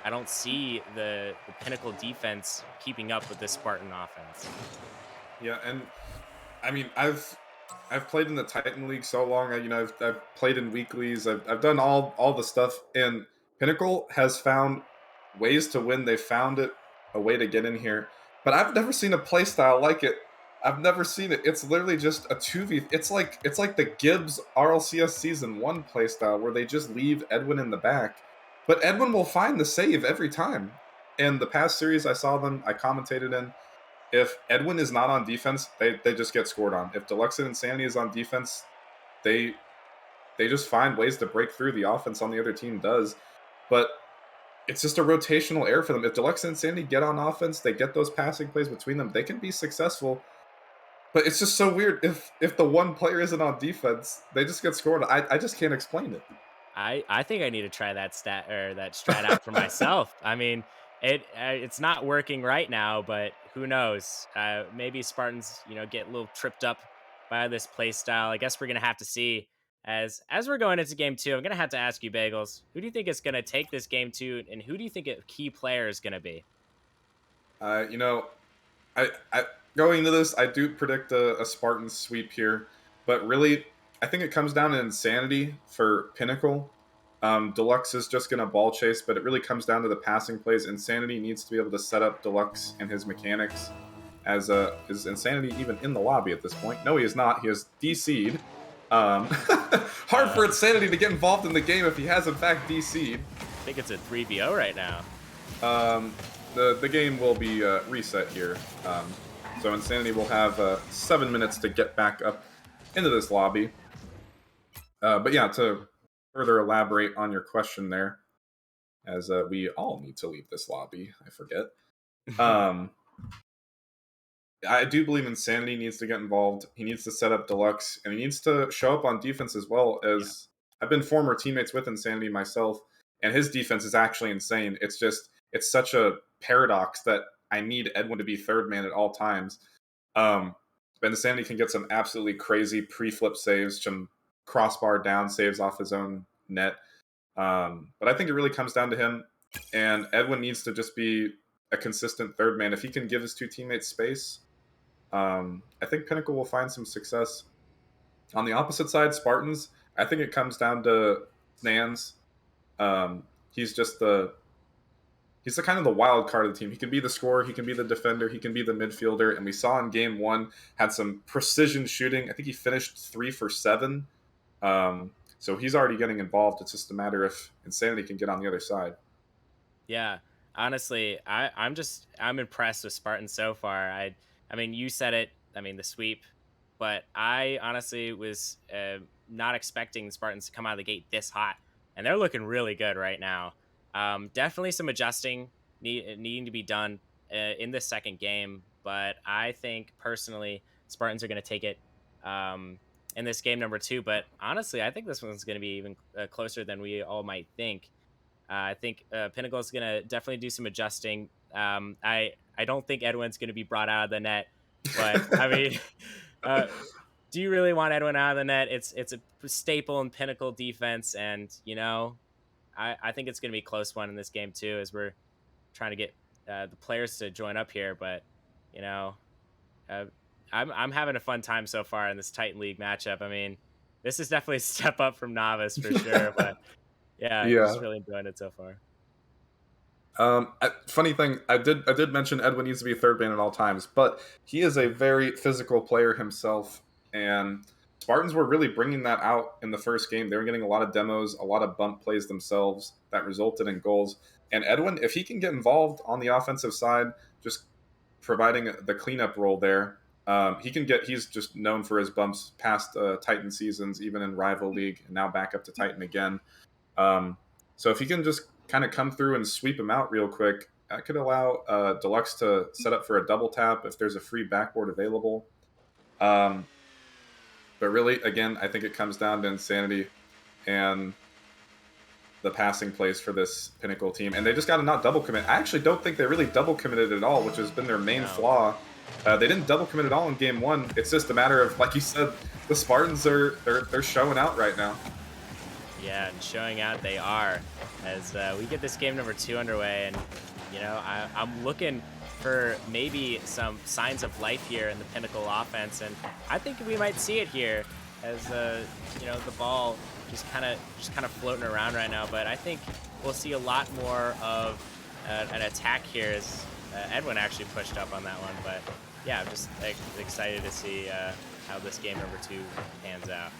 I don't see the Pinnacle defense keeping up with this Spartan offense. Yeah, and I mean, I've played in the Titan League so long. I've played in weeklies. I've done all the stuff, and Pinnacle has found ways to win. They found a way to get in here. But I've never seen a play style like it. I've never seen it. It's literally just a 2v. It's like the Gibbs RLCS Season 1 play style where they just leave Edwin in the back. But Edwin will find the save every time. In the past series I saw them, I commentated in, if Edwin is not on defense, they just get scored on. If Deluxe and Insanity is on defense, they just find ways to break through the offense on the other team does. But it's just a rotational error for them. If Deluxe and Insanity get on offense, they get those passing plays between them, they can be successful. But it's just so weird. If the one player isn't on defense, they just get scored. I just can't explain it. I think I need to try that stat or that strat out for myself. I mean, it's not working right now, but who knows? Maybe Spartans, get a little tripped up by this play style. I guess we're gonna have to see as we're going into game two. I'm gonna have to ask you, Bagels, who do you think is gonna take this game two, and who do you think a key player is gonna be? You know, I going into this, I do predict a Spartan sweep here, but really, I think it comes down to Insanity for Pinnacle. Deluxe is just going to ball chase, but it really comes down to the passing plays. Insanity needs to be able to set up Deluxe and his mechanics. Is Insanity even in the lobby at this point? No, he is not. He is DC'd. Hard for Insanity to get involved in the game if he has in fact DC'd. I think it's a 3v0 right now. The game will be reset here. So Insanity will have 7 minutes to get back up into this lobby. But yeah, to further elaborate on your question there, as we all need to leave this lobby, I forget. I do believe Insanity needs to get involved. He needs to set up Deluxe, and he needs to show up on defense as well. As I've been former teammates with Insanity myself, and his defense is actually insane. It's such a paradox that I need Edwin to be third man at all times. But Insanity can get some absolutely crazy pre-flip saves, some crossbar down saves off his own net. But I think it really comes down to him, and Edwin needs to just be a consistent third man. If he can give his two teammates space, I think Pinnacle will find some success. On the opposite side, Spartans, I think it comes down to Nans. He's the kind of the wild card of the team. He can be the scorer, he can be the defender, he can be the midfielder. And we saw in game one, had some precision shooting. I think he finished 3 for 7. So he's already getting involved. It's just a matter if Insanity can get on the other side. Yeah, honestly, I'm impressed with Spartan so far. I mean, you said it. I mean, the sweep, but I honestly was not expecting the Spartans to come out of the gate this hot, and they're looking really good right now. Definitely some adjusting needing to be done in this second game, but I think personally Spartans are going to take it in this game number 2. But honestly, I think this one's going to be even closer than we all might think. I think Pinnacle is going to definitely do some adjusting. I don't think Edwin's going to be brought out of the net, but I mean, do you really want Edwin out of the net? It's a staple in Pinnacle defense, and I think it's going to be a close one in this game too, as we're trying to get the players to join up here. But I'm having a fun time so far in this Titan League matchup. I mean, this is definitely a step up from Novice for sure, but yeah, I'm just really enjoying it so far. Funny thing, I did mention Edwin needs to be third man at all times, but he is a very physical player himself, and Spartans were really bringing that out in the first game. They were getting a lot of demos, a lot of bump plays themselves that resulted in goals. And Edwin, if he can get involved on the offensive side, just providing the cleanup role there, he's just known for his bumps past Titan seasons, even in Rival League, and now back up to Titan again. So if he can just kind of come through and sweep him out real quick, that could allow Deluxe to set up for a double tap if there's a free backboard available. But really, again, I think it comes down to Insanity and the passing plays for this Pinnacle team. And they just got to not double commit. I actually don't think they really double committed at all, which has been their main flaw. They didn't double commit at all in game 1. It's just a matter of, like you said, the Spartans they're showing out right now. Yeah, and showing out they are, as we get this game number 2 underway. And I'm looking for maybe some signs of life here in the Pinnacle offense, and I think we might see it here as the ball just kind of floating around right now. But I think we'll see a lot more of an attack here, as Edwin actually pushed up on that one. But yeah, I'm just excited to see how this game number 2 pans out.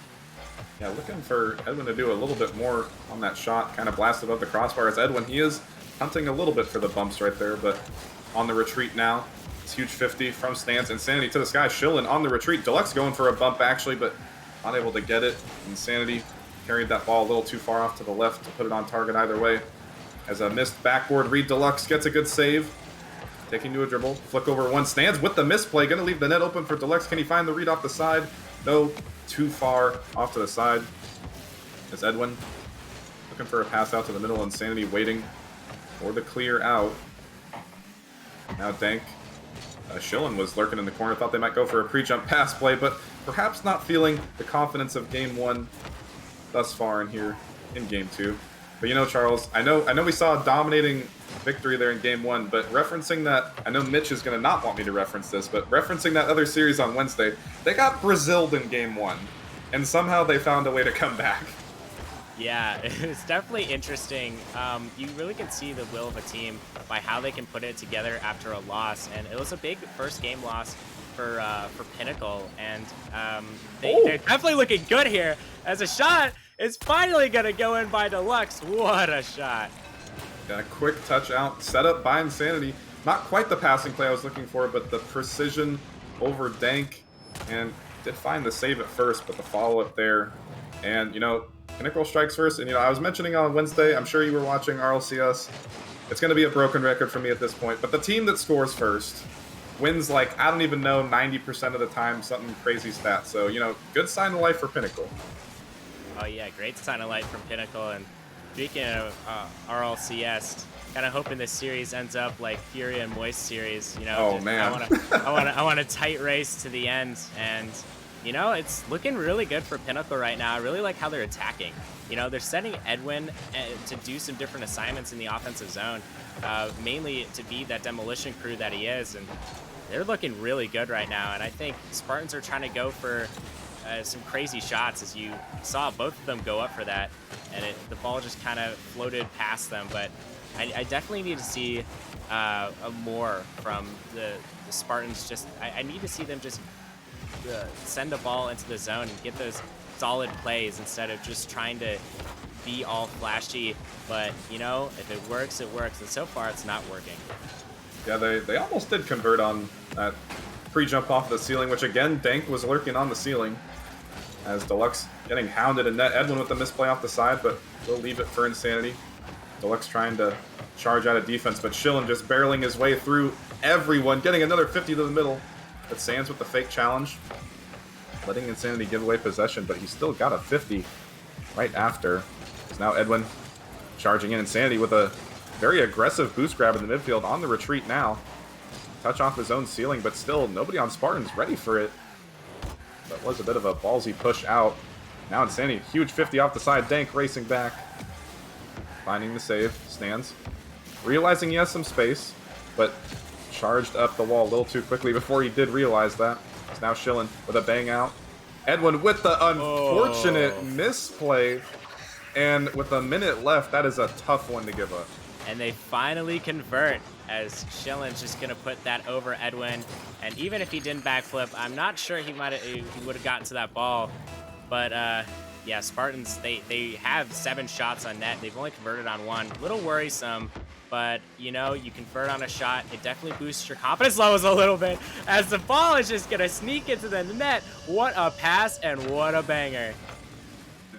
Yeah, looking for Edwin to do a little bit more on that shot, kind of blasted above the crossbar. As Edwin, he is hunting a little bit for the bumps right there, but on the retreat now. It's huge 50 from Stance. Insanity to the sky. Shillen on the retreat. Deluxe going for a bump actually, but unable to get it. Insanity carried that ball a little too far off to the left to put it on target either way. As a missed backboard read, Deluxe gets a good save. Taking to a dribble, flick over one, stands with the misplay, gonna leave the net open for Deluxe. Can he find the read off the side? No, too far off to the side. As Edwin looking for a pass out to the middle, Insanity waiting for the clear out. Now Dank. Schillen was lurking in the corner, thought they might go for a pre-jump pass play, but perhaps not feeling the confidence of Game 1 thus far in here in Game 2. But you know, Charles, I know we saw a dominating victory there in Game 1, but referencing that, I know Mitch is going to not want me to reference this, but referencing that other series on Wednesday, they got Braziled in Game 1, and somehow they found a way to come back. Yeah, it's definitely interesting. You really can see the will of a team by how they can put it together after a loss, and it was a big first game loss for Pinnacle, and they're definitely looking good here. As a shot is finally gonna go in by Deluxe. What a shot! Got a quick touch out, set up by Insanity. Not quite the passing play I was looking for, but the precision over Dank, and did find the save at first, but the follow-up there. And, you know, Pinnacle strikes first, and, you know, I was mentioning on Wednesday, I'm sure you were watching RLCS. It's going to be a broken record for me at this point, but the team that scores first wins, like, I don't even know, 90% of the time, something crazy stat. So, you know, good sign of life for Pinnacle. Oh yeah, great sign of light from Pinnacle. And speaking of RLCS, kind of hoping this series ends up like Fury and Moist series. You know, man, I want a tight race to the end, and you know, it's looking really good for Pinnacle right now. I really like how they're attacking. You know, they're setting Edwin to do some different assignments in the offensive zone, mainly to be that demolition crew that he is, and they're looking really good right now. And I think Spartans are trying to go for some crazy shots, as you saw both of them go up for that, and the ball just kind of floated past them. But I definitely need to see more from the Spartans. Just I need to see them just send the ball into the zone and get those solid plays instead of just trying to be all flashy. But you know, if it works, it works, and so far it's not working. Yeah, they almost did convert on that pre-jump off the ceiling, which again, Dank was lurking on the ceiling. As Deluxe getting hounded in net. Edwin with the misplay off the side, but we'll leave it for Insanity. Deluxe trying to charge out of defense, but Schillen just barreling his way through everyone, getting another 50 to the middle. But Sands with the fake challenge, letting Insanity give away possession, but he's still got a 50 right after. Because now Edwin charging in. Insanity with a very aggressive boost grab in the midfield on the retreat now. Touch off his own ceiling, but still nobody on Spartans ready for it. That was a bit of a ballsy push out. Now Insanity, huge 50 off the side. Dank racing back. Finding the save. Stands. Realizing he has some space, but charged up the wall a little too quickly before he did realize that. It's now Schillen with a bang out. Edwin with the unfortunate misplay. And with a minute left, that is a tough one to give up. And they finally convert, as Schillen's just gonna put that over Edwin. And even if he didn't backflip, I'm not sure he would have gotten to that ball. But yeah, Spartans, they have 7 shots on net. They've only converted on 1. A little worrisome, but you know, you convert on a shot, it definitely boosts your confidence levels a little bit, as the ball is just gonna sneak into the net. What a pass and what a banger.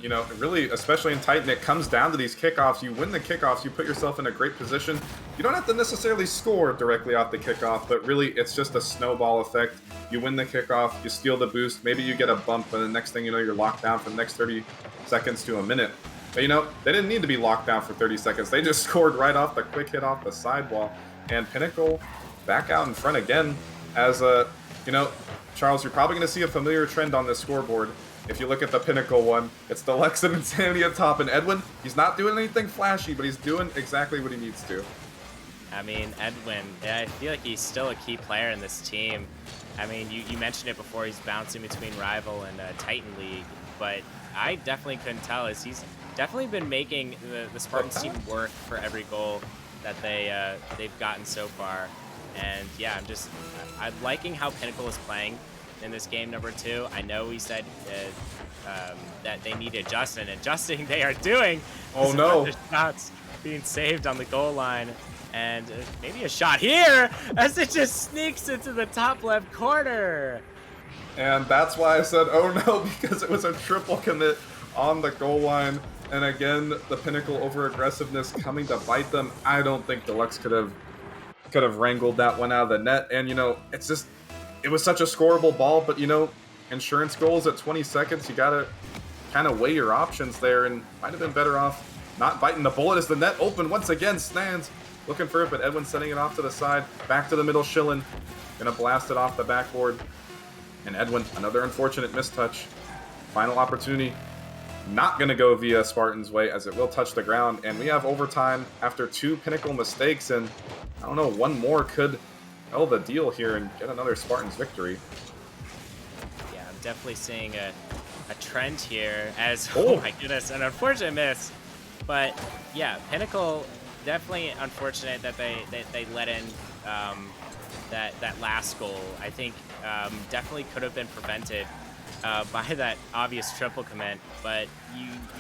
You know, really, especially in Titan, it comes down to these kickoffs. You win the kickoffs, you put yourself in a great position. You don't have to necessarily score directly off the kickoff, but really, it's just a snowball effect. You win the kickoff, you steal the boost, maybe you get a bump, and the next thing you know, you're locked down for the next 30 seconds to a minute. But you know, they didn't need to be locked down for 30 seconds. They just scored right off the quick hit off the sidewall. And Pinnacle back out in front again as you know, Charles, you're probably going to see a familiar trend on this scoreboard. If you look at the Pinnacle one, it's Deluxe and Insanity at top, and Edwin, he's not doing anything flashy, but he's doing exactly what he needs to. I mean, Edwin, I feel like he's still a key player in this team. I mean, you mentioned it before, he's bouncing between Rival and Titan League, but I definitely couldn't tell, as he's definitely been making the Spartans team work for every goal that they've gotten so far. And yeah, I'm liking how Pinnacle is playing in this game number 2. I know we said that they need to adjust, and adjusting they are doing. Oh no! Shots being saved on the goal line, and maybe a shot here as it just sneaks into the top left corner. And that's why I said, oh no, because it was a triple commit on the goal line. And again, the Pinnacle over-aggressiveness coming to bite them. I don't think Deluxe could have wrangled that one out of the net. And, you know, it's just, it was such a scoreable ball, but, you know, insurance goals at 20 seconds, you gotta kind of weigh your options there, and might have been better off not biting the bullet as the net open once again. Stands looking for it, but Edwin sending it off to the side. Back to the middle, Schillen gonna blast it off the backboard. And Edwin, another unfortunate mistouch. Final opportunity. Not going to go via Spartan's way, as it will touch the ground. And we have overtime after 2 Pinnacle mistakes. And I don't know, one more could hell the deal here and get another Spartans victory. Yeah, I'm definitely seeing a trend here as, oh my goodness, an unfortunate miss. But yeah, Pinnacle, definitely unfortunate that they let in that last goal. I think definitely could have been prevented by that obvious triple commit, but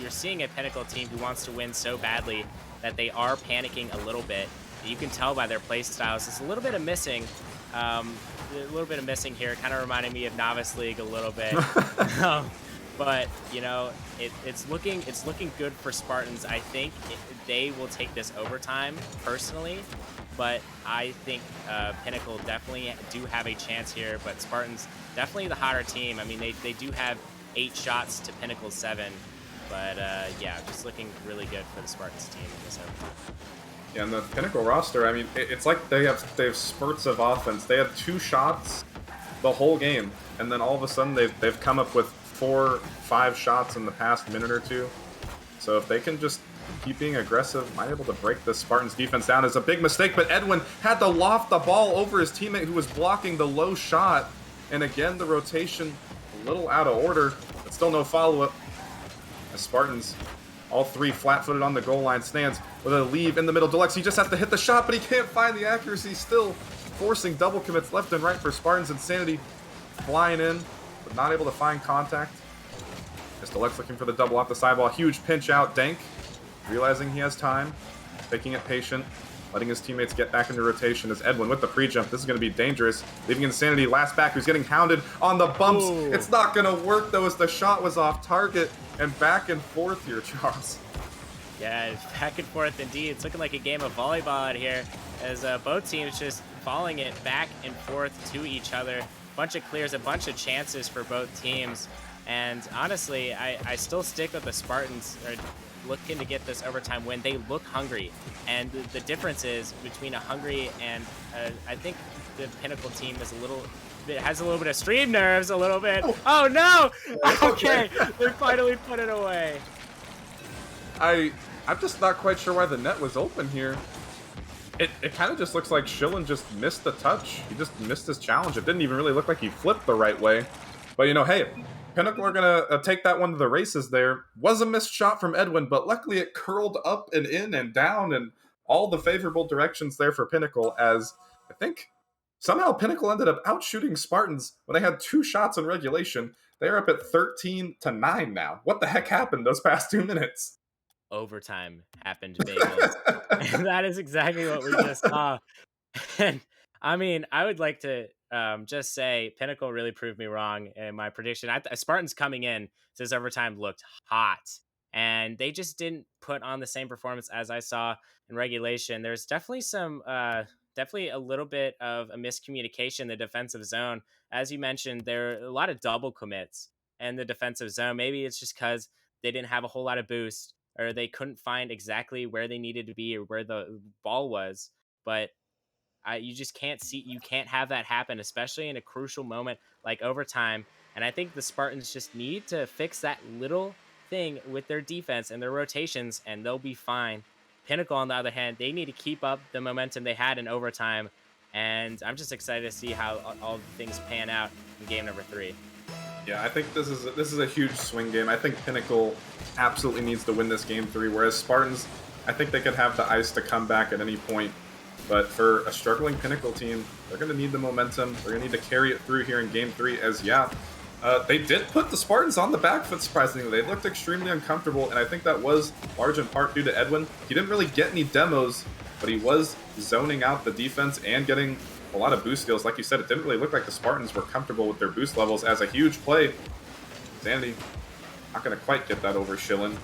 you're seeing a Pinnacle team who wants to win so badly that they are panicking a little bit. You can tell by their play styles. There's a little bit of missing, here, kind of reminding me of Novice League a little bit. But you know, it's looking good for Spartans. I think they will take this overtime personally, but I think Pinnacle definitely do have a chance here. But Spartans definitely the hotter team. I mean, they do have 8 shots to Pinnacle's 7, but yeah, just looking really good for the Spartans team in this overtime. Yeah, and the Pinnacle roster, I mean, it's like they have spurts of offense. They have 2 shots the whole game, and then all of a sudden they've come up with 4, 5 shots in the past minute or two. So if they can just keep being aggressive, might be able to break the Spartans defense down. Is a big mistake, but Edwin had to loft the ball over his teammate who was blocking the low shot. And again, the rotation a little out of order, but still no follow-up. The Spartans, all 3 flat-footed on the goal line. Stands with a leave in the middle. Deluxe, he just has to hit the shot, but he can't find the accuracy, still forcing double commits left and right for Spartans. Insanity flying in, but not able to find contact. Just Deluxe looking for the double off the sidewall. Huge pinch out. Dank realizing he has time, taking it patient, letting his teammates get back into rotation as Edwin with the pre-jump. This is going to be dangerous. Leaving Insanity last back, who's getting hounded on the bumps. Ooh. It's not going to work, though, as the shot was off target. And back and forth here, Charles. Yeah, it's back and forth indeed. It's looking like a game of volleyball out here as both teams just falling it back and forth to each other. Bunch of clears, a bunch of chances for both teams. And honestly, I still stick with the Spartans are looking to get this overtime win. They look hungry. And the difference is between a hungry and I think the Pinnacle team is has a little bit of stream nerves a little bit. Oh no! Okay, they finally put it away. I'm just not quite sure why the net was open here. It kind of just looks like Schillen just missed the touch. He just missed his challenge. It didn't even really look like he flipped the right way. But, you know, hey, Pinnacle are going to take that one to the races there. Was a missed shot from Edwin, but luckily it curled up and in and down and all the favorable directions there for Pinnacle, as I think somehow Pinnacle ended up outshooting Spartans when they had 2 shots in regulation. They're up at 13-9 now. What the heck happened those past 2 minutes? Overtime happened, bagels. And that is exactly what we just saw. And I mean, I would like to just say Pinnacle really proved me wrong in my prediction. Spartans coming in to this overtime looked hot, and they just didn't put on the same performance as I saw in regulation. There's definitely definitely a little bit of a miscommunication in the defensive zone. As you mentioned, there are a lot of double commits in the defensive zone. Maybe it's just because they didn't have a whole lot of boost, or they couldn't find exactly where they needed to be or where the ball was. But you just you can't have that happen, especially in a crucial moment like overtime. And I think the Spartans just need to fix that little thing with their defense and their rotations, and they'll be fine. Pinnacle, on the other hand, they need to keep up the momentum they had in overtime. And I'm just excited to see how all the things pan out in game number 3. Yeah, I think this is a huge swing game. I think Pinnacle absolutely needs to win this game 3, whereas Spartans, I think they could have the ice to come back at any point. But for a struggling Pinnacle team, they're going to need the momentum. They're going to need to carry it through here in game 3, as they did put the Spartans on the back foot, surprisingly. They looked extremely uncomfortable, and I think that was large in part due to Edwin. He didn't really get any demos, but he was zoning out the defense and getting a lot of boost skills. Like you said, it didn't really look like the Spartans were comfortable with their boost levels, as a huge play. Sandy not going to quite get that over Schillen.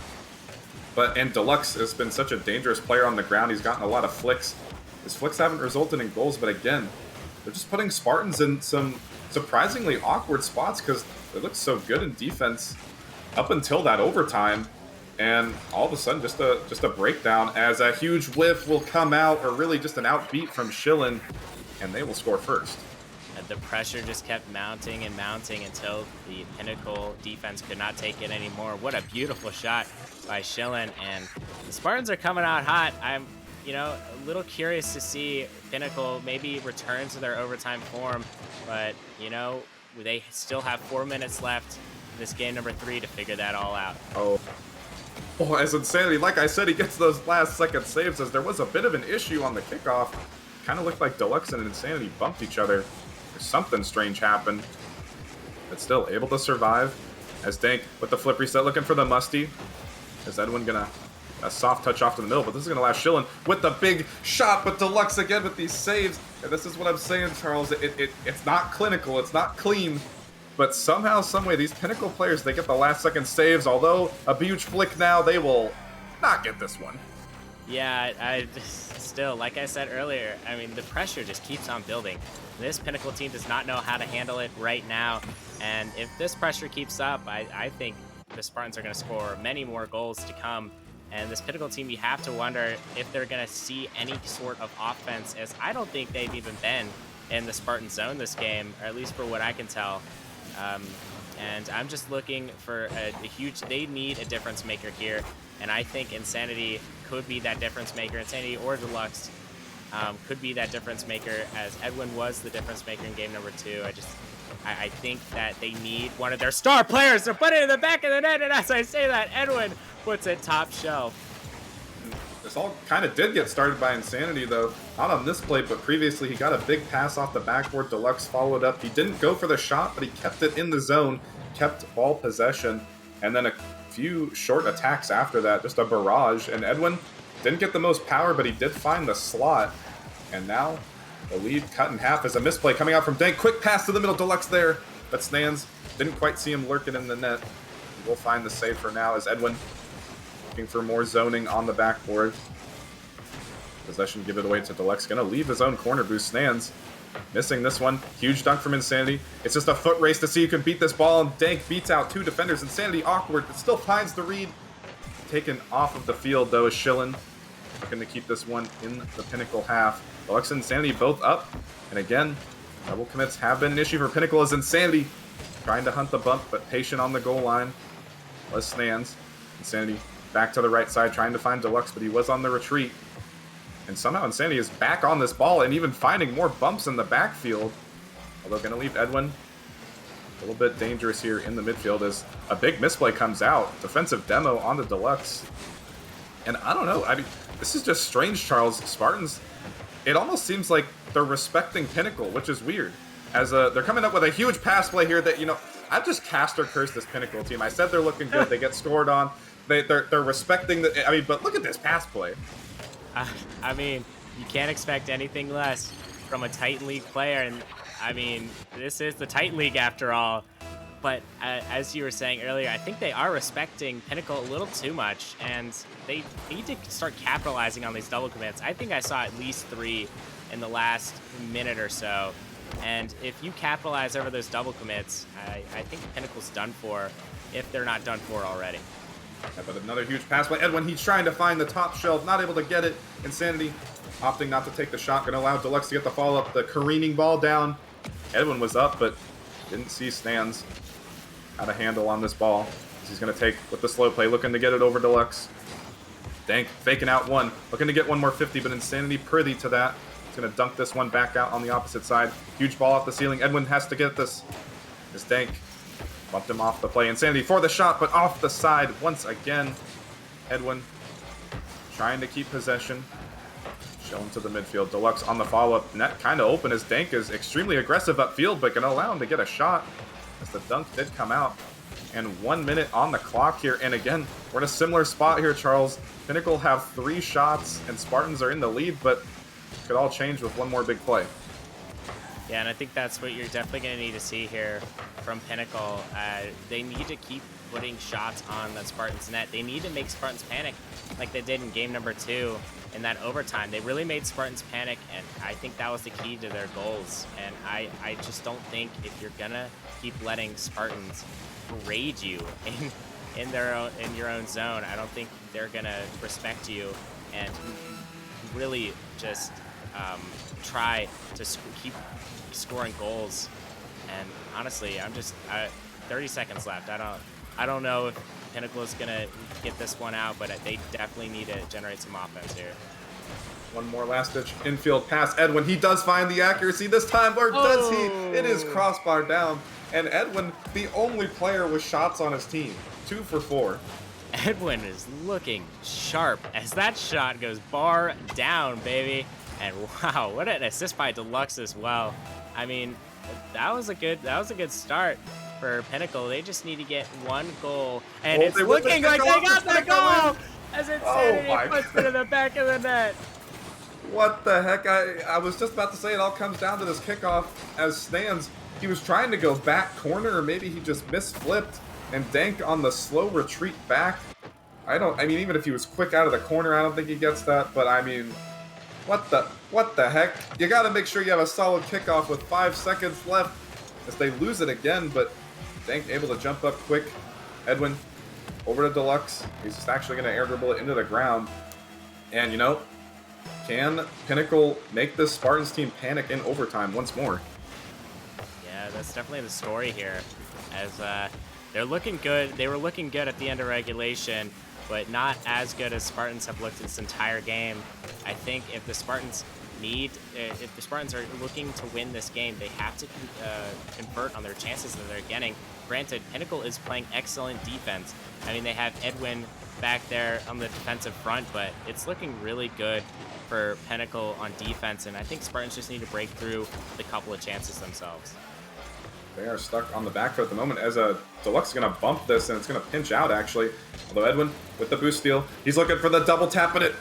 And Deluxe has been such a dangerous player on the ground. He's gotten a lot of flicks. His flicks haven't resulted in goals, but again, they're just putting Spartans in some surprisingly awkward spots because they look so good in defense up until that overtime. And all of a sudden, just a breakdown as a huge whiff will come out, or really just an outbeat from Schillen, and they will score first. And the pressure just kept mounting and mounting until the Pinnacle defense could not take it anymore. What a beautiful shot by Schillen, and the Spartans are coming out hot. I'm, a little curious to see Pinnacle maybe return to their overtime form, but, they still have 4 minutes left in this game number 3 to figure that all out. Oh, as Insanity, like I said, he gets those last second saves as there was a bit of an issue on the kickoff. Kind of looked like Deluxe and Insanity bumped each other. Something strange happened, but still able to survive as Dank with the flip reset looking for the musty. Is Edwin gonna a soft touch off to the middle, but this is gonna allow Schillen with the big shot, but Deluxe again with these saves. And this is what I'm saying, Charles, it's not clinical, it's not clean, but somehow, someway, these Pinnacle players, they get the last second saves, although a huge flick now, they will not get this one. Yeah, I still, like I said earlier, I mean, the pressure just keeps on building. This Pinnacle team does not know how to handle it right now, and if this pressure keeps up, I think the Spartans are going to score many more goals to come. And this Pinnacle team, you have to wonder if they're going to see any sort of offense, as I don't think they've even been in the Spartan zone this game, or at least for what I can tell. And I'm just looking for a huge, they need a difference maker here, and I think Insanity could be that difference maker. Insanity or Deluxe could be that difference maker, as Edwin was the difference maker in game number 2. I think that they need one of their star players to put it in the back of the net, and as I say that, Edwin puts it top shelf. This all kind of did get started by Insanity, though. Not on this play, but previously he got a big pass off the backboard. Deluxe followed up. He didn't go for the shot, but he kept it in the zone, kept ball possession, and then a few short attacks after that, just a barrage. And Edwin didn't get the most power, but he did find the slot. And now the lead cut in half as a misplay coming out from Dank. Quick pass to the middle, Deluxe there, but Snans didn't quite see him lurking in the net. We'll find the save for now as Edwin looking for more zoning on the backboard. Possession, give it away to Deluxe. Gonna leave his own corner boost. Snans missing this one. Huge dunk from Insanity. It's just a foot race to see who can beat this ball, and Dank beats out 2 defenders. Insanity awkward, but still finds the read. Taken off of the field, though, is Schillen. Looking to keep this one in the Pinnacle half. Deluxe and Insanity both up. And again, double commits have been an issue for Pinnacle as Insanity trying to hunt the bump, but patient on the goal line. Was Snans. Insanity back to the right side, trying to find Deluxe, but he was on the retreat. And somehow Insanity is back on this ball and even finding more bumps in the backfield. Although going to leave Edwin a little bit dangerous here in the midfield as a big misplay comes out. Defensive demo on the Deluxe. And I don't know, I mean, this is just strange, Charles. Spartans, it almost seems like they're respecting Pinnacle, which is weird. As they're coming up with a huge pass play here that, I've just cast or cursed this Pinnacle team. I said they're looking good. They get scored on. They're respecting the, but look at this pass play. I mean, you can't expect anything less from a Titan League player, and I mean, this is the Titan League after all. But as you were saying earlier, I think they are respecting Pinnacle a little too much, and they need to start capitalizing on these double commits. I think I saw at least 3 in the last minute or so, and if you capitalize over those double commits, I think Pinnacle's done for, if they're not done for already. Yeah, but another huge pass by Edwin. He's trying to find the top shelf, not able to get it. Insanity opting not to take the shot, going to allow Deluxe to get the follow-up. The careening ball down. Edwin was up, but didn't see Stans had a handle on this ball. He's going to take with the slow play, looking to get it over Deluxe. Dank faking out one, looking to get one more 50, but Insanity privy to that. He's going to dunk this one back out on the opposite side. Huge ball off the ceiling. Edwin has to get this. As Dank bumped him off the play. Insanity for the shot, but off the side once again. Edwin trying to keep possession. Shown to the midfield. Deluxe on the follow-up. Net kind of open as Dank is extremely aggressive upfield, but going to allow him to get a shot as the dunk did come out. And 1 minute on the clock here. And again, we're in a similar spot here, Charles. Pinnacle have 3 shots, and Spartans are in the lead, but could all change with one more big play. Yeah, and I think that's what you're definitely going to need to see here from Pinnacle. They need to keep putting shots on the Spartans net. They need to make Spartans panic like they did in game number 2 in that overtime. They really made Spartans panic, and I think that was the key to their goals. And I just don't think if you're gonna keep letting Spartans raid you in your own zone, I don't think they're gonna respect you and really just try to keep scoring goals. And honestly, 30 seconds left. I don't know if Pinnacle is gonna get this one out, but they definitely need to generate some offense here. One more last-ditch infield pass. Edwin, he does find the accuracy this time, or does he? It is crossbar down, and Edwin, the only player with shots on his team. 2 for 4. Edwin is looking sharp as that shot goes bar down, baby. And wow, what an assist by Deluxe as well. I mean, that was a good start for Pinnacle. They just need to get 1 goal, and it's looking like they got the goal as Insanity puts it in the back of the net. What the heck? I was just about to say it all comes down to this kickoff as Stans, he was trying to go back corner, or maybe he just misflipped, and Dank on the slow retreat back. I mean, even if he was quick out of the corner, I don't think he gets that, but I mean, what the heck? You got to make sure you have a solid kickoff with 5 seconds left as they lose it again, but Dank able to jump up quick. Edwin over to Deluxe. He's just actually going to air dribble it into the ground. And, you know, can Pinnacle make this Spartans team panic in overtime once more? Yeah, that's definitely the story here, as they're looking good. They were looking good at the end of regulation, but not as good as Spartans have looked this entire game. I think if the Spartans are looking to win this game, they have to convert on their chances that they're getting. Granted, Pinnacle is playing excellent defense. I mean, they have Edwin back there on the defensive front, but it's looking really good for Pinnacle on defense, and I think Spartans just need to break through the couple of chances themselves. They are stuck on the back foot at the moment as Deluxe is going to bump this, and it's going to pinch out, actually. Although Edwin with the boost steal, he's looking for the double tap, but it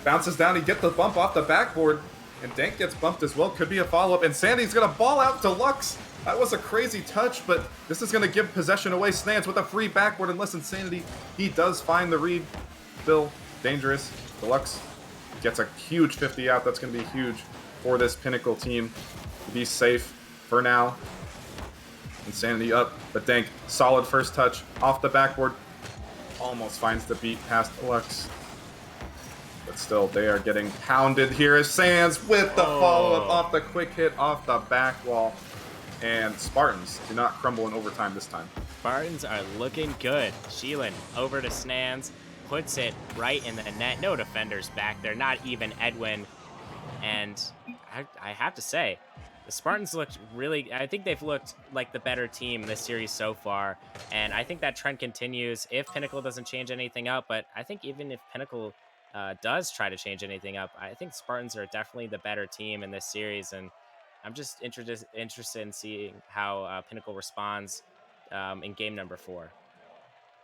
bounces down. He gets the bump off the backboard, and Dank gets bumped as well. Could be a follow-up, and Sandy's going to ball out Deluxe. That was a crazy touch, but this is going to give possession away. Snans with a free backboard, unless Insanity, he does find the read. Still dangerous. Deluxe gets a huge 50 out. That's going to be huge for this Pinnacle team to be safe for now. Insanity up, but Dank, solid first touch off the backboard. Almost finds the beat past Deluxe. But still, they are getting pounded here as Sands with the follow-up off the quick hit off the back wall. And Spartans do not crumble in overtime this time. Spartans are looking good. Sheelan over to Snans, puts it right in the net. No defenders back there, not even Edwin. And I have to say, the Spartans looked really, I think they've looked like the better team in this series so far. And I think that trend continues if Pinnacle doesn't change anything up. But I think even if Pinnacle does try to change anything up, I think Spartans are definitely the better team in this series. And I'm just interested in seeing how Pinnacle responds in game number 4.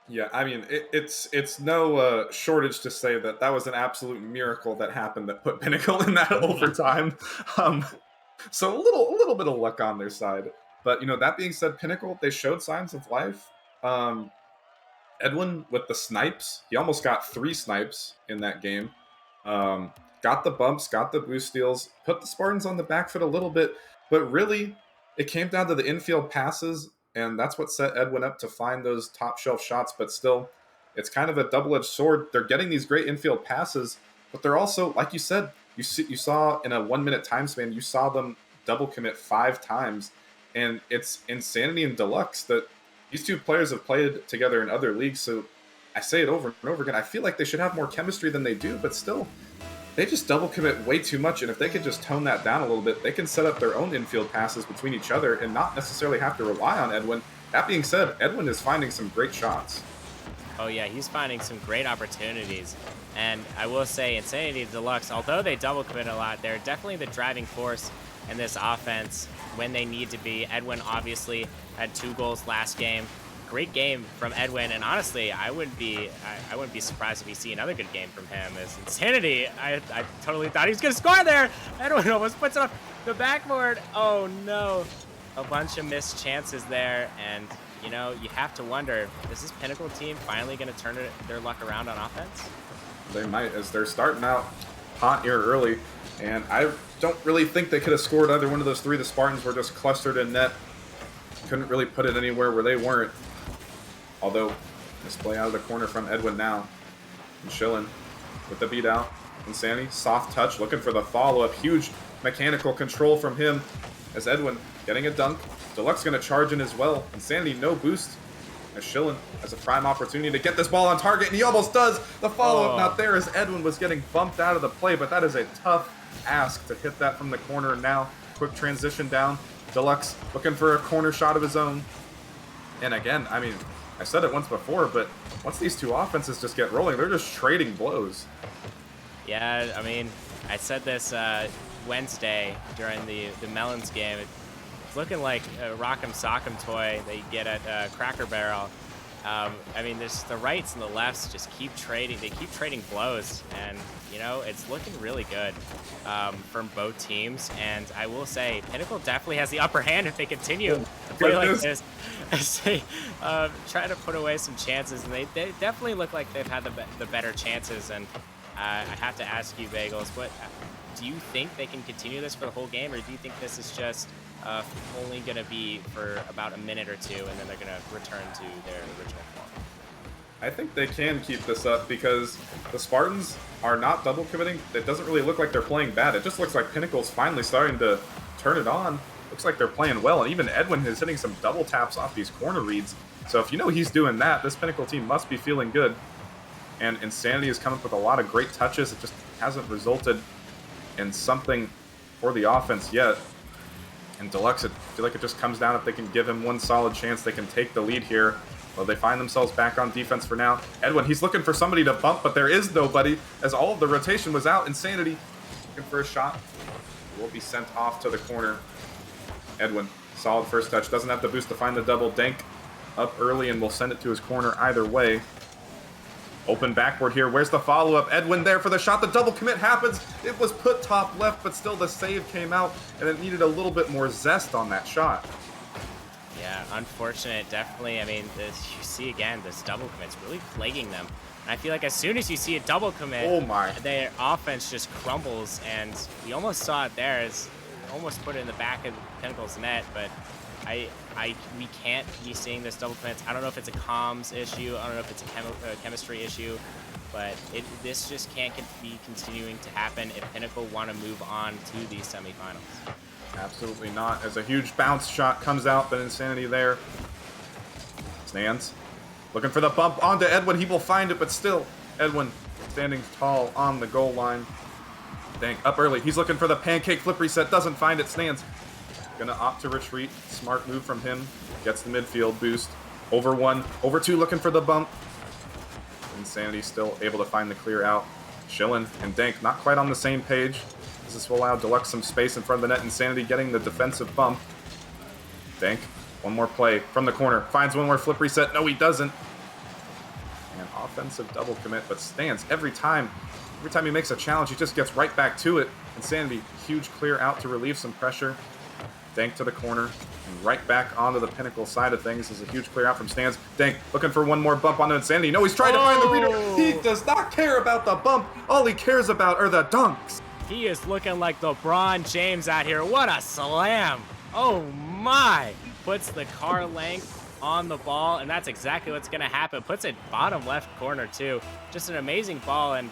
Yeah, I mean, it's no shortage to say that was an absolute miracle that happened that put Pinnacle in that overtime. So a little bit of luck on their side. But, you know, that being said, Pinnacle, they showed signs of life. Edwin with the snipes. He almost got 3 snipes in that game. Got the bumps, got the boost steals, put the Spartans on the back foot a little bit. But really, it came down to the infield passes, and that's what set Edwin up to find those top shelf shots. But still, it's kind of a double-edged sword. They're getting these great infield passes, but they're also, like you said, you saw in a 1-minute time span, you saw them double commit 5 times. And it's Insanity and Deluxe that these two players have played together in other leagues. So I say it over and over again. I feel like they should have more chemistry than they do, but still, they just double commit way too much. And if they could just tone that down a little bit, they can set up their own infield passes between each other and not necessarily have to rely on Edwin. That being said, Edwin is finding some great shots. Oh yeah, he's finding some great opportunities. And I will say, Insanity Deluxe, although they double commit a lot, they're definitely the driving force in this offense when they need to be. Edwin obviously had 2 goals last game. Great game from Edwin, and honestly, I wouldn't be surprised if we see another good game from him. As Insanity, I totally thought he was gonna score there. Edwin almost puts it off the backboard. Oh no, a bunch of missed chances there, and you know, you have to wonder, is this Pinnacle team finally going to turn their luck around on offense? They might, as they're starting out hot here early. And I don't really think they could have scored either one of those three. The Spartans were just clustered in net. Couldn't really put it anywhere where they weren't. Although, this play out of the corner from Edwin now. And Schillen with the beat out. Insanity, soft touch, looking for the follow-up. Huge mechanical control from him as Edwin getting a dunk. Deluxe going to charge in as well. Insanity, no boost. As Schillen has a prime opportunity to get this ball on target, and he almost does. The follow-up not there as Edwin was getting bumped out of the play, but that is a tough ask to hit that from the corner. And now, quick transition down. Deluxe looking for a corner shot of his own. And again, I mean, I said it once before, but once these two offenses just get rolling, they're just trading blows. Yeah, I mean, I said this Wednesday during the Melons game. It's looking like a Rock'em Sock'em toy that you get at Cracker Barrel. I mean, there's the rights and the lefts just keep trading. They keep trading blows, and you know it's looking really good from both teams. And I will say, Pinnacle definitely has the upper hand if they continue to play like this. As they try to put away some chances, and they definitely look like they've had the better chances. And I have to ask you, Bagels, what do you think they can continue this for the whole game, or do you think this is just only going to be for about a minute or two, and then they're going to return to their original form? I think they can keep this up because the Spartans are not double committing. It doesn't really look like they're playing bad. It just looks like Pinnacle's finally starting to turn it on. Looks like they're playing well, and even Edwin is hitting some double taps off these corner reads. So if you know he's doing that, this Pinnacle team must be feeling good. And Insanity has come up with a lot of great touches. It just hasn't resulted in something for the offense yet. And Deluxe, I feel like it just comes down if they can give him one solid chance, they can take the lead here. Well, they find themselves back on defense for now. Edwin, he's looking for somebody to bump, but there is nobody, as all of the rotation was out. Insanity looking for a shot. Will be sent off to the corner. Edwin, solid first touch. Doesn't have the boost to find the double. Dank up early and will send it to his corner either way. Open backward here. Where's the follow-up? Edwin there for the shot. The double commit happens. It was put top left, but still the save came out, and it needed a little bit more zest on that shot. Yeah, unfortunate, definitely. I mean, you see again, this double commit's really plaguing them. And I feel like as soon as you see a double commit, oh my, their offense just crumbles, and we almost saw it there as almost put it in the back of Pinnacle's net, but we can't be seeing this double commits. I don't know if it's a comms issue. I don't know if it's a chemistry issue, but this just can't be continuing to happen if Pinnacle want to move on to these semifinals. Absolutely not. As a huge bounce shot comes out, but Insanity there. Stands. Looking for the bump onto Edwin. He will find it, but still, Edwin standing tall on the goal line. Dank up early. He's looking for the pancake flip reset. Doesn't find it. Stands. Gonna opt to retreat. Smart move from him. Gets the midfield boost. Over one. Over two looking for the bump. Insanity still able to find the clear out. Schillen and Dank not quite on the same page. This will allow Deluxe some space in front of the net. Insanity getting the defensive bump. Dank, one more play from the corner. Finds one more flip reset. No, he doesn't. And offensive double commit, but Stands every time he makes a challenge, he just gets right back to it. Insanity, huge clear out to relieve some pressure. Dank to the corner, and right back onto the Pinnacle side of things. Is a huge clear out from Stands. Dank looking for one more bump onto Insanity. No, he's trying to find the reader. He does not care about the bump. All he cares about are the dunks. He is looking like LeBron James out here. What a slam. Oh my. Puts the car length on the ball, and that's exactly what's going to happen. Puts it bottom left corner too. Just an amazing ball, and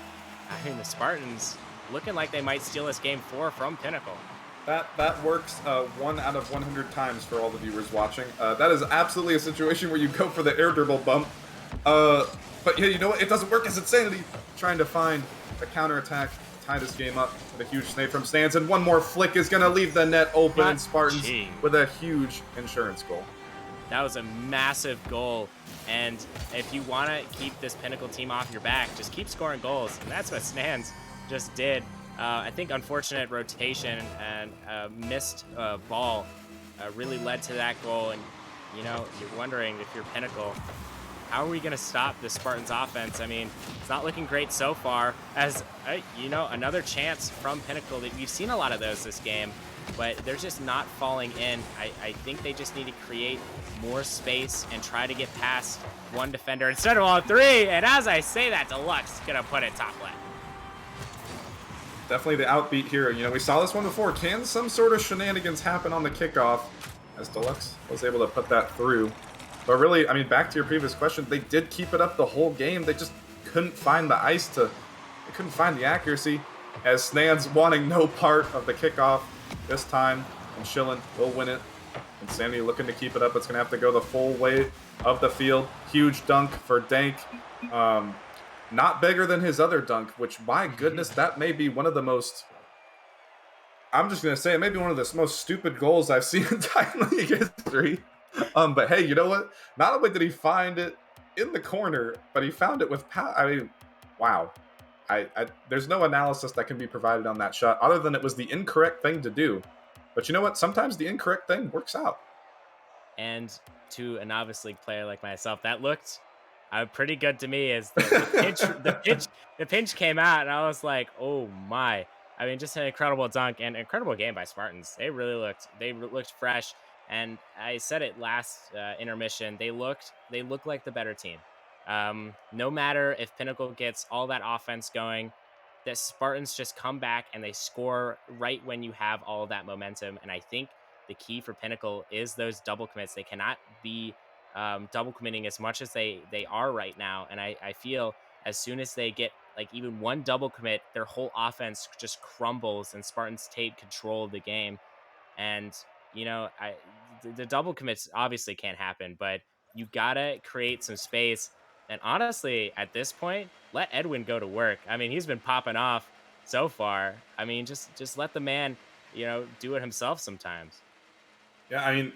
I mean the Spartans looking like they might steal this game 4 from Pinnacle. That works 1 out of 100 times for all the viewers watching. That is absolutely a situation where you go for the air dribble bump. But yeah, you know what? It doesn't work as Insanity trying to find the counterattack. Tie this game up with a huge save from Stands, and one more flick is going to leave the net open, and Spartans with a huge insurance goal. That was a massive goal, and if you want to keep this Pinnacle team off your back, just keep scoring goals, and that's what Stands just did. I think unfortunate rotation and missed ball really led to that goal, and you know, you're wondering if you're Pinnacle, how are we going to stop the Spartans offense? I mean, it's not looking great so far. As, you know, another chance from Pinnacle. We've seen a lot of those this game. but they're just not falling in. I think they just need to create more space and try to get past one defender instead of all three. And as I say that, Deluxe is gonna put it top left. Definitely the outbeat here. You know, we saw this one before. Can some sort of shenanigans happen on the kickoff? As Deluxe was able to put that through. But really, I mean, back to your previous question, they did keep it up the whole game. They just couldn't find the ice to, they couldn't find the accuracy. As Snans wanting no part of the kickoff this time, and Schillen will win it. Insanity looking to keep it up. It's going to have to go the full way of the field. Huge dunk for Dank. Not bigger than his other dunk, which, my goodness, that may be one of the most, I'm just going to say, it may be one of the most stupid goals I've seen in Titan League history. But hey, you know what? Not only did he find it in the corner, but he found it with power. I mean, wow. There's no analysis that can be provided on that shot other than it was the incorrect thing to do. But you know what? Sometimes the incorrect thing works out. And to a novice league player like myself, that looked pretty good to me. As the pinch came out, and I was like, oh my! I mean, just an incredible dunk and incredible game by Spartans. They looked fresh. And I said it last intermission. They look like the better team. No matter if Pinnacle gets all that offense going, the Spartans just come back and they score right when you have all of that momentum. And I think the key for Pinnacle is those double commits. They cannot be double committing as much as they are right now. And I feel as soon as they get like even one double commit, their whole offense just crumbles and Spartans take control of the game. And you know, the double commits obviously can't happen, but you gotta create some space. And honestly, at this point, let Edwin go to work. I mean, he's been popping off so far. I mean, just let the man, you know, do it himself sometimes. Yeah, I mean,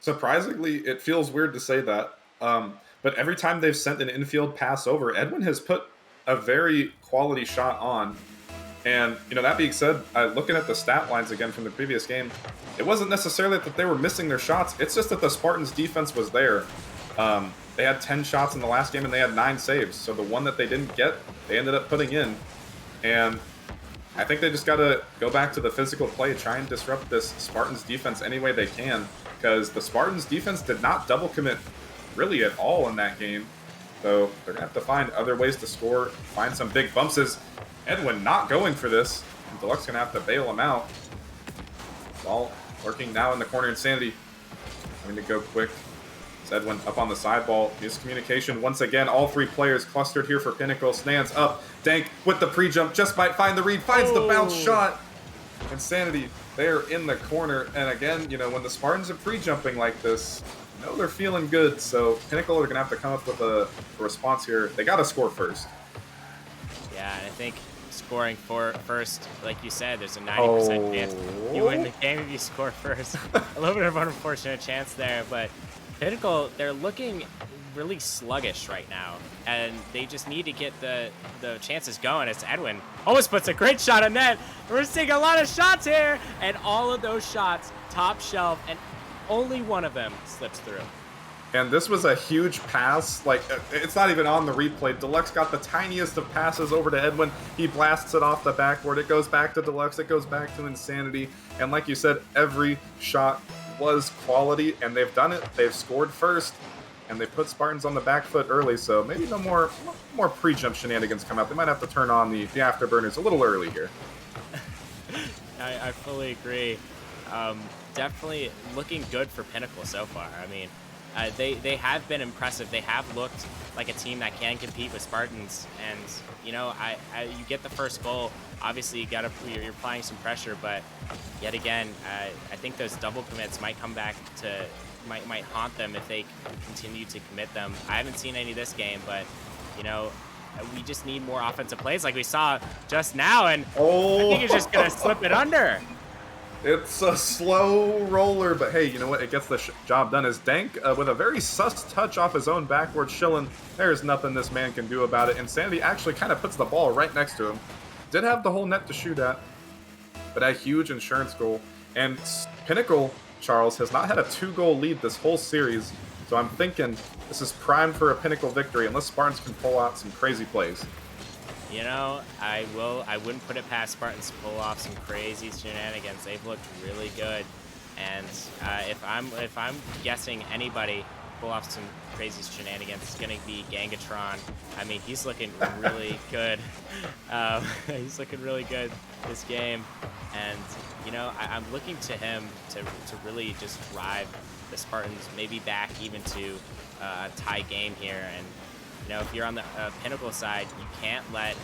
surprisingly, it feels weird to say that. But every time they've sent an infield pass over, Edwin has put a very quality shot on. And, you know, that being said, looking at the stat lines again from the previous game, it wasn't necessarily that they were missing their shots. It's just that the Spartans' defense was there. They had 10 shots in the last game, and they had 9 saves. So the one that they didn't get, they ended up putting in. And I think they just got to go back to the physical play, try and disrupt this Spartans' defense any way they can. Because the Spartans' defense did not double commit really at all in that game. So they're going to have to find other ways to score, find some big bumps. Edwin not going for this, and Deluxe gonna have to bail him out. Ball lurking now in the corner. Insanity having to go quick. It's Edwin up on the side ball. Miscommunication once again. All three players clustered here for Pinnacle. Stands up. Dank with the pre-jump. Just might find the read. Finds the bounce shot. Insanity there in the corner. And again, you know, when the Spartans are pre-jumping like this, you know they're feeling good. So Pinnacle are gonna have to come up with a response here. They gotta score first. Yeah, and I think scoring first, like you said, there's a 90% chance you win the game if you score first. A little bit of an unfortunate chance there, but Pinnacle, they're looking really sluggish right now, and they just need to get the chances going. As Edwin almost puts a great shot on net. We're seeing a lot of shots here, and all of those shots top shelf, and only one of them slips through. And this was a huge pass. Like, it's not even on the replay. Deluxe got the tiniest of passes over to Edwin. He blasts it off the backboard. It goes back to Deluxe. It goes back to Insanity. And like you said, every shot was quality, and they've done it. They've scored first, and they put Spartans on the back foot early, so maybe no more pre-jump shenanigans come out. They might have to turn on the afterburners a little early here. I fully agree. Definitely looking good for Pinnacle so far. I mean, they have been impressive. They have looked like a team that can compete with Spartans. And, you know, you get the first goal. Obviously, you're applying some pressure. But yet again, I think those double commits might come back might haunt them if they continue to commit them. I haven't seen any this game, but, you know, we just need more offensive plays like we saw just now. And I think he's just going to slip it under. It's a slow roller, but hey, you know what? It gets the job done. As Dank, with a very sus touch off his own backboard, Schillen, there's nothing this man can do about it. Insanity actually kind of puts the ball right next to him. Did have the whole net to shoot at, but a huge insurance goal. And Pinnacle, Charles, has not had a 2-goal lead this whole series, so I'm thinking this is primed for a Pinnacle victory, unless Spartans can pull out some crazy plays. You know, I wouldn't put it past Spartans to pull off some crazy shenanigans. They've looked really good, and if I'm guessing anybody pull off some crazy shenanigans, it's gonna be Gangatron. I mean, he's looking really good. He's looking really good this game, and you know, I'm looking to him to really just drive the Spartans maybe back even to a tie game here. And you know, if you're on the Pinnacle side, you can't let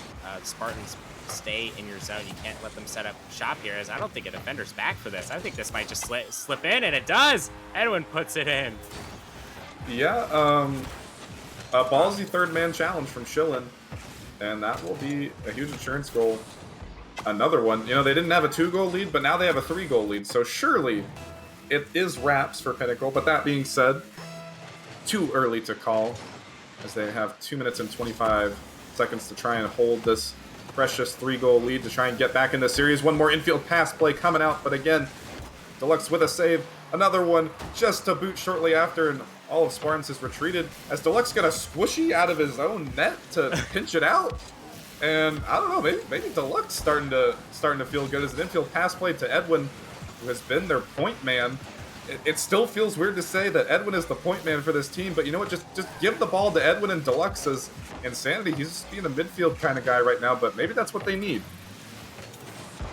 Spartans stay in your zone. You can't let them set up shop here, as I don't think a defender's back for this. I think this might just slip in, and it does. Edwin puts it in. Yeah, a ballsy third man challenge from Schillen, and that will be a huge insurance goal. Another one. You know, they didn't have a 2-goal lead, but now they have a 3-goal lead. So surely it is wraps for Pinnacle. But that being said, too early to call, as they have 2 minutes and 25 seconds to try and hold this precious 3-goal lead to try and get back in the series. One more infield pass play coming out, but again, Deluxe with a save. Another one just to boot shortly after, and all of Spartans has retreated as Deluxe got a squishy out of his own net to pinch it out. And I don't know, maybe Deluxe starting to feel good as an infield pass play to Edwin, who has been their point man. It still feels weird to say that Edwin is the point man for this team, but you know what? Just give the ball to Edwin and Deluxe's insanity. He's just being a midfield kind of guy right now, but maybe that's what they need.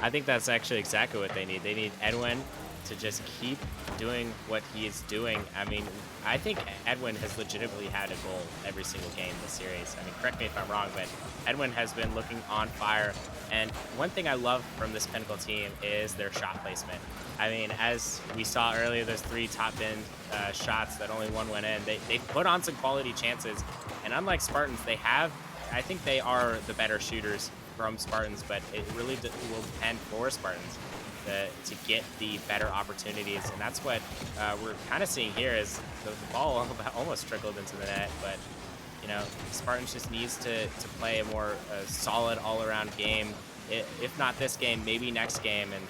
I think that's actually exactly what they need. They need Edwin to just keep doing what he is doing. I mean, I think Edwin has legitimately had a goal every single game this series. I mean, correct me if I'm wrong, but Edwin has been looking on fire. And one thing I love from this Pinnacle team is their shot placement. I mean, as we saw earlier, those 3 top bin shots that only one went in, they put on some quality chances. And unlike Spartans, I think they are the better shooters from Spartans, but it really will depend for Spartans to get the better opportunities. And that's what we're kind of seeing here is the ball almost trickled into the net, but you know, Spartans just needs to play a more solid all-around game. If not this game, maybe next game, and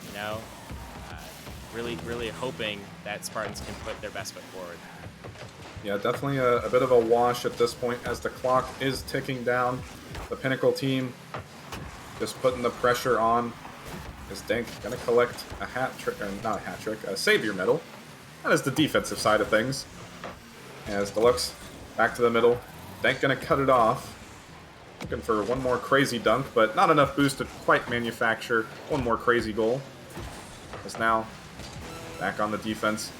you know, really hoping that Spartans can put their best foot forward. Yeah, definitely a bit of a wash at this point as the clock is ticking down. The Pinnacle team just putting the pressure on. Is Dank going to collect a hat trick, or not a hat trick, a savior medal? That is the defensive side of things. As Deluxe back to the middle. Dank going to cut it off. Looking for one more crazy dunk, but not enough boost to quite manufacture one more crazy goal. As now back on the defense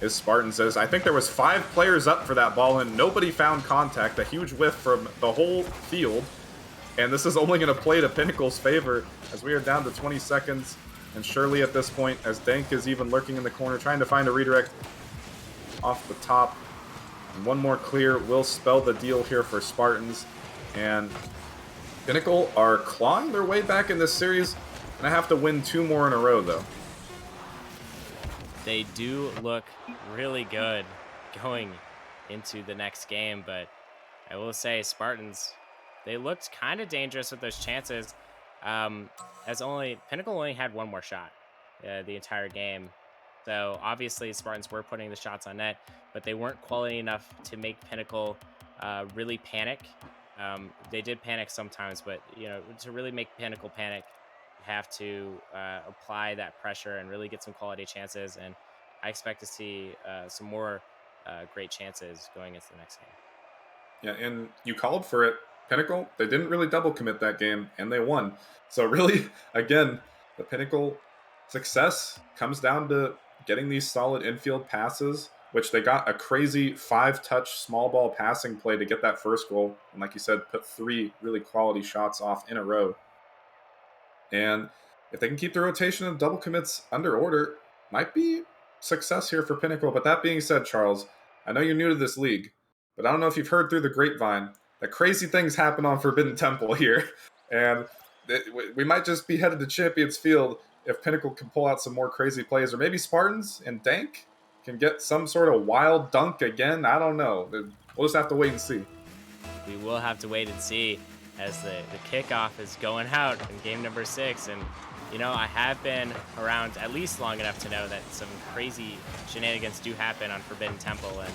is Spartans. As I think there was 5 players up for that ball and nobody found contact. A huge whiff from the whole field. And this is only going to play to Pinnacle's favor as we are down to 20 seconds. And surely at this point, as Dank is even lurking in the corner, trying to find a redirect off the top. And one more clear will spell the deal here for Spartans. And Pinnacle are clawing their way back in this series. And I have to win 2 more in a row, though. They do look really good going into the next game, but I will say Spartans, they looked kind of dangerous with those chances. As Pinnacle only had 1 more shot the entire game. So obviously Spartans were putting the shots on net, but they weren't quality enough to make Pinnacle really panic. They did panic sometimes, but you know, to really make Pinnacle panic, you have to apply that pressure and really get some quality chances. And I expect to see some more great chances going into the next game. Yeah, and you called for it. Pinnacle, they didn't really double commit that game, and they won. So really, again, the Pinnacle success comes down to getting these solid infield passes, which they got a crazy 5-touch small ball passing play to get that first goal. And like you said, put 3 really quality shots off in a row. And if they can keep the rotation of double commits under order, might be success here for Pinnacle. But that being said, Charles, I know you're new to this league, but I don't know if you've heard through the grapevine that crazy things happen on Forbidden Temple here. And we might just be headed to Champions Field if Pinnacle can pull out some more crazy plays. Or maybe Spartans and Dank can get some sort of wild dunk again. I don't know. We'll just have to wait and see. We will have to wait and see as the kickoff is going out in game number 6. And, you know, I have been around at least long enough to know that some crazy shenanigans do happen on Forbidden Temple. And,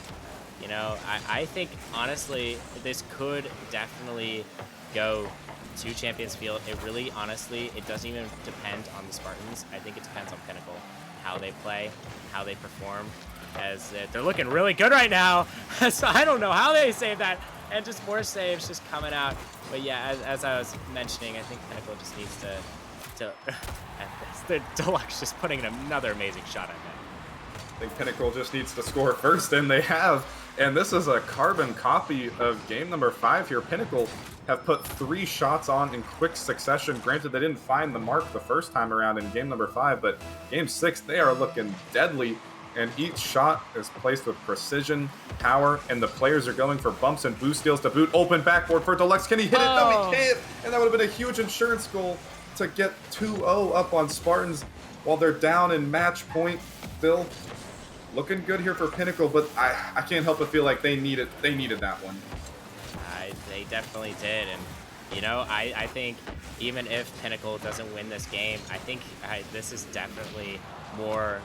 You know, I think honestly this could definitely go to Champions Field. It really, honestly, it doesn't even depend on the Spartans. I think it depends on Pinnacle, how they play, how they perform, as they're looking really good right now. So I don't know how they save that, and just more saves just coming out. But yeah, as I was mentioning, I think Pinnacle just needs to the Deluxe just putting in another amazing shot at net. I think Pinnacle just needs to score first, and they have. And this is a carbon copy of game number 5 here. Pinnacle have put 3 shots on in quick succession. Granted, they didn't find the mark the first time around in game number 5, but game 6, they are looking deadly. And each shot is placed with precision, power, and the players are going for bumps and boost steals to boot. Open backboard for Deluxe. Can he hit it? No, he can't. And that would have been a huge insurance goal to get 2-0 up on Spartans while they're down in match point. Still looking good here for Pinnacle, but I can't help but feel like they needed that one. They definitely did, and you know, I think even if Pinnacle doesn't win this game, I think this is definitely more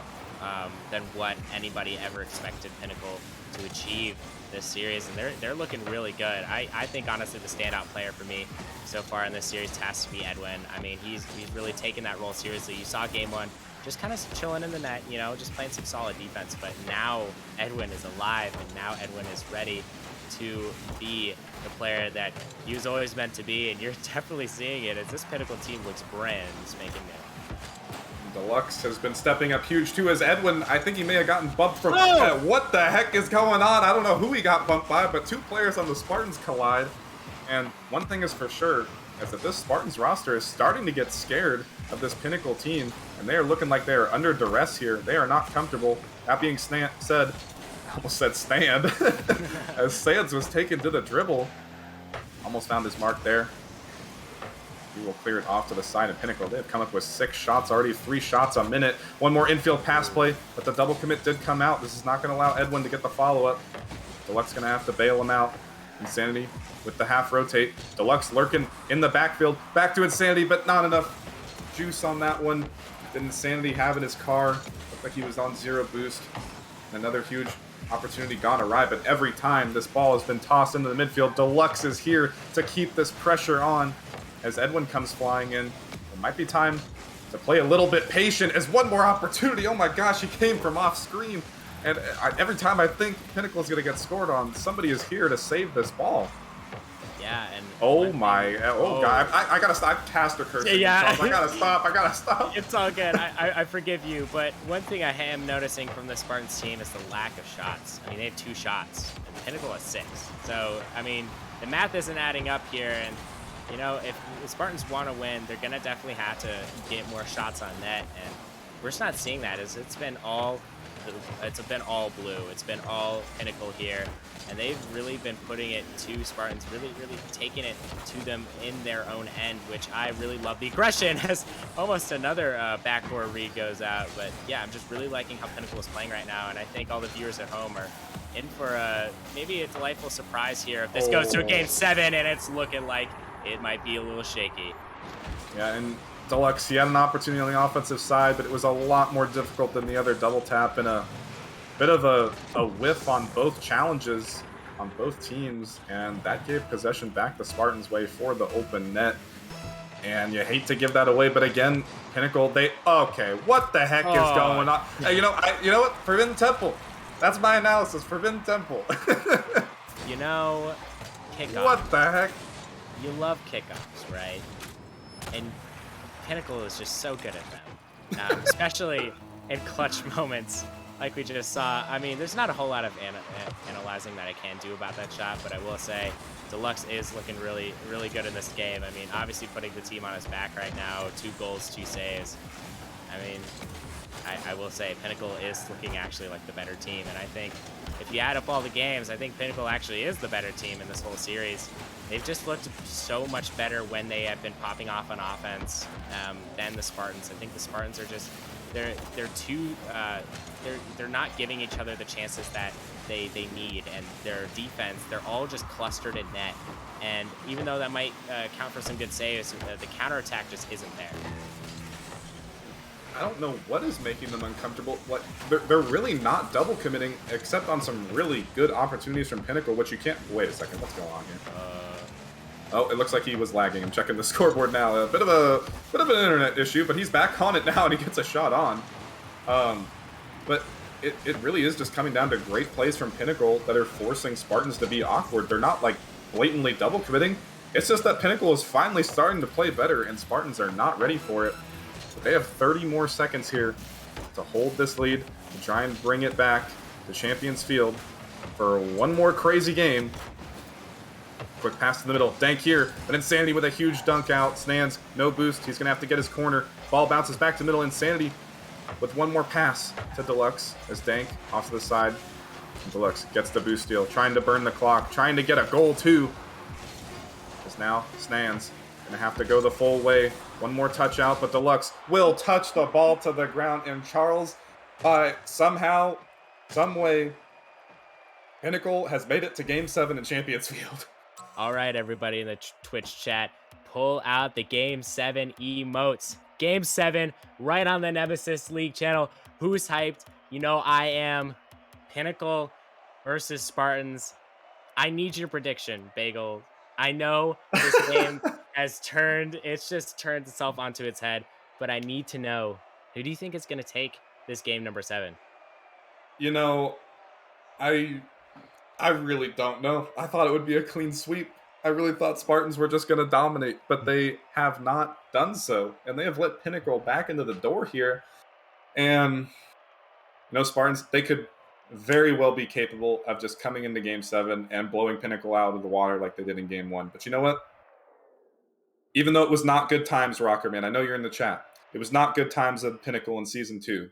than what anybody ever expected Pinnacle to achieve this series, and they're looking really good. I think honestly the standout player for me so far in this series has to be Edwin. I mean, he's really taken that role seriously. You saw game 1 just kind of chilling in the net, you know, just playing some solid defense, but now Edwin is alive, and now Edwin is ready to be the player that he was always meant to be, and you're definitely seeing it as this Pinnacle team looks brand spanking new. Deluxe has been stepping up huge too, as Edwin, I think he may have gotten bumped from what the heck is going on? I don't know who he got bumped by, but 2 players on the Spartans collide. And one thing is for sure, is that this Spartans roster is starting to get scared of this Pinnacle team, and they are looking like they are under duress here. They are not comfortable. That being said, I almost said stand, as Sands was taken to the dribble. Almost found his mark there. He will clear it off to the side of Pinnacle. They have come up with 6 shots already, 3 shots a minute. One more infield pass play, but the double commit did come out. This is not going to allow Edwin to get the follow-up. Deluxe going to have to bail him out. Insanity with the half rotate. Deluxe lurking in the backfield. Back to Insanity, but not enough juice on that one. Did Insanity have in his car? Looked like he was on 0 boost. Another huge opportunity gone awry, but every time this ball has been tossed into the midfield, Deluxe is here to keep this pressure on. As Edwin comes flying in, it might be time to play a little bit patient as one more opportunity. Oh my gosh, he came from off screen. And every time I think Pinnacle is going to get scored on, somebody is here to save this ball. Yeah, and oh god, I gotta stop. Caster cursing. Yeah, I gotta stop. It's all good. I forgive you, but one thing I am noticing from the Spartans team is the lack of shots. I mean, they have 2 shots, and Pinnacle has 6. So I mean, the math isn't adding up here, and you know, if the Spartans want to win, they're gonna definitely have to get more shots on net, and we're just not seeing that. It's been all blue. It's been all Pinnacle here, and they've really been putting it to Spartans, really taking it to them in their own end, which I really love. The aggression as almost another backdoor read goes out, but yeah, I'm just really liking how Pinnacle is playing right now, and I think all the viewers at home are in for maybe a delightful surprise here if this goes to a game 7 and it's looking like it might be a little shaky. Yeah, and Deluxe, he had an opportunity on the offensive side, but it was a lot more difficult than the other double tap, and a bit of a whiff on both challenges on both teams, and that gave possession back the Spartans' way for the open net. And you hate to give that away, but again, Pinnacle, okay, what the heck is going on? You know what? Forbidden Temple. That's my analysis. Forbidden Temple. You know, kickoff. What the heck? You love kickoffs, right? And Pinnacle is just so good at them, especially in clutch moments like we just saw. I mean, there's not a whole lot of analyzing that I can do about that shot, but I will say Deluxe is looking really good in this game. I mean, obviously putting the team on his back right now, 2 goals, 2 saves. I mean, I will say Pinnacle is looking actually like the better team, and I think if you add up all the games, I think Pinnacle actually is the better team in this whole series. They've just looked so much better when they have been popping off on offense than the Spartans. I think the Spartans are just they're not giving each other the chances that they need, and their defense, they're all just clustered in net. And even though that might count for some good saves, the counterattack just isn't there. I don't know what is making them uncomfortable. Like they're really not double committing, except on some really good opportunities from Pinnacle, which you can't. Wait a second, what's going on here? Oh, it looks like he was lagging. I'm checking the scoreboard now. A bit of an internet issue, but he's back on it now, and he gets a shot on. But it really is just coming down to great plays from Pinnacle that are forcing Spartans to be awkward. They're not like blatantly double committing. It's just that Pinnacle is finally starting to play better, and Spartans are not ready for it. But they have 30 more seconds here to hold this lead, to try and bring it back to Champions Field for one more crazy game. Quick pass to the middle. Dank here, but Insanity with a huge dunk out. Snans, no boost. He's going to have to get his corner. Ball bounces back to middle. Insanity with one more pass to Deluxe as Dank off to the side. And Deluxe gets the boost steal, trying to burn the clock, trying to get a goal too. Because now Snans going to have to go the full way. One more touch out, but Deluxe will touch the ball to the ground. And Charles, somehow, some way, Pinnacle has made it to Game 7 in Champions Field. All right, everybody in the Twitch chat, pull out the Game 7 emotes. Game 7, right on the Nemesis League channel. Who's hyped? You know I am. Pinnacle versus Spartans. I need your prediction, Bagel. I know this game has it's just turned itself onto its head, but I need to know, who do you think is going to take this game number 7? You know, I really don't know. I thought it would be a clean sweep. I really thought Spartans were just going to dominate, but they have not done so. And they have let Pinnacle back into the door here. And, Spartans, they could very well be capable of just coming into Game 7 and blowing Pinnacle out of the water like they did in Game 1. But you know what? Even though it was not good times, Rockerman, I know you're in the chat. It was not good times at Pinnacle in Season 2.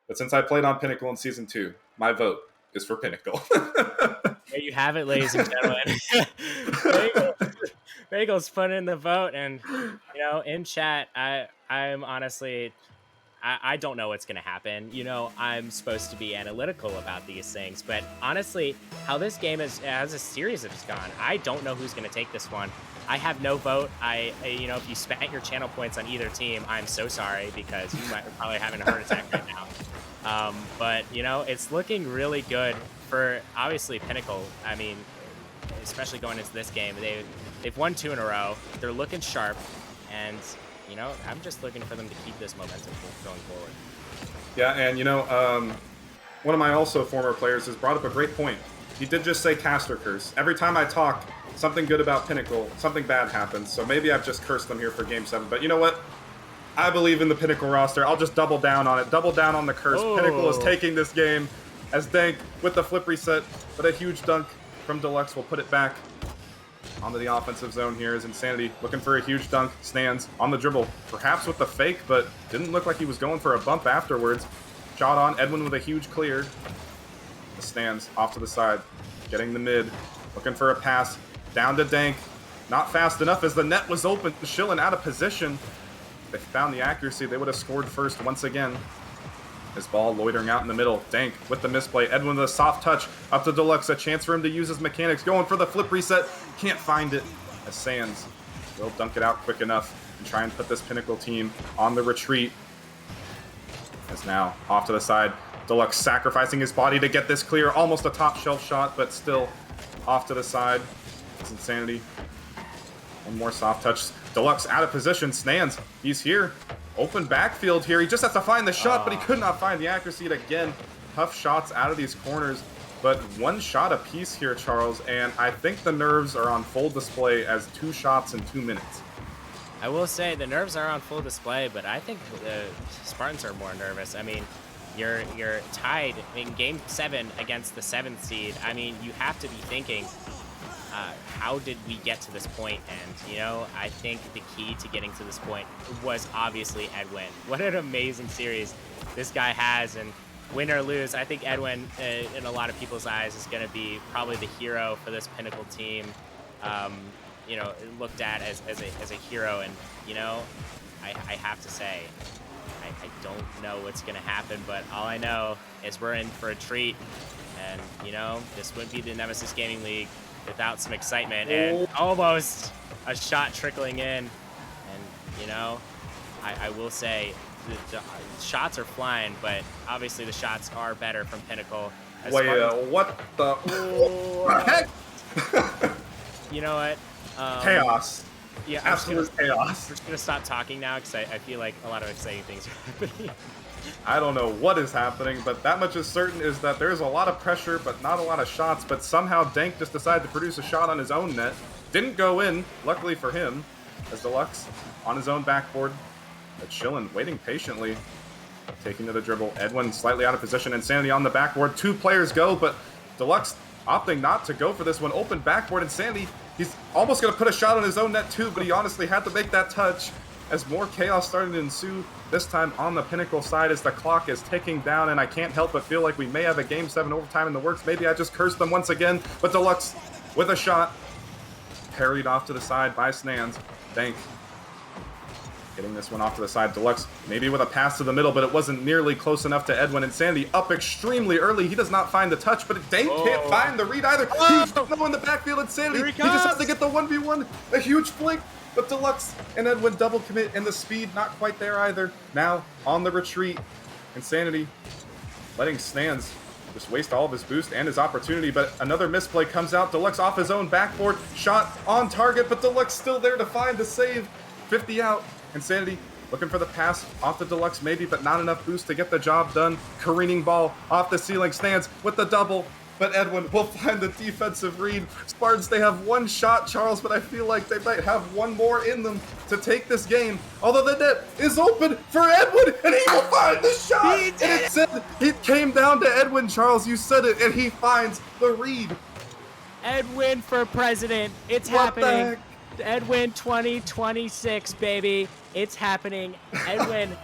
But since I played on Pinnacle in Season 2, my vote is for Pinnacle. There you have it, ladies and gentlemen. Bagel's put in the vote, and in chat, I'm honestly, I don't know what's gonna happen. I'm supposed to be analytical about these things, but honestly, how this game as a series has gone, I don't know who's gonna take this one. I have no vote. If you spent your channel points on either team, I'm so sorry, because you might probably having a heart attack right now. But it's looking really good for obviously Pinnacle. I mean, especially going into this game, they've won 2 in a row. They're looking sharp, and I'm just looking for them to keep this momentum going forward. Yeah, and one of my also former players has brought up a great point. He did just say caster curse. Every time I talk something good about Pinnacle, something bad happens. So maybe I've just cursed them here for Game 7. But you know what? I believe in the Pinnacle roster. I'll just double down on it. Double down on the curse. Oh. Pinnacle is taking this game as Dank with the flip reset, but a huge dunk from Deluxe will put it back onto the offensive zone here as Insanity looking for a huge dunk. Stands on the dribble, perhaps with the fake, but didn't look like he was going for a bump afterwards. Shot on, Edwin with a huge clear. The Stands off to the side, getting the mid, looking for a pass, down to Dank. Not fast enough as the net was open. Schillen out of position. If they found the accuracy, they would have scored first once again. His ball loitering out in the middle. Dank with the misplay. Edwin with a soft touch up to Deluxe. A chance for him to use his mechanics. Going for the flip reset. Can't find it. As Sands will dunk it out quick enough and try and put this Pinnacle team on the retreat. As now off to the side. Deluxe sacrificing his body to get this clear. Almost a top shelf shot, but still off to the side. It's Insanity. One more soft touch. Deluxe out of position. Snans. He's here. Open backfield here. He just has to find the shot, but he could not find the accuracy. And again, tough shots out of these corners. But one shot apiece here, Charles. And I think the nerves are on full display as 2 shots in 2 minutes. I will say the nerves are on full display, but I think the Spartans are more nervous. I mean, you're tied in Game 7 against the 7th seed. I mean, you have to be thinking, how did we get to this point? And, I think the key to getting to this point was obviously Edwin. What an amazing series this guy has. And win or lose, I think Edwin, in a lot of people's eyes, is going to be probably the hero for this Pinnacle team. Looked at as a hero. And, I have to say, I don't know what's going to happen, but all I know is we're in for a treat. And, this wouldn't be the Nemesis Gaming League without some excitement, and almost a shot trickling in. And I will say the shots are flying, but obviously the shots are better from Pinnacle. As Wait, Spartans- what the heck? you know what? Chaos. Yeah, Absolute chaos. I'm just gonna stop talking now because I feel like a lot of exciting things are happening. I don't know what is happening, but that much is certain is that there's a lot of pressure, but not a lot of shots. But somehow Dank just decided to produce a shot on his own net. Didn't go in, luckily for him, as Deluxe on his own backboard. But Chillin waiting patiently, taking to the dribble. Edwin slightly out of position. Insanity on the backboard. 2 players go, but Deluxe opting not to go for this one. Open backboard. Insanity, he's almost going to put a shot on his own net too, but he honestly had to make that touch as more chaos started to ensue, this time on the Pinnacle side as the clock is ticking down, and I can't help but feel like we may have a Game 7 overtime in the works. Maybe I just cursed them once again, but Deluxe with a shot, parried off to the side by Snans. Dank getting this one off to the side. Deluxe maybe with a pass to the middle, but it wasn't nearly close enough to Edwin. Insanity up extremely early. He does not find the touch, but Dank can't find the read either. Huge no in the backfield. Insanity. He just has to get the 1v1. A huge flick. But Deluxe and Edwin double commit, and the speed not quite there either. Now on the retreat, Insanity letting Snans just waste all of his boost and his opportunity, but another misplay comes out. Deluxe off his own backboard, shot on target, but Deluxe still there to find the save. 50 out. Insanity looking for the pass off the Deluxe maybe, but not enough boost to get the job done. Careening ball off the ceiling. Snans with the double. But Edwin will find the defensive read. Spartans, they have one shot, Charles, but I feel like they might have one more in them to take this game. Although the net is open for Edwin, and he will find the shot. He did and it said it came down to Edwin, Charles. You said it, and he finds the read. Edwin for president. It's What the happening. heck? Edwin 2026, baby. It's happening. Edwin,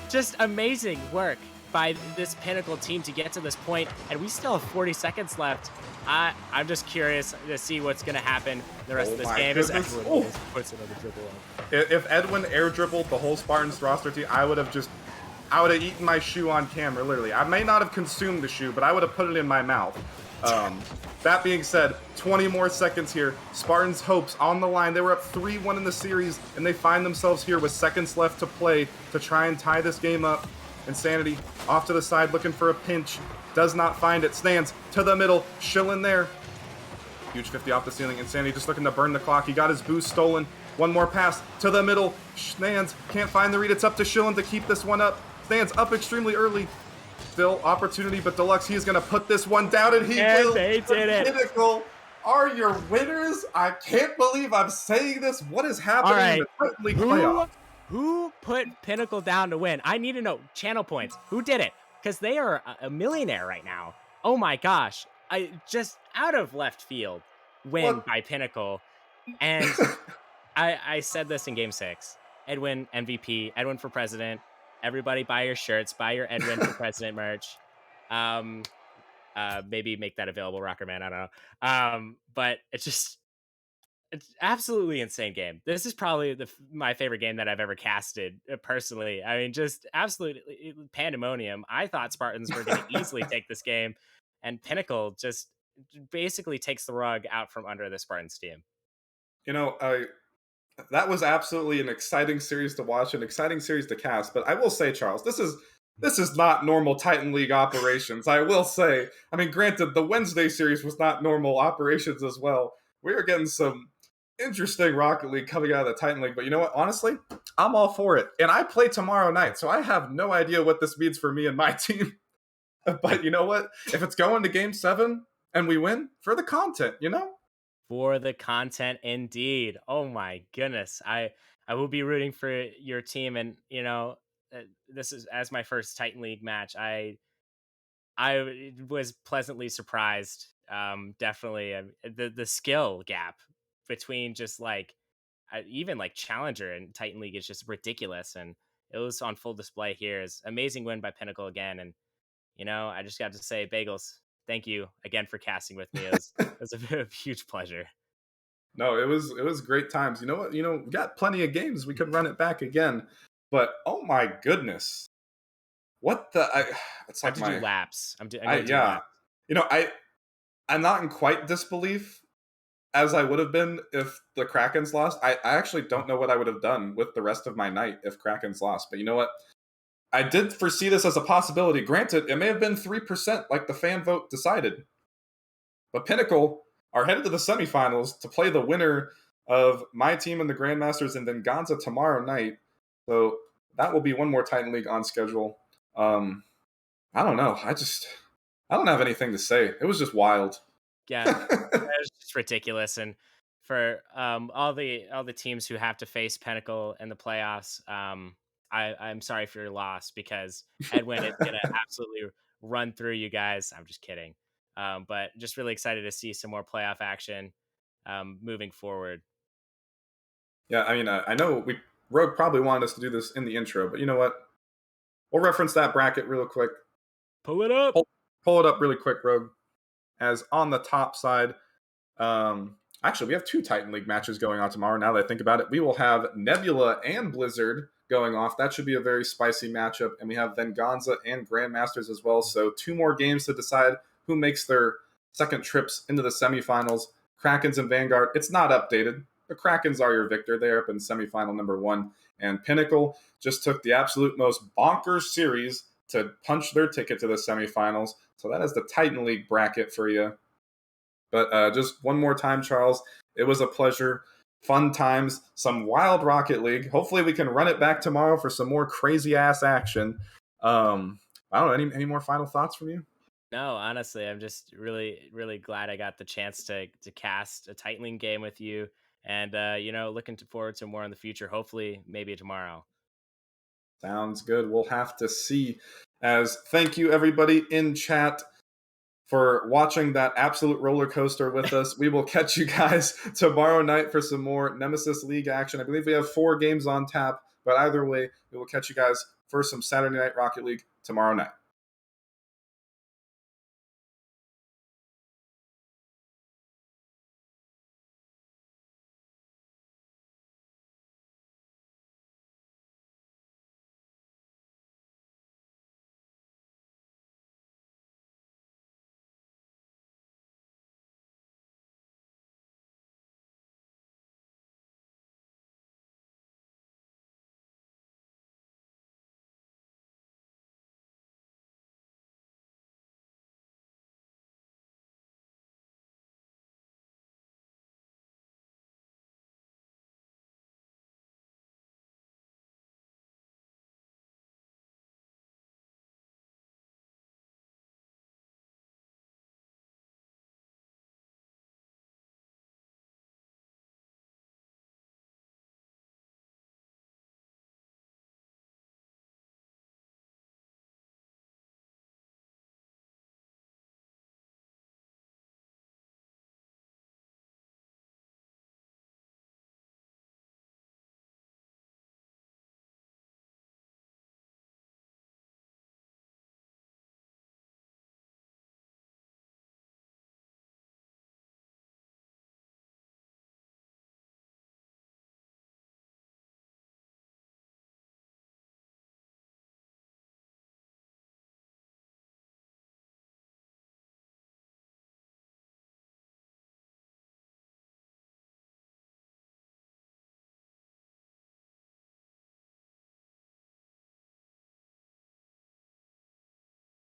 just amazing work by this Pinnacle team to get to this point, and we still have 40 seconds left. I'm just curious to see what's going to happen the rest of this my game. As goodness. Edwin just puts another dribble on. If Edwin air dribbled the whole Spartans roster team, I would have eaten my shoe on camera, literally. I may not have consumed the shoe, but I would have put it in my mouth. That being said, 20 more seconds here. Spartans' hopes on the line. They were up 3-1 in the series, and they find themselves here with seconds left to play to try and tie this game up. Insanity off to the side looking for a pinch. Does not find it. Stands to the middle. Chillin there. Huge 50 off the ceiling. Insanity just looking to burn the clock. He got his boost stolen. One more pass to the middle. Stands can't find the read. It's up to Chillin to keep this one up. Stands up extremely early. Still opportunity, but Deluxe, he's going to put this one down, and he will. they did it. Pinnacle are your winners. I can't believe I'm saying this. What is happening All right. in the Titan League playoff? Who put Pinnacle down to win? I need to know. Channel points. Who did it? Because they are a millionaire right now. Oh my gosh. I just out of left field win What? by Pinnacle. And I said this in game 6. Edwin MVP, Edwin for president. Everybody buy your shirts, buy your Edwin for president merch. Maybe make that available, Rocker Man. I don't know. But it's absolutely insane game. This is probably my favorite game that I've ever casted personally. I mean, just absolutely pandemonium. I thought Spartans were going to easily take this game, and Pinnacle just basically takes the rug out from under the Spartans team. You know, that was absolutely an exciting series to watch, an exciting series to cast. But I will say, Charles, this is not normal Titan League operations. I will say. I mean, granted, the Wednesday series was not normal operations as well. We are getting some interesting Rocket League coming out of the Titan League. But you know what? Honestly, I'm all for it. And I play tomorrow night, so I have no idea what this means for me and my team. But you know what? If it's going to Game 7 and we win, for the content, you know? For the content, indeed. Oh my goodness. I will be rooting for your team, and you know, this is as my first Titan League match. I was pleasantly surprised. Definitely the skill gap between just like even like Challenger and Titan League is just ridiculous, and it was on full display here. Is amazing win by Pinnacle again, and you know, I just got to say, Bagels, thank you again for casting with me. It was a huge pleasure. No, it was great times. You know what? You know, we got plenty of games. We could run it back again. But oh my goodness. What the it's I like have to do laps. I'm gonna do yeah. laps. You know, I'm not in quite disbelief as I would have been if the Krakens lost. I actually don't know what I would have done with the rest of my night if Krakens lost. But you know what? I did foresee this as a possibility. Granted, it may have been 3% like the fan vote decided. But Pinnacle are headed to the semifinals to play the winner of my team and the Grandmasters and then Gonza tomorrow night. So that will be one more Titan League on schedule. I don't know. I don't have anything to say. It was just wild. Yeah, it was just ridiculous. And for all the teams who have to face Pinnacle in the playoffs, I'm sorry for your loss because Edwin is gonna absolutely run through you guys. I'm just kidding. But just really excited to see some more playoff action moving forward. Yeah, I mean, I know Rogue probably wanted us to do this in the intro, but you know what? We'll reference that bracket real quick. Pull it up. Pull it up really quick, Rogue. As on the top side, actually, we have 2 Titan League matches going on tomorrow. Now that I think about it, we will have Nebula and Blizzard going off. That should be a very spicy matchup. And we have then Gonza and Grandmasters as well. So 2 more games to decide who makes their second trips into the semifinals. Krakens and Vanguard. It's not updated. The Krakens are your victor. They're up in semifinal number 1. And Pinnacle just took the absolute most bonkers series to punch their ticket to the semifinals. So that is the Titan League bracket for you. But just one more time, Charles, it was a pleasure. Fun times, some wild Rocket League. Hopefully we can run it back tomorrow for some more crazy-ass action. I don't know, any more final thoughts from you? No, honestly, I'm just really, really glad I got the chance to cast a Titan League game with you. And, looking forward to more in the future. Hopefully, maybe tomorrow. Sounds good. We'll have to see. As thank you, everybody in chat, for watching that absolute roller coaster with us. We will catch you guys tomorrow night for some more Nemesis League action. I believe we have 4 games on tap, but either way, we will catch you guys for some Saturday Night Rocket League tomorrow night.